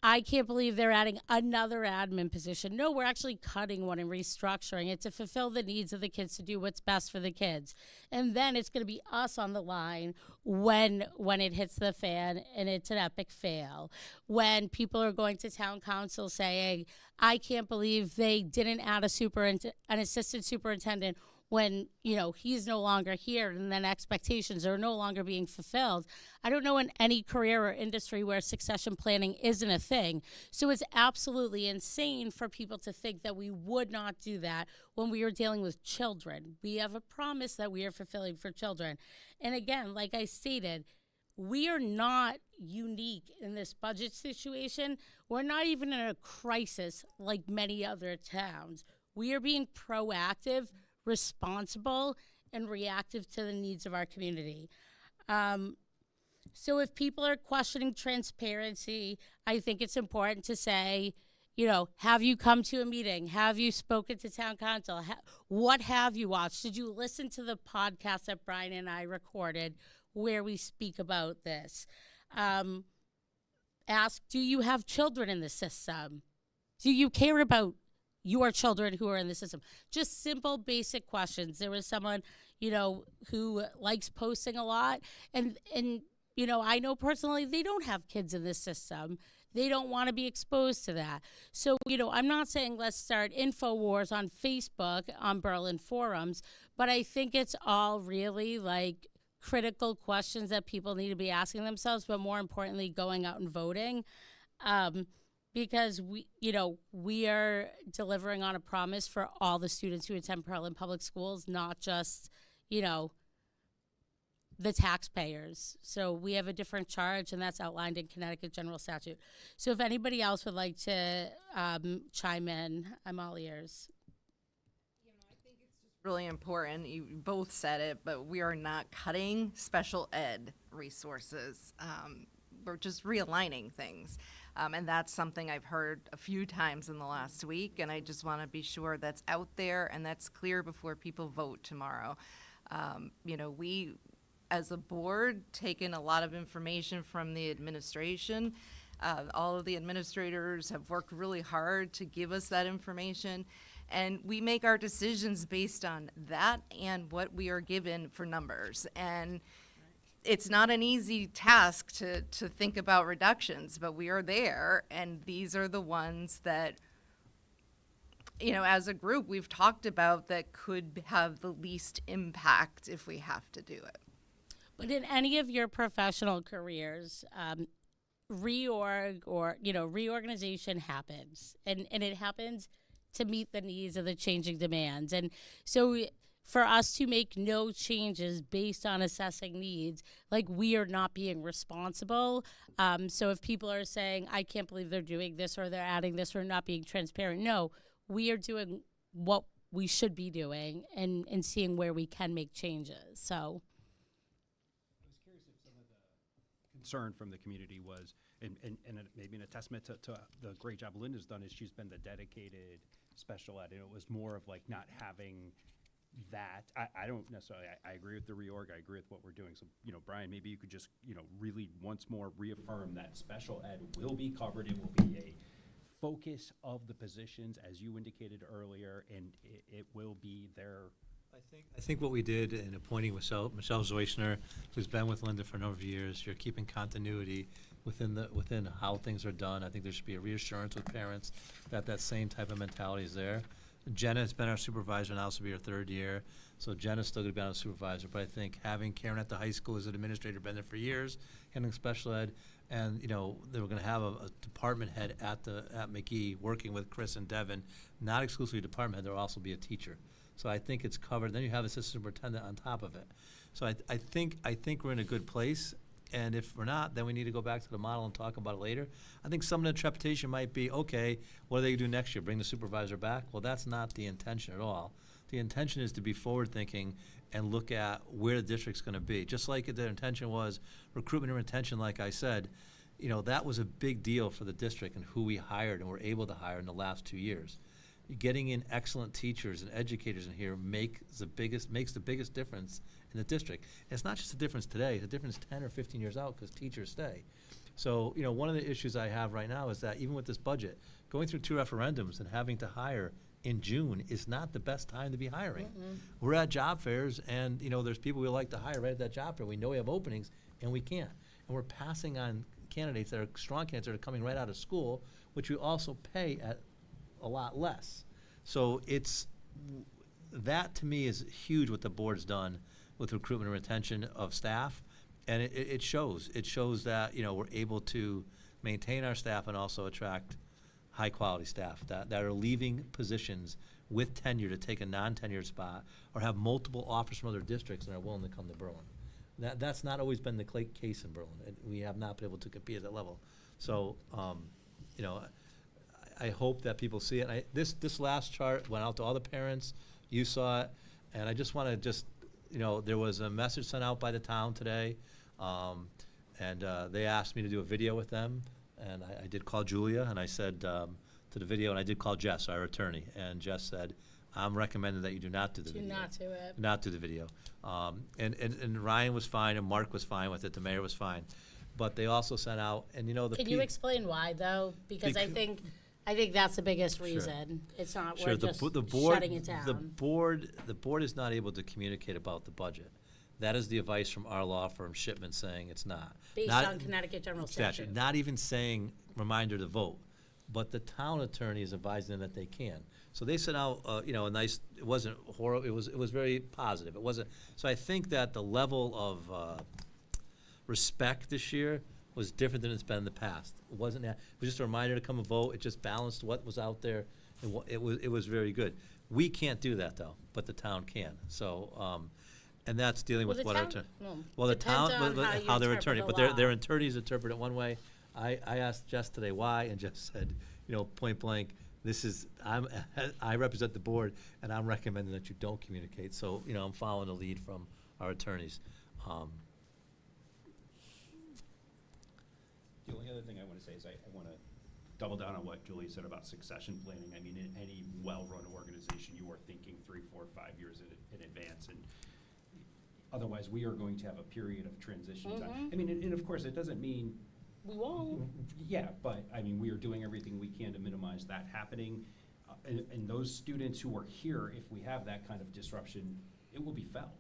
I can't believe they're adding another admin position. No, we're actually cutting one and restructuring it to fulfill the needs of the kids, to do what's best for the kids. And then it's going to be us on the line when it hits the fan and it's an epic fail. When people are going to town council saying, I can't believe they didn't add an assistant superintendent when, he's no longer here, and then expectations are no longer being fulfilled. I don't know in any career or industry where succession planning isn't a thing. So it's absolutely insane for people to think that we would not do that when we are dealing with children. We have a promise that we are fulfilling for children. And again, like I stated, we are not unique in this budget situation. We're not even in a crisis like many other towns. We are being proactive, responsible, and reactive to the needs of our community. So if people are questioning transparency, I think it's important to say, have you come to a meeting? Have you spoken to town council? What have you watched? Did you listen to the podcast that Brian and I recorded where we speak about this? Ask, do you have children in the system? Do you care about your children who are in the system? Just simple, basic questions. There was someone, who likes posting a lot. And I know personally they don't have kids in this system. They don't want to be exposed to that. So, I'm not saying let's start InfoWars on Facebook, on Berlin forums, but I think it's all really like critical questions that people need to be asking themselves, but more importantly, going out and voting. because we are delivering on a promise for all the students who attend Pearland Public Schools, not just, the taxpayers. So we have a different charge, and that's outlined in Connecticut General Statute. So if anybody else would like to chime in, I'm all ears. Really important. You both said it, but we are not cutting special ed resources. We're just realigning things. And that's something I've heard a few times in the last week, and I just want to be sure that's out there and that's clear before people vote tomorrow. We, as a board, taken a lot of information from the administration. All of the administrators have worked really hard to give us that information. And we make our decisions based on that and what we are given for numbers. And it's not an easy task to think about reductions, but we are there, and these are the ones that, as a group, we've talked about that could have the least impact if we have to do it. But in any of your professional careers, reorganization happens, and it happens to meet the needs of the changing demands. And so for us to make no changes based on assessing needs, we are not being responsible. So if people are saying, I can't believe they're doing this or they're adding this or not being transparent, no, we are doing what we should be doing and seeing where we can make changes. So I was curious if some of the concern from the community was, and maybe a testament to the great job Linda's done, is she's been the dedicated special ed, and it was more of not having that. I don't necessarily, I agree with the reorg, I agree with what we're doing. So, Brian, maybe you could just, really once more reaffirm that special ed will be covered. It will be a focus of the positions, as you indicated earlier, and it will be there. I think what we did in appointing Michelle Zoishner, who's been with Linda for a number of years, you're keeping continuity within how things are done. I think there should be a reassurance with parents that same type of mentality is there. Jenna has been our supervisor, now this will be her third year, so Jenna's still going to be our supervisor. But I think having Karen at the high school as an administrator, been there for years, handling special ed, and they were going to have a department head at McGee working with Chris and Devin, not exclusively department head, there will also be a teacher. So I think it's covered. Then you have assistant superintendent on top of it. So I think we're in a good place. And if we're not, then we need to go back to the model and talk about it later. I think some of the trepidation might be, okay, what do they do next year? Bring the supervisor back? Well, that's not the intention at all. The intention is to be forward-thinking and look at where the district's going to be. Just like the intention was recruitment and retention, like I said, that was a big deal for the district and who we hired and were able to hire in the last 2 years. Getting in excellent teachers and educators in here makes the biggest difference in the district. And it's not just a difference today, it's a difference 10 or 15 years out because teachers stay. So, one of the issues I have right now is that even with this budget, going through 2 referendums and having to hire in June is not the best time to be hiring. We're at job fairs, and there's people we like to hire right at that job fair. We know we have openings, and we can't. And we're passing on candidates that are strong candidates that are coming right out of school, which we also pay at a lot less. So that to me is huge what the board's done with recruitment and retention of staff, and it shows. It shows that we're able to maintain our staff and also attract high quality staff that are leaving positions with tenure to take a non-tenured spot or have multiple offers from other districts and are willing to come to Berlin. That's not always been the case in Berlin. We have not been able to compete at that level. So I hope that people see it. This last chart went out to all the parents. You saw it, and I just want to there was a message sent out by the town today, and they asked me to do a video with them, and I did call Julia, and I said to the video, and I did call Jess, our attorney, and Jess said, I'm recommending that you do not do the video. Do not do it. Not do the video. And Ryan was fine, and Mark was fine with it. The mayor was fine, but they also sent out, and Can you explain why though? Because I think that's the biggest reason. It's not we're just shutting it down. The board is not able to communicate about the budget. That is the advice from our law firm, Shipman, saying it's not. Based on Connecticut General Statute. Not even saying reminder to vote, but the town attorney is advising them that they can. So they sent out, a nice. It wasn't horrible. It was very positive. It wasn't. So I think that the level of respect this year was different than it's been in the past. It wasn't that, it was just a reminder to come and vote. It just balanced what was out there, and it was very good. We can't do that though, but the town can. So, and that's dealing Well, with the what our town- attorney. well, Well, the depends town, on but how you how their interpret attorney, the but law. their attorneys interpret it one way. I asked Jess today why, and Jess said, point blank, I represent the board, and I'm recommending that you don't communicate. So, I'm following the lead from our attorneys. The only other thing I want to say is I want to double down on what Julie said about succession planning. I mean, in any well-run organization, you are thinking 3, 4, 5 years in advance, and otherwise, we are going to have a period of transition time. I mean, and of course, it doesn't mean we won't. Yeah, but I mean, we are doing everything we can to minimize that happening. And those students who are here, if we have that kind of disruption, it will be felt.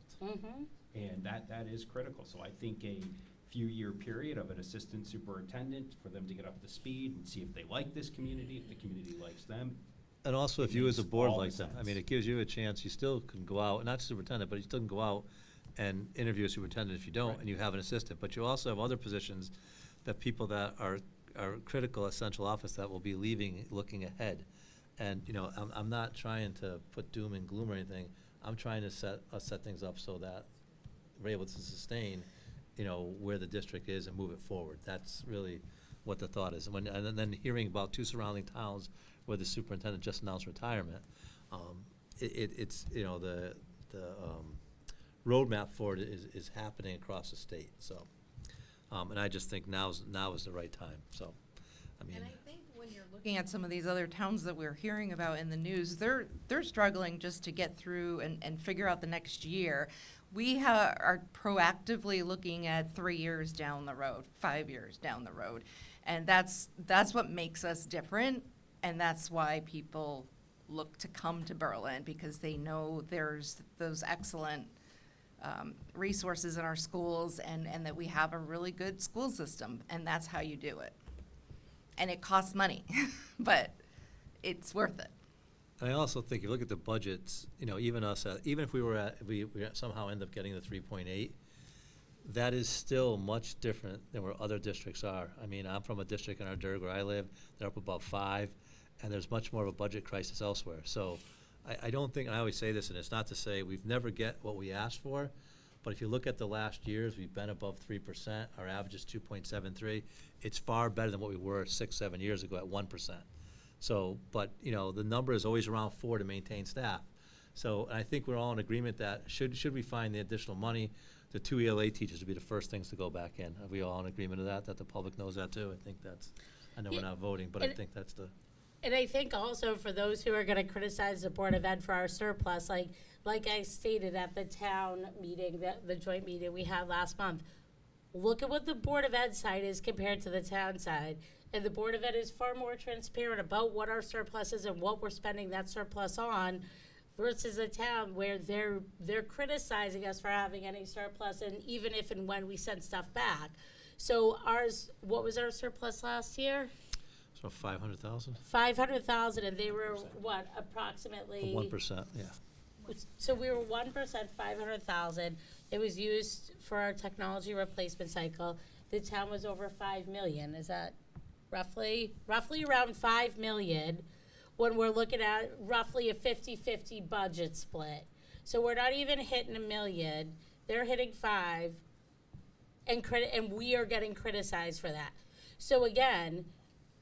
And that is critical. So I think a few-year period of an assistant superintendent for them to get up to speed and see if they like this community, if the community likes them. And also, if It you as a makes board all the like them, I sense. mean, it gives you a chance, you still can go out, not superintendent, but you still can go out and interview a superintendent if you don't, and you have an assistant. But you also have other positions that people that are critical at central office that will be leaving, looking ahead. And, I'm not trying to put doom and gloom or anything. I'm trying to set things up so that we're able to sustain, where the district is and move it forward. That's really what the thought is. And then hearing about 2 surrounding towns where the superintendent just announced retirement, it's, the roadmap for it is happening across the state. So, and I just think now is the right time. So, I mean. And I think when you're looking at some of these other towns that we're hearing about in the news, they're struggling just to get through and figure out the next year. We are proactively looking at 3 years down the road, 5 years down the road. And that's what makes us different, and that's why people look to come to Berlin, because they know there's those excellent resources in our schools, and that we have a really good school system, and that's how you do it. And it costs money, but it's worth it. I also think if you look at the budgets, even us, even if we somehow end up getting the 3.8, that is still much different than where other districts are. I mean, I'm from a district in Ardurg where I live, they're up about 5, and there's much more of a budget crisis elsewhere. So I don't think, and I always say this, and it's not to say we've never get what we asked for, but if you look at the last years, we've been above 3%. Our average is 2.73. It's far better than what we were 6, 7 years ago at 1%. So, but, the number is always around 4 to maintain staff. So, and I think we're all in agreement that should we find the additional money, the 2 ELA teachers would be the first things to go back in. Are we all in agreement of that the public knows that too? I think I know we're not voting, but I think that's the. And I think also for those who are going to criticize the Board of Ed for our surplus, like I stated at the town meeting, the joint meeting we had last month, look at what the Board of Ed side is compared to the town side. And the Board of Ed is far more transparent about what our surplus is and what we're spending that surplus on versus the town where they're criticizing us for having any surplus, and even if and when we send stuff back. So what was our surplus last year? So 500,000? 500,000, and they were, what, approximately? 1%, yeah. So we were 1%, 500,000. It was used for our technology replacement cycle. The town was over 5 million. Is that roughly around 5 million when we're looking at roughly a 50-50 budget split? So we're not even hitting $1 million. They're hitting 5, and we are getting criticized for that. So again,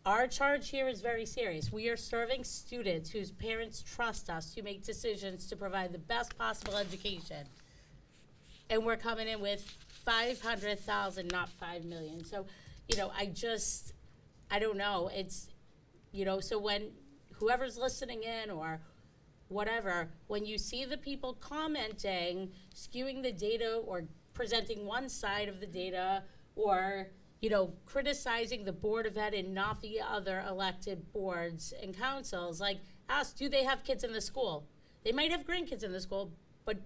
our charge here is very serious. We are serving students whose parents trust us to make decisions to provide the best possible education. And we're coming in with 500,000, not 5 million. So, I don't know. It's, so when whoever's listening in or whatever, when you see the people commenting, skewing the data or presenting one side of the data or criticizing the Board of Ed and not the other elected boards and councils, ask, do they have kids in the school? They might have grandkids in the school, but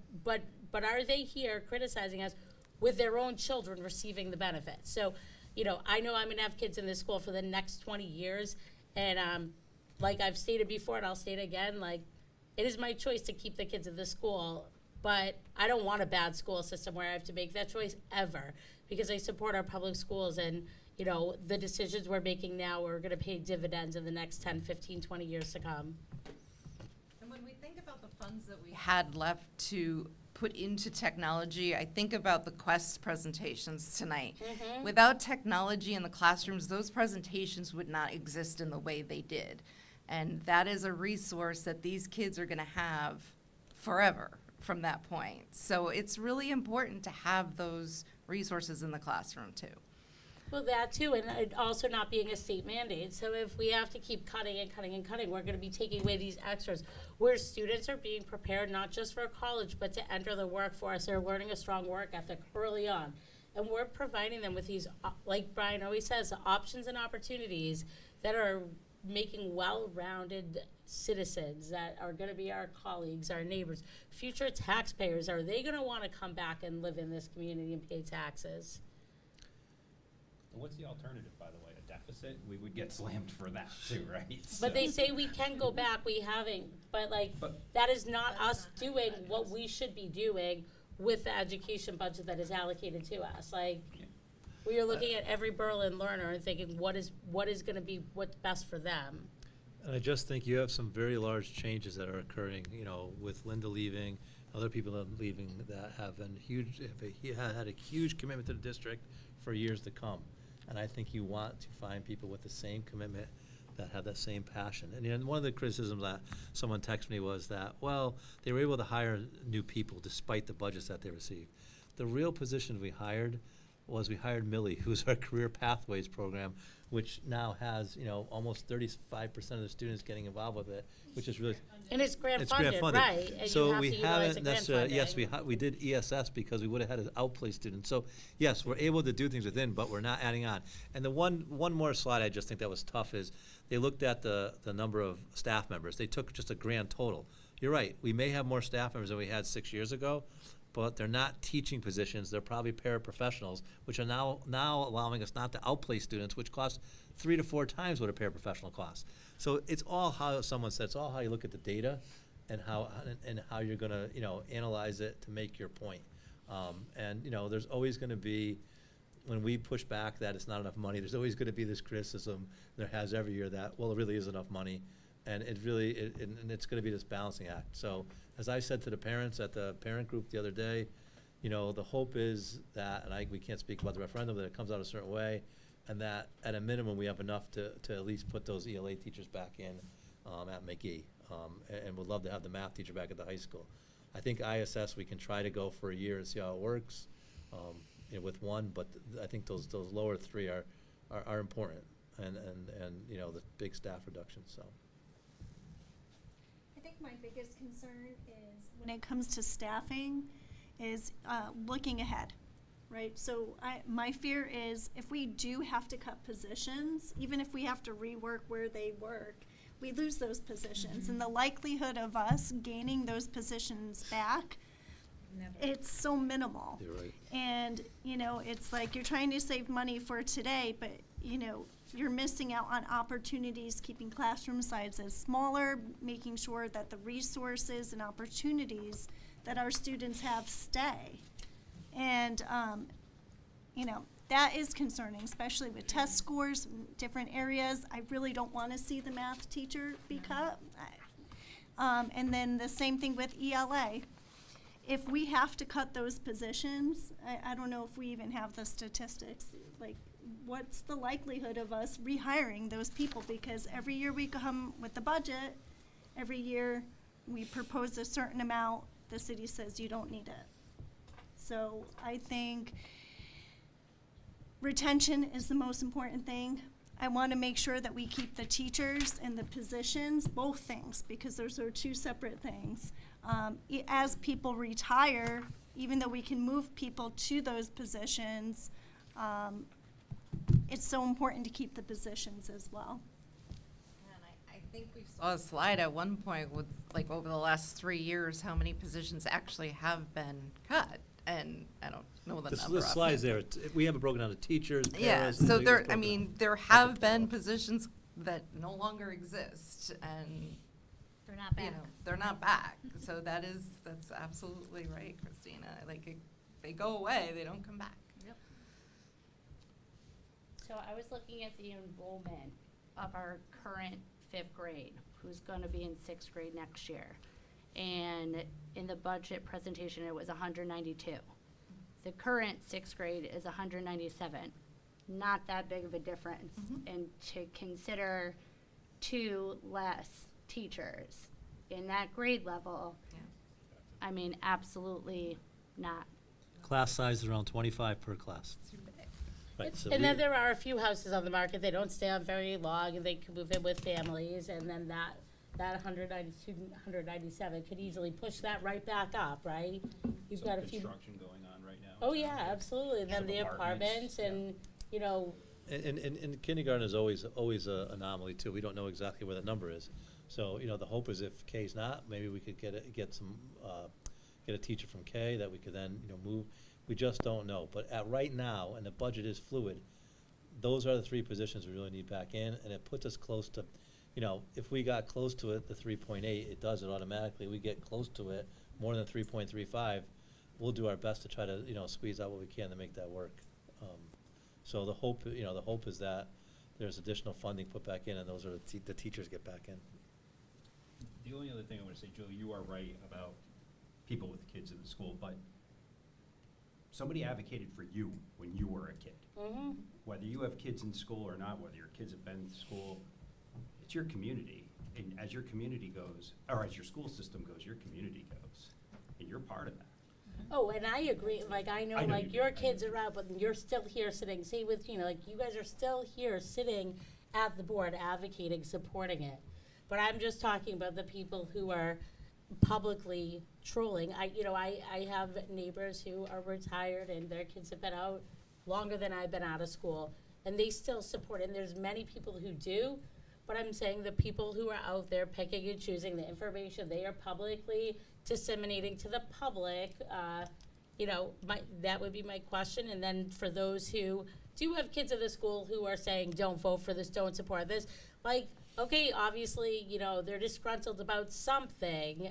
are they here criticizing us with their own children receiving the benefits? So, I know I'm gonna have kids in this school for the next 20 years, and like I've stated before, and I'll state again, it is my choice to keep the kids in the school, but I don't want a bad school system where I have to make that choice ever, because I support our public schools, and you know, the decisions we're making now are going to pay dividends in the next 10, 15, 20 years to come. And when we think about the funds that we had left to put into technology, I think about the Quest presentations tonight. Mhm. Without technology in the classrooms, those presentations would not exist in the way they did. And that is a resource that these kids are going to have forever from that point. So it's really important to have those resources in the classroom too. Well, that too, and it also not being a state mandate. So if we have to keep cutting and cutting and cutting, we're going to be taking away these extras where students are being prepared not just for college, but to enter the workforce. They're learning a strong work ethic early on. And we're providing them with these, like Brian always says, options and opportunities that are making well-rounded citizens that are going to be our colleagues, our neighbors, future taxpayers. Are they going to want to come back and live in this community and pay taxes? And what's the alternative, by the way? A deficit? We would get slammed for that too, right? But they say we can go back, we haven't, but that is not us doing what we should be doing with the education budget that is allocated to us. Like, we are looking at every Berlin learner and thinking, what is gonna be what's best for them? And I just think you have some very large changes that are occurring, you know, with Linda leaving, other people that are leaving that have been huge, had a huge commitment to the district for years to come. And I think you want to find people with the same commitment that have that same passion. And, you know, one of the criticisms that someone texted me was that, well, they were able to hire new people despite the budgets that they received. The real position we hired was we hired Millie, who's our Career Pathways program, which now has, you know, almost 35% of the students getting involved with it, which is really. And it's grant funded, right? And so you have we to utilize haven't the grant necessarily, yes, funding. we did ESS because we would have had an outplay student. So yes, we're able to do things within, but we're not adding on. And the one more slide I just think that was tough is they looked at the number of staff members. They took just a grand total. You're right, we may have more staff members than we had 6 years ago, but they're not teaching positions. They're probably paraprofessionals, which are now allowing us not to outplay students, which cost 3 to 4 times what a paraprofessional costs. So it's all how someone said, it's all how you look at the data and how you're going to, you know, analyze it to make your point. And, you know, there's always going to be, when we push back that it's not enough money, there's always going to be this criticism there has every year that, well, it really is enough money. And it really, and it's going to be this balancing act. So as I said to the parents at the parent group the other day, you know, the hope is that, and we can't speak about the referendum, that it comes out a certain way, and that at a minimum we have enough to at least put those ELA teachers back in at McGee. And would love to have the math teacher back at the high school. I think ISS, we can try to go for a year and see how it works, you know, with one, but I think those lower 3 are important, and you know, the big staff reductions, so. I think my biggest concern is when it comes to staffing is looking ahead, right? So my fear is if we do have to cut positions, even if we have to rework where they work, we lose those positions. And the likelihood of us gaining those positions back, it's so minimal. You're right. And, you know, it's like you're trying to save money for today, but, you know, you're missing out on opportunities, keeping classroom sizes smaller, making sure that the resources and opportunities that our students have stay. And, you know, that is concerning, especially with test scores in different areas. I really don't want to see the math teacher be cut. And then the same thing with ELA. If we have to cut those positions, I don't know if we even have the statistics, like, what's the likelihood of us rehiring those people? Because every year we come with the budget, every year we propose a certain amount, the city says you don't need it. So I think retention is the most important thing. I want to make sure that we keep the teachers and the positions, both things, because those are 2 separate things. As people retire, even though we can move people to those positions, it's so important to keep the positions as well. And I think we saw a slide at one point with, like, over the last 3 years, how many positions actually have been cut. And I don't know the number. The slide's there. We have it broken down to teachers, Yeah, paras, so and there, it's I broken mean, down. there have been positions that no longer exist, and They're not back. you know, they're not back. So that's absolutely right, Christina. Like, they go away, they don't come back. Yep. So I was looking at the enrollment of our current 5th grade, who's going to be in 6th grade next year. And in the budget presentation, it was 192. The current 6th grade is 197. Not that big of a difference. And to consider 2 less teachers in that grade level, I mean, absolutely not. Class size is around 25 per class. Right, so And we- then there are a few houses on the market, they don't stay on very long, and they can move in with families, and then that 192, 197 could easily push that right back up, right? You've got a few. Construction going on right now. Oh, yeah, absolutely, and then Some the apartments, and, you know, And kindergarten is always a anomaly too. We don't know exactly where that number is. So, the hope is if K's not, maybe we could get a teacher from K that we could then, move. We just don't know. But right now, and the budget is fluid, those are the 3 positions we really need back in, and it puts us close to, if we got close to it, the 3.8, it does it automatically. We get close to it, more than 3.35, we'll do our best to try to, squeeze out what we can to make that work. So the hope is that there's additional funding put back in, and those are the teachers get back in. The only other thing I want to say, Julie, you are right about people with kids in the school, but somebody advocated for you when you were a kid. Whether you have kids in school or not, whether your kids have been in school, it's your community. And as your community goes, or as your school system goes, your community goes. And you're part of that. oh, and I agree, like, I know, I know like, you do. your kids are out, but you're still here sitting, same with, like, you guys are still here sitting at the board advocating, supporting it. But I'm just talking about the people who are publicly trolling. I have neighbors who are retired and their kids have been out longer than I've been out of school, and they still support it. And there's many people who do, but I'm saying the people who are out there picking and choosing the information they are publicly disseminating to the public, that would be my question. And then for those who do have kids at the school who are saying, don't vote for this, don't support this, like, okay, obviously, they're disgruntled about something.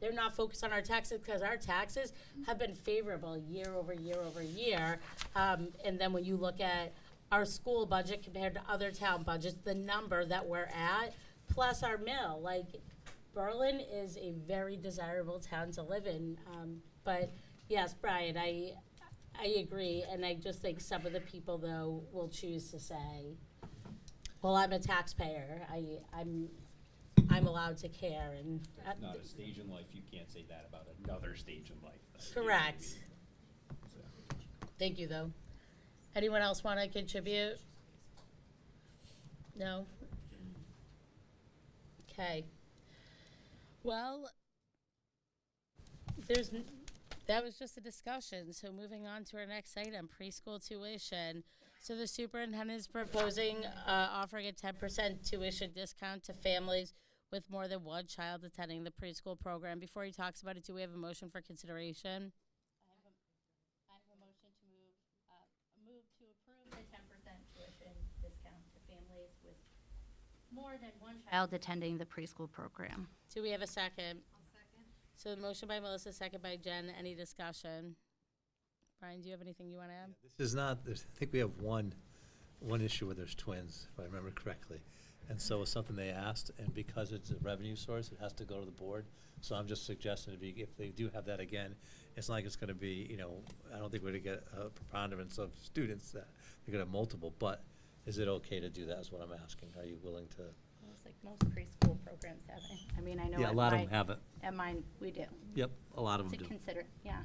They're not focused on our taxes because our taxes have been favorable year over year over year. And then when you look at our school budget compared to other town budgets, the number that we're at, plus our mill, like, Berlin is a very desirable town to live in. But yes, Brian, I agree, and I just think some of the people, though, will choose to say, well, I'm a taxpayer, I'm allowed to care, and. Not a stage in life, you can't say that about another stage in life. Correct. Thank you, though. Anyone else want to contribute? No? Okay. Well, that was just a discussion, so moving on to our next item, preschool tuition. So the superintendent's proposing offering a 10% tuition discount to families with more than one child attending the preschool program. Before he talks about it, do we have a motion for consideration? I have a motion to move to approve the 10% tuition discount to families with more than one child attending the preschool program. Do we have a second? I'll second. So the motion by Melissa, second by Jen. Any discussion? Brian, do you have anything you want to add? This is not, I think we have one issue where there's twins, if I remember correctly. And so it's something they asked, and because it's a revenue source, it has to go to the board. So I'm just suggesting if they do have that again, it's not like it's gonna be, I don't think we're gonna get a preponderance of students that they're gonna have multiple, but is it okay to do that is what I'm asking. Are you willing to? Well, it's like most preschool programs have it. I mean, I know Yeah, a at lot of my- them have it. At mine, we do. Yep, a lot of them To do. consider, yeah.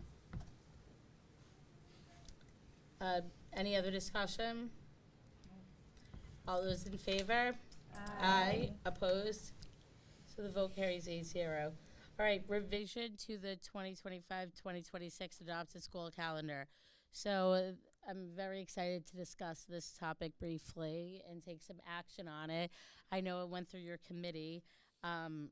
Any other discussion? All those in favor? Aye. Opposed? So the vote carries 8-0. All right, revision to the 2025-2026 adopted school calendar. So I'm very excited to discuss this topic briefly and take some action on it. I know it went through your committee. And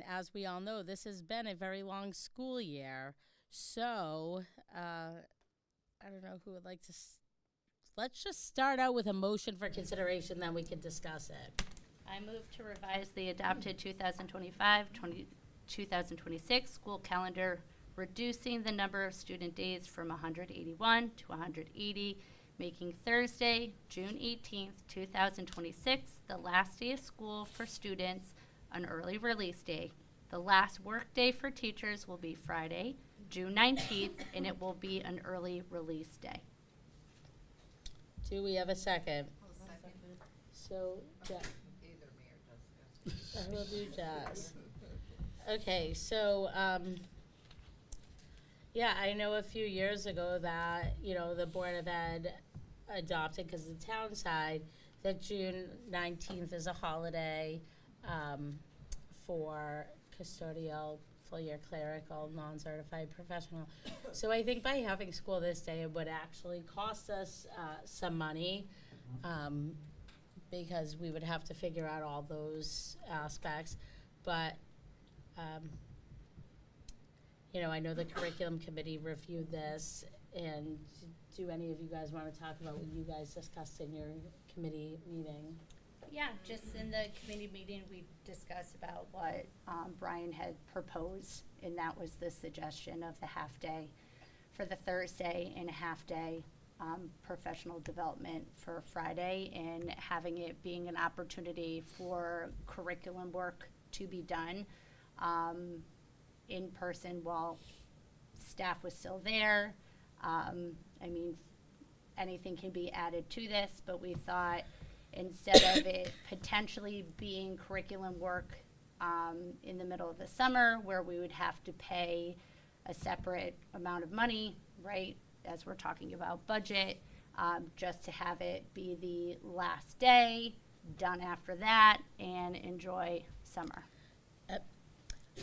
as we all know, this has been a very long school year. So I don't know who would like to. Let's just start out with a motion for consideration, then we can discuss it. I move to revise the adopted 2025-2026 school calendar, reducing the number of student days from 181 to 180, making Thursday, June 18th, 2026, the last day of school for students, an early release day. The last work day for teachers will be Friday, June 19th, and it will be an early release day. Do we have a second? So, Either me or Jessica. I will do Jazz. Okay, so, yeah, I know a few years ago that, you know, the Board of Ed adopted, because the town side, that June 19th is a holiday for custodial, full-year clerical, non-certified professional. So I think by having school this day, it would actually cost us some money, because we would have to figure out all those aspects. But, you know, I know the curriculum committee reviewed this, and do any of you guys want to talk about what you guys discussed in your committee meeting? Yeah, just in the committee meeting, we discussed about what Brian had proposed, and that was the suggestion of the half-day for the Thursday and a half-day professional development for Friday, and having it being an opportunity for curriculum work to be done in person while staff was still there. I mean, anything can be added to this, but we thought instead of it potentially being curriculum work in the middle of the summer where we would have to pay a separate amount of money, right, as we're talking about budget, just to have it be the last day, done after that, and enjoy summer.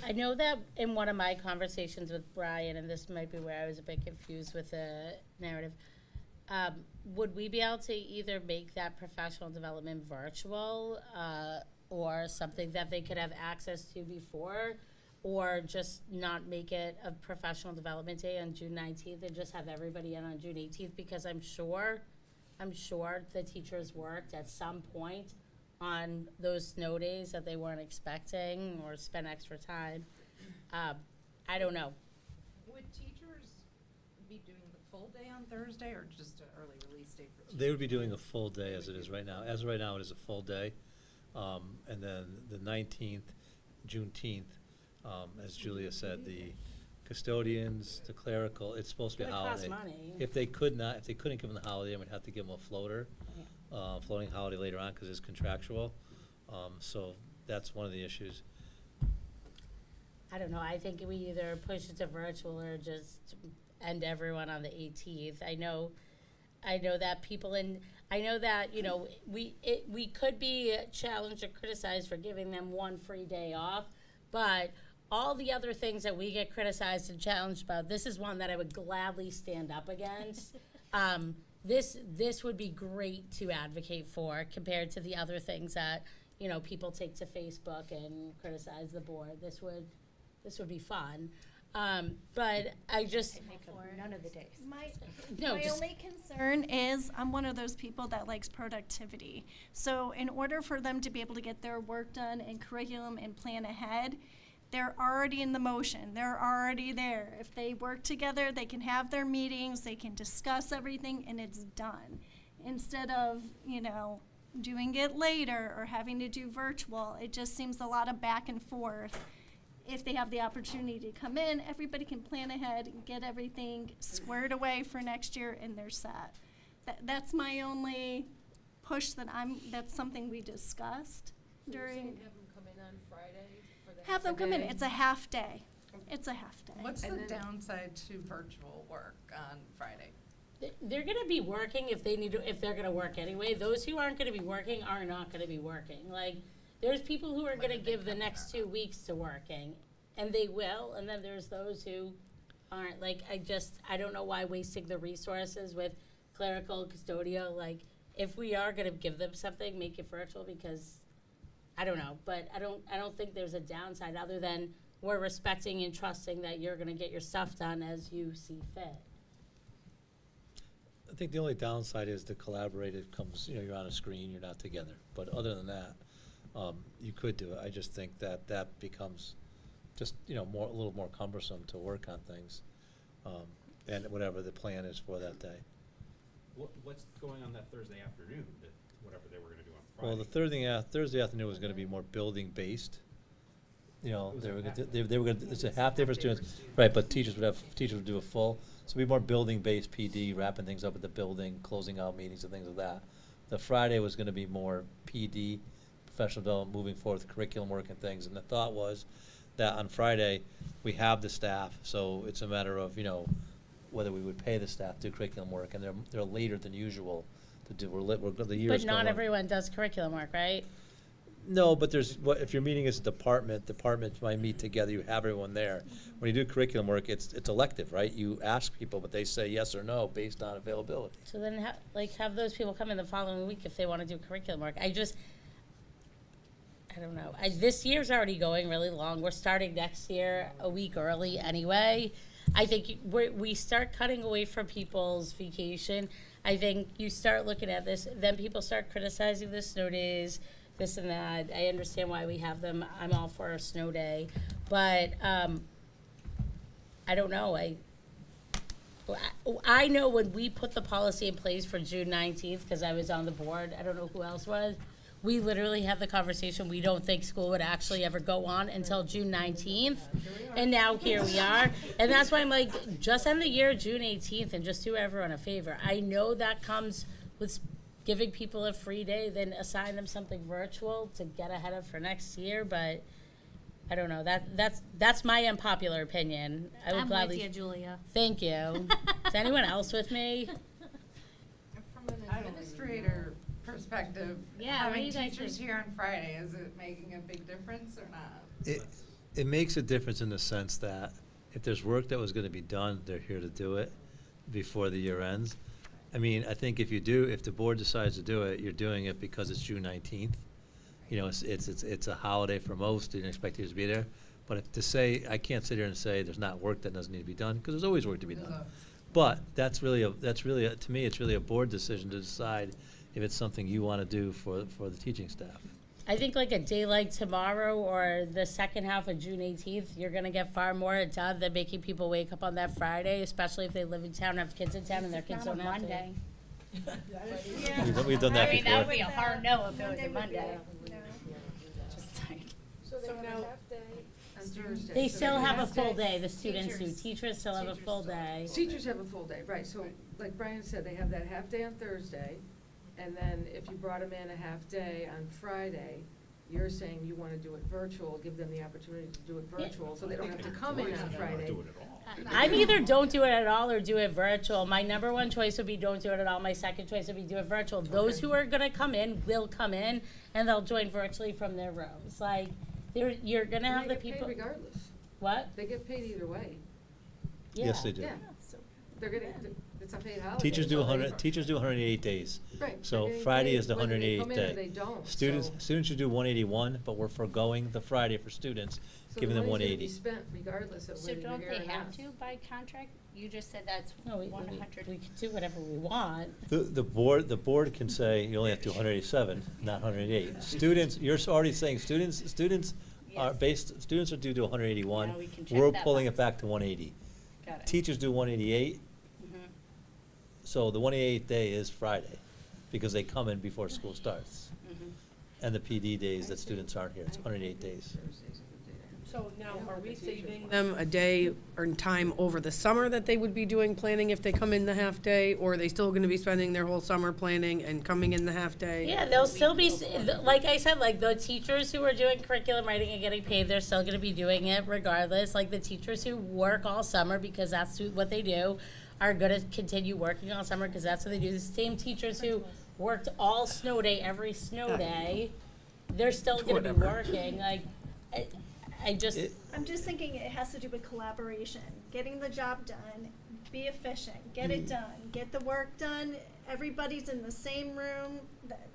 I know that in one of my conversations with Brian, and this might be where I was a bit confused with the narrative, would we be able to either make that professional development virtual or something that they could have access to before, or just not make it a professional development day on June 19th and just have everybody in on June 18th? Because I'm sure the teachers worked at some point on those snow days that they weren't expecting or spent extra time. I don't know. Would teachers be doing the full day on Thursday or just an early release day for teachers? They would be doing a full day as it is right now. As of right now, it is a full day. And then the 19th, Juneteenth, as Julia said, the custodians, the clerical, it's supposed to be a It would cost holiday. money. If they couldn't give them the holiday, we'd have to give them a floater, floating holiday later on because it's contractual. So that's one of the issues. I don't know. I think we either push it to virtual or just end everyone on the 18th. I know that people I know that, you know, we could be challenged or criticized for giving them one free day off, but all the other things that we get criticized and challenged about, this is one that I would gladly stand up against. This would be great to advocate for compared to the other things that, you know, people take to Facebook and criticize the board. This would be fun. But I just None of the days. My No, just- only concern is I'm one of those people that likes productivity. So in order for them to be able to get their work done and curriculum and plan ahead, they're already in the motion. They're already there. If they work together, they can have their meetings, they can discuss everything, and it's done. Instead of, you know, doing it later or having to do virtual, it just seems a lot of back and forth. If they have the opportunity to come in, everybody can plan ahead and get everything squared away for next year, and they're set. That's my only push that's something we discussed during. Have them come in on Friday for the Have them come in, it's a half day. It's a half day. What's the downside to virtual work on Friday? They're gonna be working if they're gonna work anyway. Those who aren't gonna be working are not gonna be working. Like, there's people who are gonna give the next 2 weeks to working, and they will, and then there's those who aren't. Like, I don't know why wasting the resources with clerical, custodial. Like, if we are gonna give them something, make it virtual, because I don't know, but I don't think there's a downside other than we're respecting and trusting that you're gonna get your stuff done as you see fit. I think the only downside is the collaborative comes, you know, you're on a screen, you're not together. But other than that, you could do it. I just think that becomes just, you know, a little more cumbersome to work on things, and whatever the plan is for that day. What's going on that Thursday afternoon, that, whatever they were gonna do on Friday? Well, the Thursday afternoon was gonna be more building-based. You know, It was they a were, half- they were gonna, it's a half day for students, right, but teachers would do a full, so it'd be more building-based PD, wrapping things up at the building, closing out meetings and things like that. The Friday was gonna be more PD, professional development, moving forward, curriculum work and things, and the thought was that on Friday, we have the staff, so it's a matter of, you know, whether we would pay the staff to do curriculum work, and they're later than usual to do, the year's But not going on. everyone does curriculum work, right? No, but if you're meeting as a departments might meet together, you have everyone there. When you do curriculum work, it's elective, right? You ask people, but they say yes or no based on availability. So then have those people come in the following week if they want to do curriculum work. I don't know. This year's already going really long. We're starting next year a week early anyway. I think we start cutting away from people's vacation. I think you start looking at this, then people start criticizing the snow days, this and that. I understand why we have them. I'm all for a snow day. But I don't know. I know when we put the policy in place for June 19th, because I was on the board, I don't know who else was, we literally had the conversation, we don't think school would actually ever go on until June 19th. And now here we are. And that's why I'm like, just end the year June 18th and just do everyone a favor. I know that comes with giving people a free day, then assign them something virtual to get ahead of for next year, but I don't know. That's my unpopular opinion. I would I'm gladly. with you, Julia. Thank you. Is anyone else with me? From an administrator perspective, Yeah, what do having you guys teachers think? here on Friday, is it making a big difference or not? It makes a difference in the sense that if there's work that was gonna be done, they're here to do it before the year ends. I mean, I think if the board decides to do it, you're doing it because it's June 19th. You know, it's a holiday for most, you didn't expect teachers to be there. But I can't sit here and say there's not work that doesn't need to be done, because there's always work to be done. But to me, it's really a board decision to decide if it's something you wanna do for the teaching staff. I think like a day like tomorrow or the second half of June 18th, you're gonna get far more done than making people wake up on that Friday, especially if they live in town, have kids in town, and their kids don't have to. We've done that I mean, that would before. be a hard no if it was a Monday. So they have a half day. On Thursday. They So still they have a have full to- day, the students do, Teachers- teachers still have a teachers full still have day. Teachers have a full day, right, so like Brian said, they have that half day on Thursday, and then if you brought them in a half day on Friday, you're saying you wanna do it virtual, give them the opportunity to do it virtual, so they don't have to come in on Friday. I'm either don't do it at all or do it virtual. My number one choice would be don't do it at all. My second choice would be do it virtual. Those who are gonna come in will come in, and they'll join virtually from their rooms. Like, you're gonna have the They get people. paid regardless. What? They get paid either way. Yes, they do. Yeah, they're getting, it's a paid holiday. Teachers do so they- 188 days. Right, So 188 Friday days, is the whether they 188th come in day. or they don't, Students so- should do 181, but we're foregoing the Friday for students, So giving them the money's 180. gonna be spent regardless of So whether you're don't here they or have not. to by contract? You just said that's No, we 100. can do whatever we want. The board can say you only have to do 187, not 188. Students, you're already saying students are due to 181. Now we can check We're that pulling box. it back to 180. Got it. Teachers do 188, Mhm. so the 188th day is Friday, because they come in before school starts. Mhm. And the PD days that students aren't here, it's 108 days. So now, are we saving them a day or time over the summer that they would be doing planning if they come in the half day? Or are they still gonna be spending their whole summer planning and coming in the half day? Yeah, they'll still be, like I said, like the teachers who are doing curriculum writing and getting paid, they're still gonna be doing it regardless. Like the teachers who work all summer because that's what they do are gonna continue working all summer because that's what they do. The same teachers who worked all snow day, every snow day, they're still gonna be working. Like, I just. I'm just thinking it has to do with collaboration, getting the job done, be efficient, get it done, get the work done. Everybody's in the same room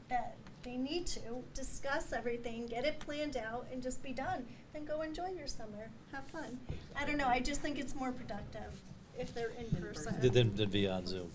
that they need to discuss everything, get it planned out, and just be done. Then go enjoy your summer, have fun. I don't know. I just think it's more productive if they're in person. Then be on Zoom.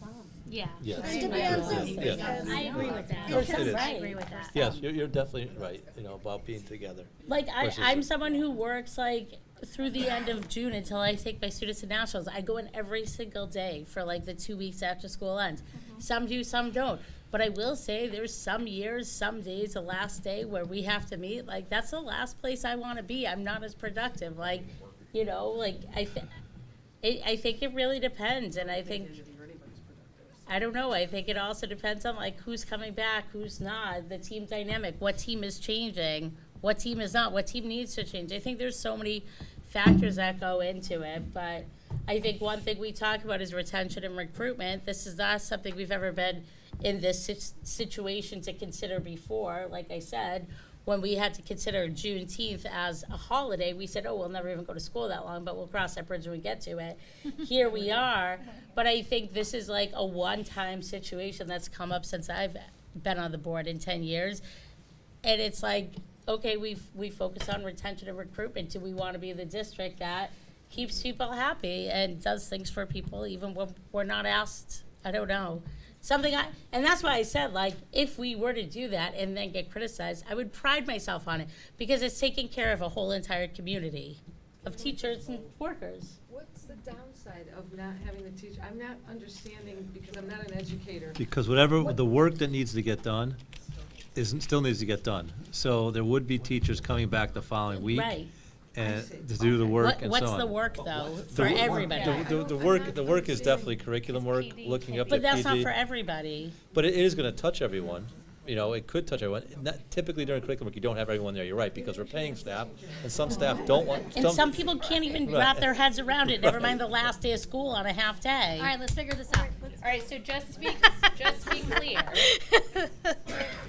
Yeah. Yes. Then to be on Zoom. Yes. because- I agree with that. It is. I agree with that. Yes, you're definitely right, about being together. Like versus- I'm someone who works like through the end of June until I take my students to nationals. I go in every single day for like the 2 weeks after school ends. Some do, some don't. But I will say, there's some years, some days, the last day where we have to meet, like, that's the last place I want to be. I'm not as productive. Like, you know, like, I think it really depends. And I think, I don't know, I think it also depends on, like, who's coming back, who's not, the team dynamic, what team is changing, what team is not, what team needs to change. I think there's so many factors that go into it, but I think one thing we talk about is retention and recruitment. This is not something we've ever been in this situation to consider before. Like I said, when we had to consider Juneteenth as a holiday, we said, oh, we'll never even go to school that long, but we'll cross that bridge when we get to it. Here we are, but I think this is like a one-time situation that's come up since I've been on the board in 10 years. And it's like, okay, we focus on retention and recruitment. Do we want to be the district that keeps people happy and does things for people even when we're not asked? I don't know. And that's why I said, like, if we were to do that and then get criticized, I would pride myself on it because it's taking care of a whole entire community of teachers and workers. What's the downside of not having the teacher? I'm not understanding because I'm not an educator. Because whatever, the work that needs to get done still needs to get done. So there would be teachers coming back the following week. Right. And to do the work and so on. What's the work, though, for everybody? The work is definitely curriculum work, looking up at But that's not PD. for everybody. But it is gonna touch everyone. You know, it could touch everyone. Typically during curriculum work, you don't have everyone there, you're right, because we're paying staff, and some staff don't want. And some people can't even wrap their heads around it, never mind the last day of school on a half day. All right, let's figure this out. All right, so just to be clear,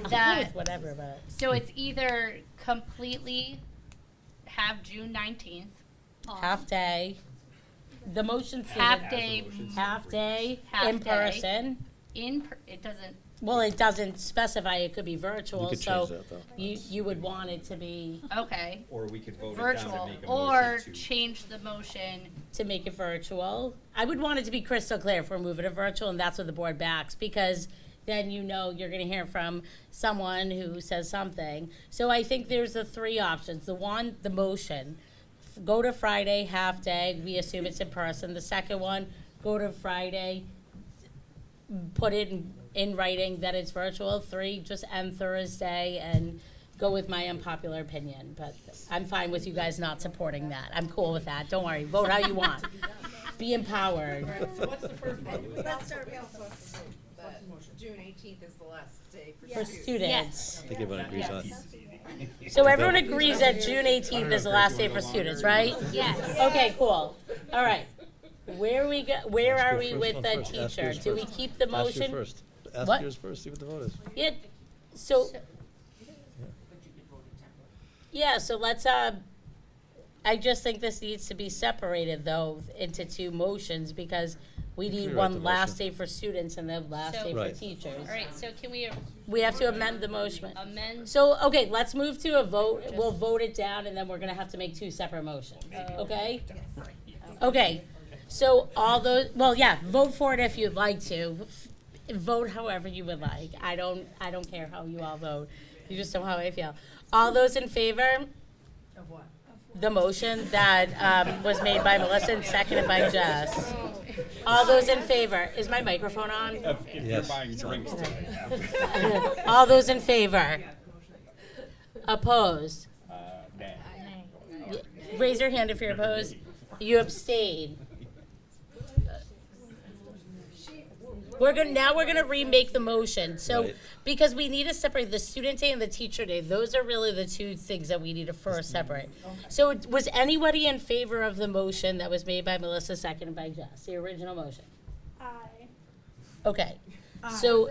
that Whatever, but. so it's either completely have June 19th off, Half day. The motion says half day, half day, half in day. person. It doesn't. Well, it doesn't specify, it could be virtual, could so change that, though. you would want it to be, Okay. Or we could vote it down and Virtual, make a or motion to. change the motion. to make it virtual. I would want it to be crystal clear if we're moving to virtual, and that's what the board backs, because then you know you're gonna hear from someone who says something. So I think there's the three options. The one, the motion, go to Friday, half day, we assume it's in person. The second one, go to Friday, put it in writing that it's virtual. 3, just end Thursday and go with my unpopular opinion. But I'm fine with you guys not supporting that. I'm cool with that. Don't worry, vote how you want. Be empowered. So what's the first one? Let's start with That June 18th is the last day for For students. students. I think everyone agrees on. So everyone agrees that June 18th is the last day for students, right? Yes. Okay, cool. All right. Where are we First with one the first. Ask teacher? yours Do we first. keep the Ask yours motion? first. Ask What? yours first, see what the vote is. Yeah, so. Yeah, so let's, I just think this needs to be separated though into 2 motions because we need rewrite one the last motion. day for students and then last So- day for Right. teachers. All right, so can we We have to amend the motion. amend? So, okay, let's move to a vote. We'll vote it down and then we're gonna have to make 2 separate motions, okay? Okay, so all those, well, yeah, vote for it if you'd like to. Vote however you would like. I don't care how you all vote. You just know how I feel. All those in favor? Of what? The motion that was made by Melissa and seconded by Jess. All those in favor? Is my microphone on? If you're Yes. buying drinks today. All those in favor? Opposed? Nay. Raise your hand if you're opposed. You abstain. Now we're gonna remake the motion, so, Right. because we need to separate the student day and the teacher day, those are really the 2 things that we need to first separate. So was anybody in favor of the motion that was made by Melissa, seconded by Jess, the original motion? Aye. Okay, so,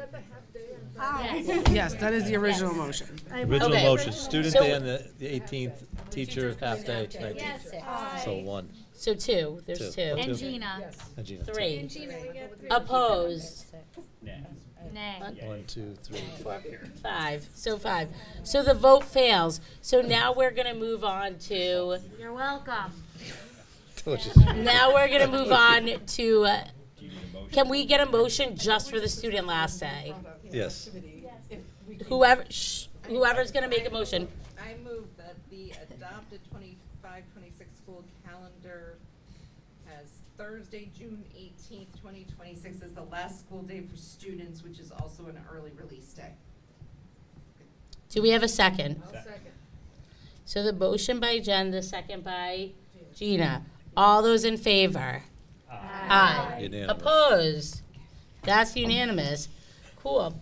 Aye. Yes, that is the original motion. Original Okay. motion, student So- day on the 18th, teacher half day, 19th. Aye. So 1. so 2, there's 2. Two. And Gina, And Gina, 2. 3. Gina, we got 3. Opposed? nay. 1, 2, 3, 4. 5. So 5. So the vote fails. So now we're gonna move on to, You're welcome. now we're gonna move on to, can we get a motion just for the student last day? Yes. Whoever's gonna make a motion. I move that the adopted 25-26 school calendar has Thursday, June 18th, 2026 is the last school day for students, which is also an early release day. Do we have a second? I'll second. So the motion by Jen, the second by Gina. All those in favor? Aye. Unanimous. Opposed? That's unanimous. Cool.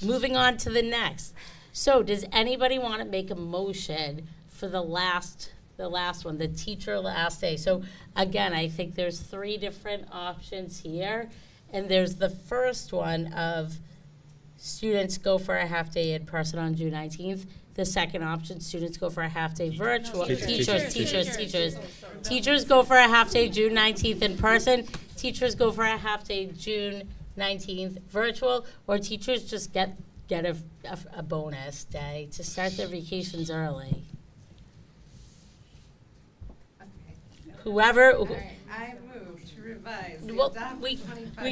Moving on to the next. So does anybody want to make a motion for the last one, the teacher last day? So again, I think there's 3 different options here. And there's the first one of students go for a half day in person on June 19th. The second option, students go for a half day virtual. Teachers go for a half day June 19th in person. Teachers go for a half day June 19th virtual, or teachers just get a bonus day to start their vacations early. Whoever. All right, I move to revise the Well, adopted we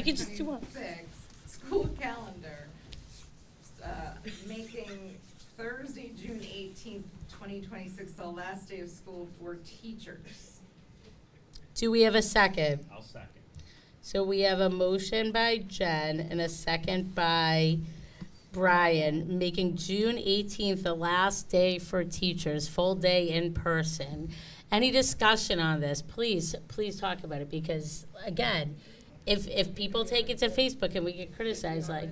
could just do one. 25-26 school calendar, making Thursday, June 18th, 2026, the last day of school for teachers. Do we have a second? I'll second. So we have a motion by Jen and a second by Brian, making June 18th the last day for teachers, full day in person. Any discussion on this? Please talk about it, because again, if people take it to Facebook and we get criticized, like,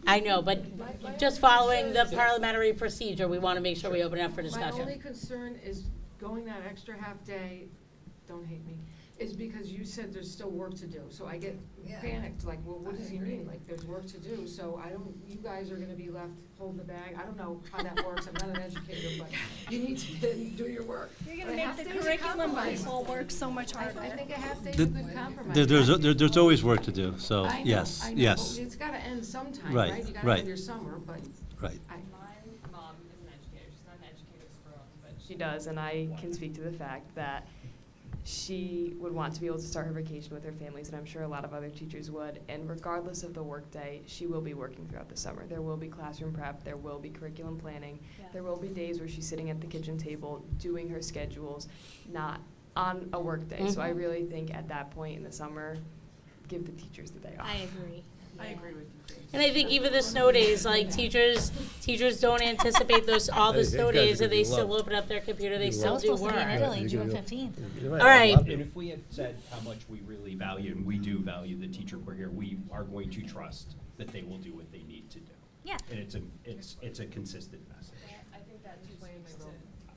I know, but just following the parliamentary procedure, we want to make sure we open it up for My discussion. only concern is going that extra half day, don't hate me, is because you said there's still work to do. So I get panicked, like, well, what does he mean? Like, there's work to do. So you guys are gonna be left holding the bag. I don't know how that works. I'm not an educator, but you need to do your work. You're But gonna a make half the day is a curriculum compromise. people work so much harder. I think a half day is a good compromise. There's always work to do, so, I know, yes, I know, yes. but it's gotta end sometime, Right, right? You gotta right. have your summer, but Right. My mom is an educator. She's not an educator's girl, but she does, and I can speak to the fact that she would want to be able to start her vacation with her families, and I'm sure a lot of other teachers would. And regardless of the work day, she will be working throughout the summer. There will be classroom prep, there will be curriculum planning, there will be days where she's sitting at the kitchen table doing her schedules, not on a work day. So I really think at that point in the summer, give the teachers the day off. I agree. I agree with you, Grace. And I think even the snow days, like teachers don't anticipate all the Hey, snow you guys days, are and they gonna still love- open up their computer, they you still love- do supposed to be in work. Italy, June 15th. You're right, All right. I love And it. if we had said how much we really value, and we do value the teacher we're here, we are going to trust that they will do what they need to do. Yeah. And it's a consistent message. I think that just speaks to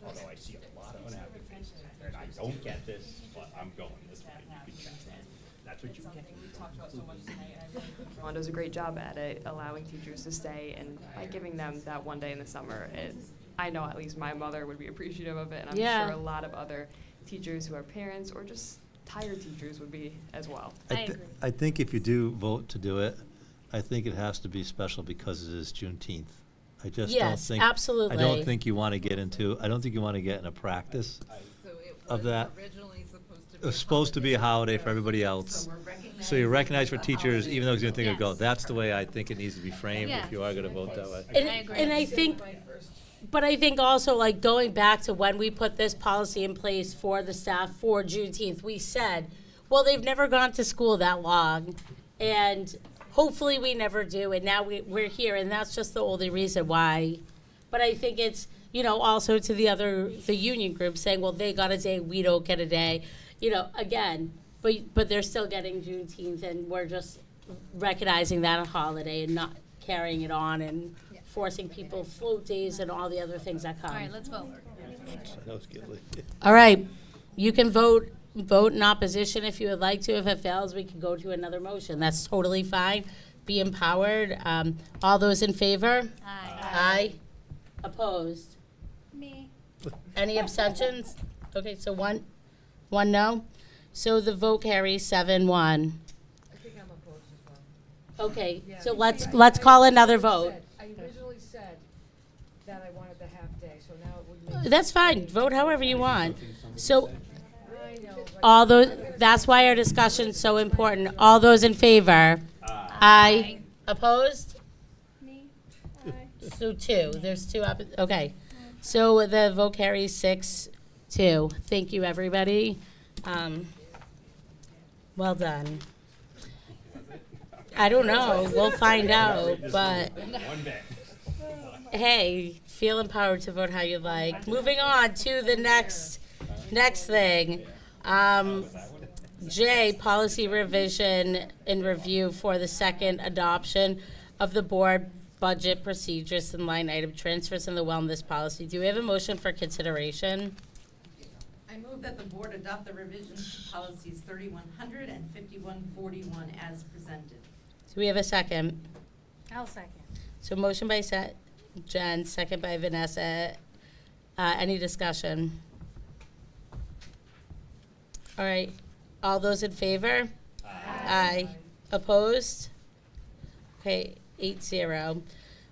Although I see a lot of unhappy faces out there, and I don't get this, but I'm going this way, you can check that. That's what you get. we've talked about so much tonight, and I really think Ron does a great job at it, allowing teachers to stay, and by giving them that one day in the summer, I know at least my mother would be appreciative of it, and I'm Yeah. sure a lot of other teachers who are parents or just tired teachers would be as well. I think if you do vote to do it, I think it has to be special because it is Juneteenth. I just don't Yes, think. absolutely. I don't think you want to get into a practice of that. It was supposed to be a holiday for everybody else. So you recognize for teachers, even though it's going to think of go, that's the way I think it needs to be framed Yeah. if you are going to vote that way. And I think, but I think also, like, going back to when we put this policy in place for the staff for Juneteenth, we said, well, they've never gone to school that long, and hopefully we never do, and now we're here, and that's just the only reason why. But I think it's, also to the union group saying, well, they got a day, we don't get a day, again, but they're still getting Juneteenth, and we're just recognizing that a holiday and not carrying it on and forcing people float days and all the other things that come. All right, let's vote. That was good. All right, you can vote in opposition if you would like to. If it fails, we can go to another motion. That's totally fine. Be empowered. All those in favor? Aye. Opposed? Me. Any abstentions? Okay, so one no. So the vote carries 7-1. I think I'm opposed as well. Okay, Yeah. so See, let's call another vote. I originally said that I wanted the half day, so now it would make. That's fine. Vote however you want. So I know, but all those, that's why our discussion's so important. All those in favor? Aye. Opposed? Me. Aye. So 2. There's 2 okay. So the vote carries 6-2. Thank you, everybody. Well done. I don't know. We'll find out, but One bit. hey, feel empowered to vote how you like. Moving on to the next thing. J, policy revision and review for the second adoption of the board budget procedures and line item transfers in the wellness policy. Do we have a motion for consideration? I move that the board adopt the revisions to policies 3100 and 5141 as presented. Do we have a second? I'll second. So motion by Jen, second by Vanessa. Any discussion? All right. All those in favor? Aye. Opposed? Okay, 8-0.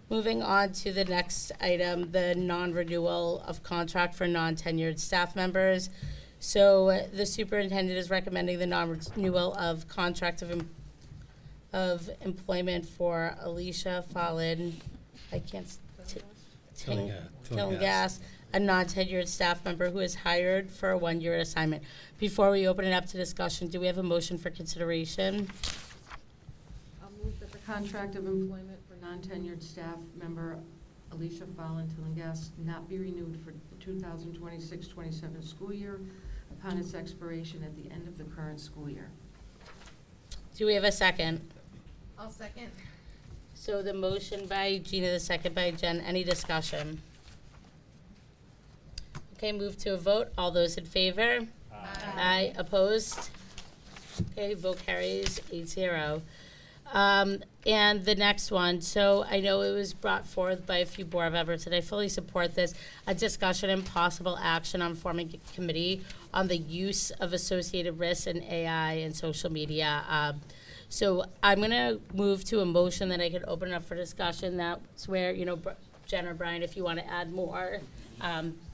Moving on to the next item, the non-renewal of contract for non-tenured staff members. So the superintendent is recommending the non-renewal of contract of employment for Alicia Fallon, Tillingas, a non-tenured staff member who is hired for a one-year assignment. Before we open it up to discussion, do we have a motion for consideration? I'll move that the contract of employment for non-tenured staff member Alicia Fallon Tillingas not be renewed for the 2026-27 school year upon its expiration at the end of the current school year. Do we have a second? I'll second. So the motion by Gina, the second by Jen. Any discussion? Okay, move to a vote. All those in favor? Aye. Opposed? Okay, vote carries 8-0. And the next one, so I know it was brought forth by a few board members, and I fully support this, a discussion and possible action on forming a committee on the use of associated risks in AI and social media. So I'm going to move to a motion that I could open up for discussion. That's where, Jen or Brian, if you want to add more,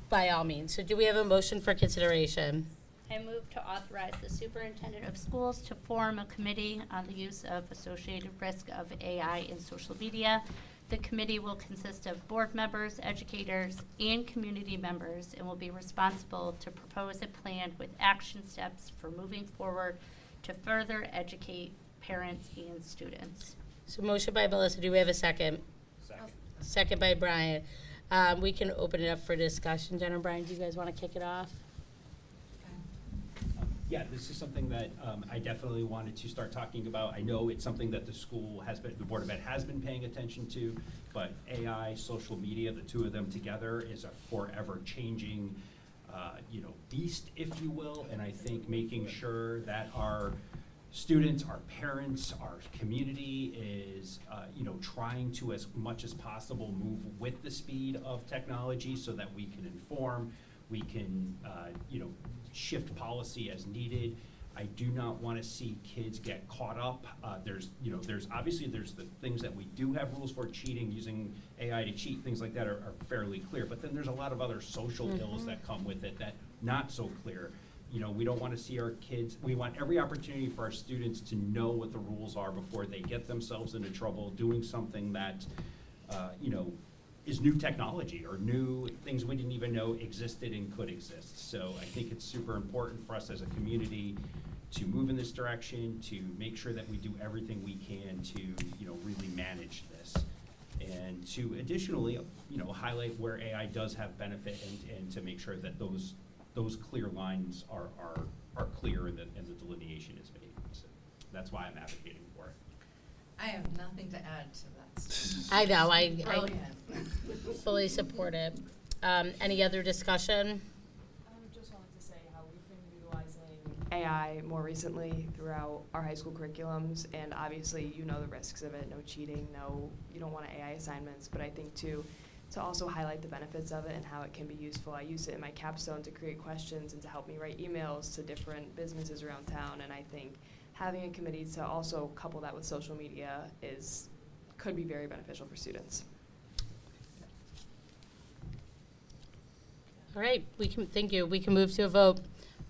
by all means. So do we have a motion for consideration? I move to authorize the superintendent of schools to form a committee on the use of associated risk of AI in social media. The committee will consist of board members, educators, and community members, and will be responsible to propose a plan with action steps for moving forward to further educate parents and students. So motion by Melissa. Do we have a second? Second by Brian. We can open it up for discussion. Jen and Brian, do you guys want to kick it off? Yeah, this is something that I definitely wanted to start talking about. I know it's something that the school has been, the Board of Ed has been paying attention to, but AI, social media, the two of them together is a forever changing, beast, if you will. And I think making sure that our students, our parents, our community is, trying to, as much as possible, move with the speed of technology so that we can inform, we can, shift policy as needed. I do not want to see kids get caught up. There's obviously there's the things that we do have rules for, cheating, using AI to cheat, things like that are fairly clear. But then there's a lot of other social ills that come with it that not so clear. We don't want to see our kids, we want every opportunity for our students to know what the rules are before they get themselves into trouble doing something that, is new technology or new things we didn't even know existed and could exist. So I think it's super important for us as a community to move in this direction, to make sure that we do everything we can to, really manage this. And to additionally, highlight where AI does have benefit and to make sure that those clear lines are clear and the delineation is made. So that's why I'm advocating for it. I have nothing to add to that. I know, I Brilliant. fully support it. Any other discussion? Just wanted to say how we've been utilizing AI more recently throughout our high school curriculums, and obviously the risks of it, no cheating, you don't want AI assignments, but I think to also highlight the benefits of it and how it can be useful. I use it in my capstone to create questions and to help me write emails to different businesses around town, and I think having a committee to also couple that with social media could be very beneficial for students. All right, thank you. We can move to a vote.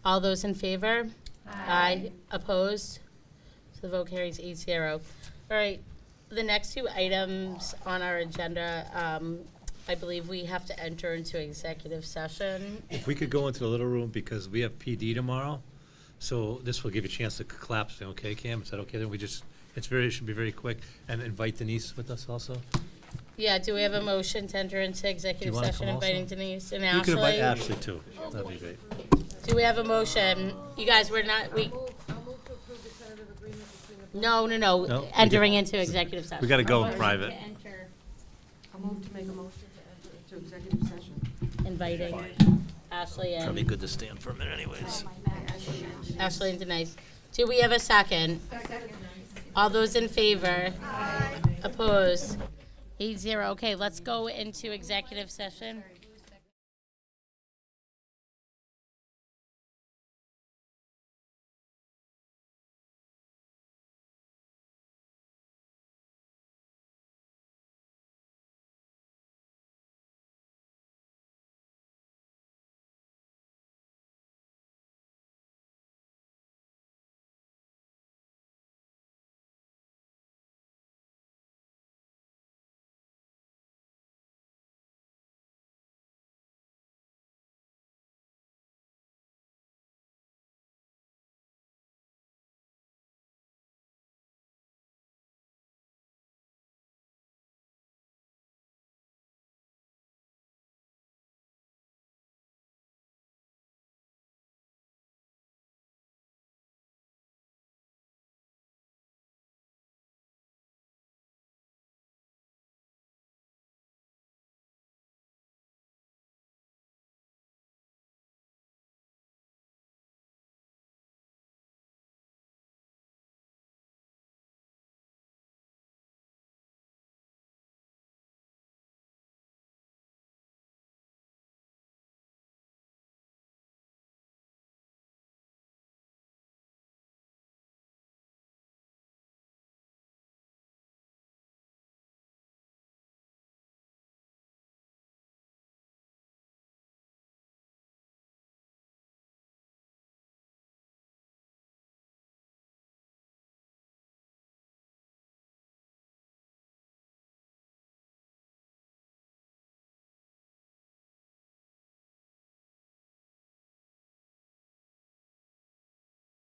All those in favor? Aye. Opposed? So the vote carries 8-0. All right, the next two items on our agenda, I believe we have to enter into executive session. If we could go into the little room because we have PD tomorrow, So this will give you a chance to clap, say, okay, Cam, is that okay? Then it should be very quick. And invite Denise with us also. Yeah, do we have a motion to enter into executive wanna session come also? inviting Denise and You Ashley? can invite Ashley too. That'd be great. Do we have a motion? You guys, we. No, No, entering into executive session. We gotta go Motion private. to enter. I'll move to make a motion to enter into executive session. Inviting Ashley and. Probably good to stand for a minute anyways. Ashley and Denise. Do we have a second? All those in favor? Opposed? 8-0. Okay, let's go into executive session.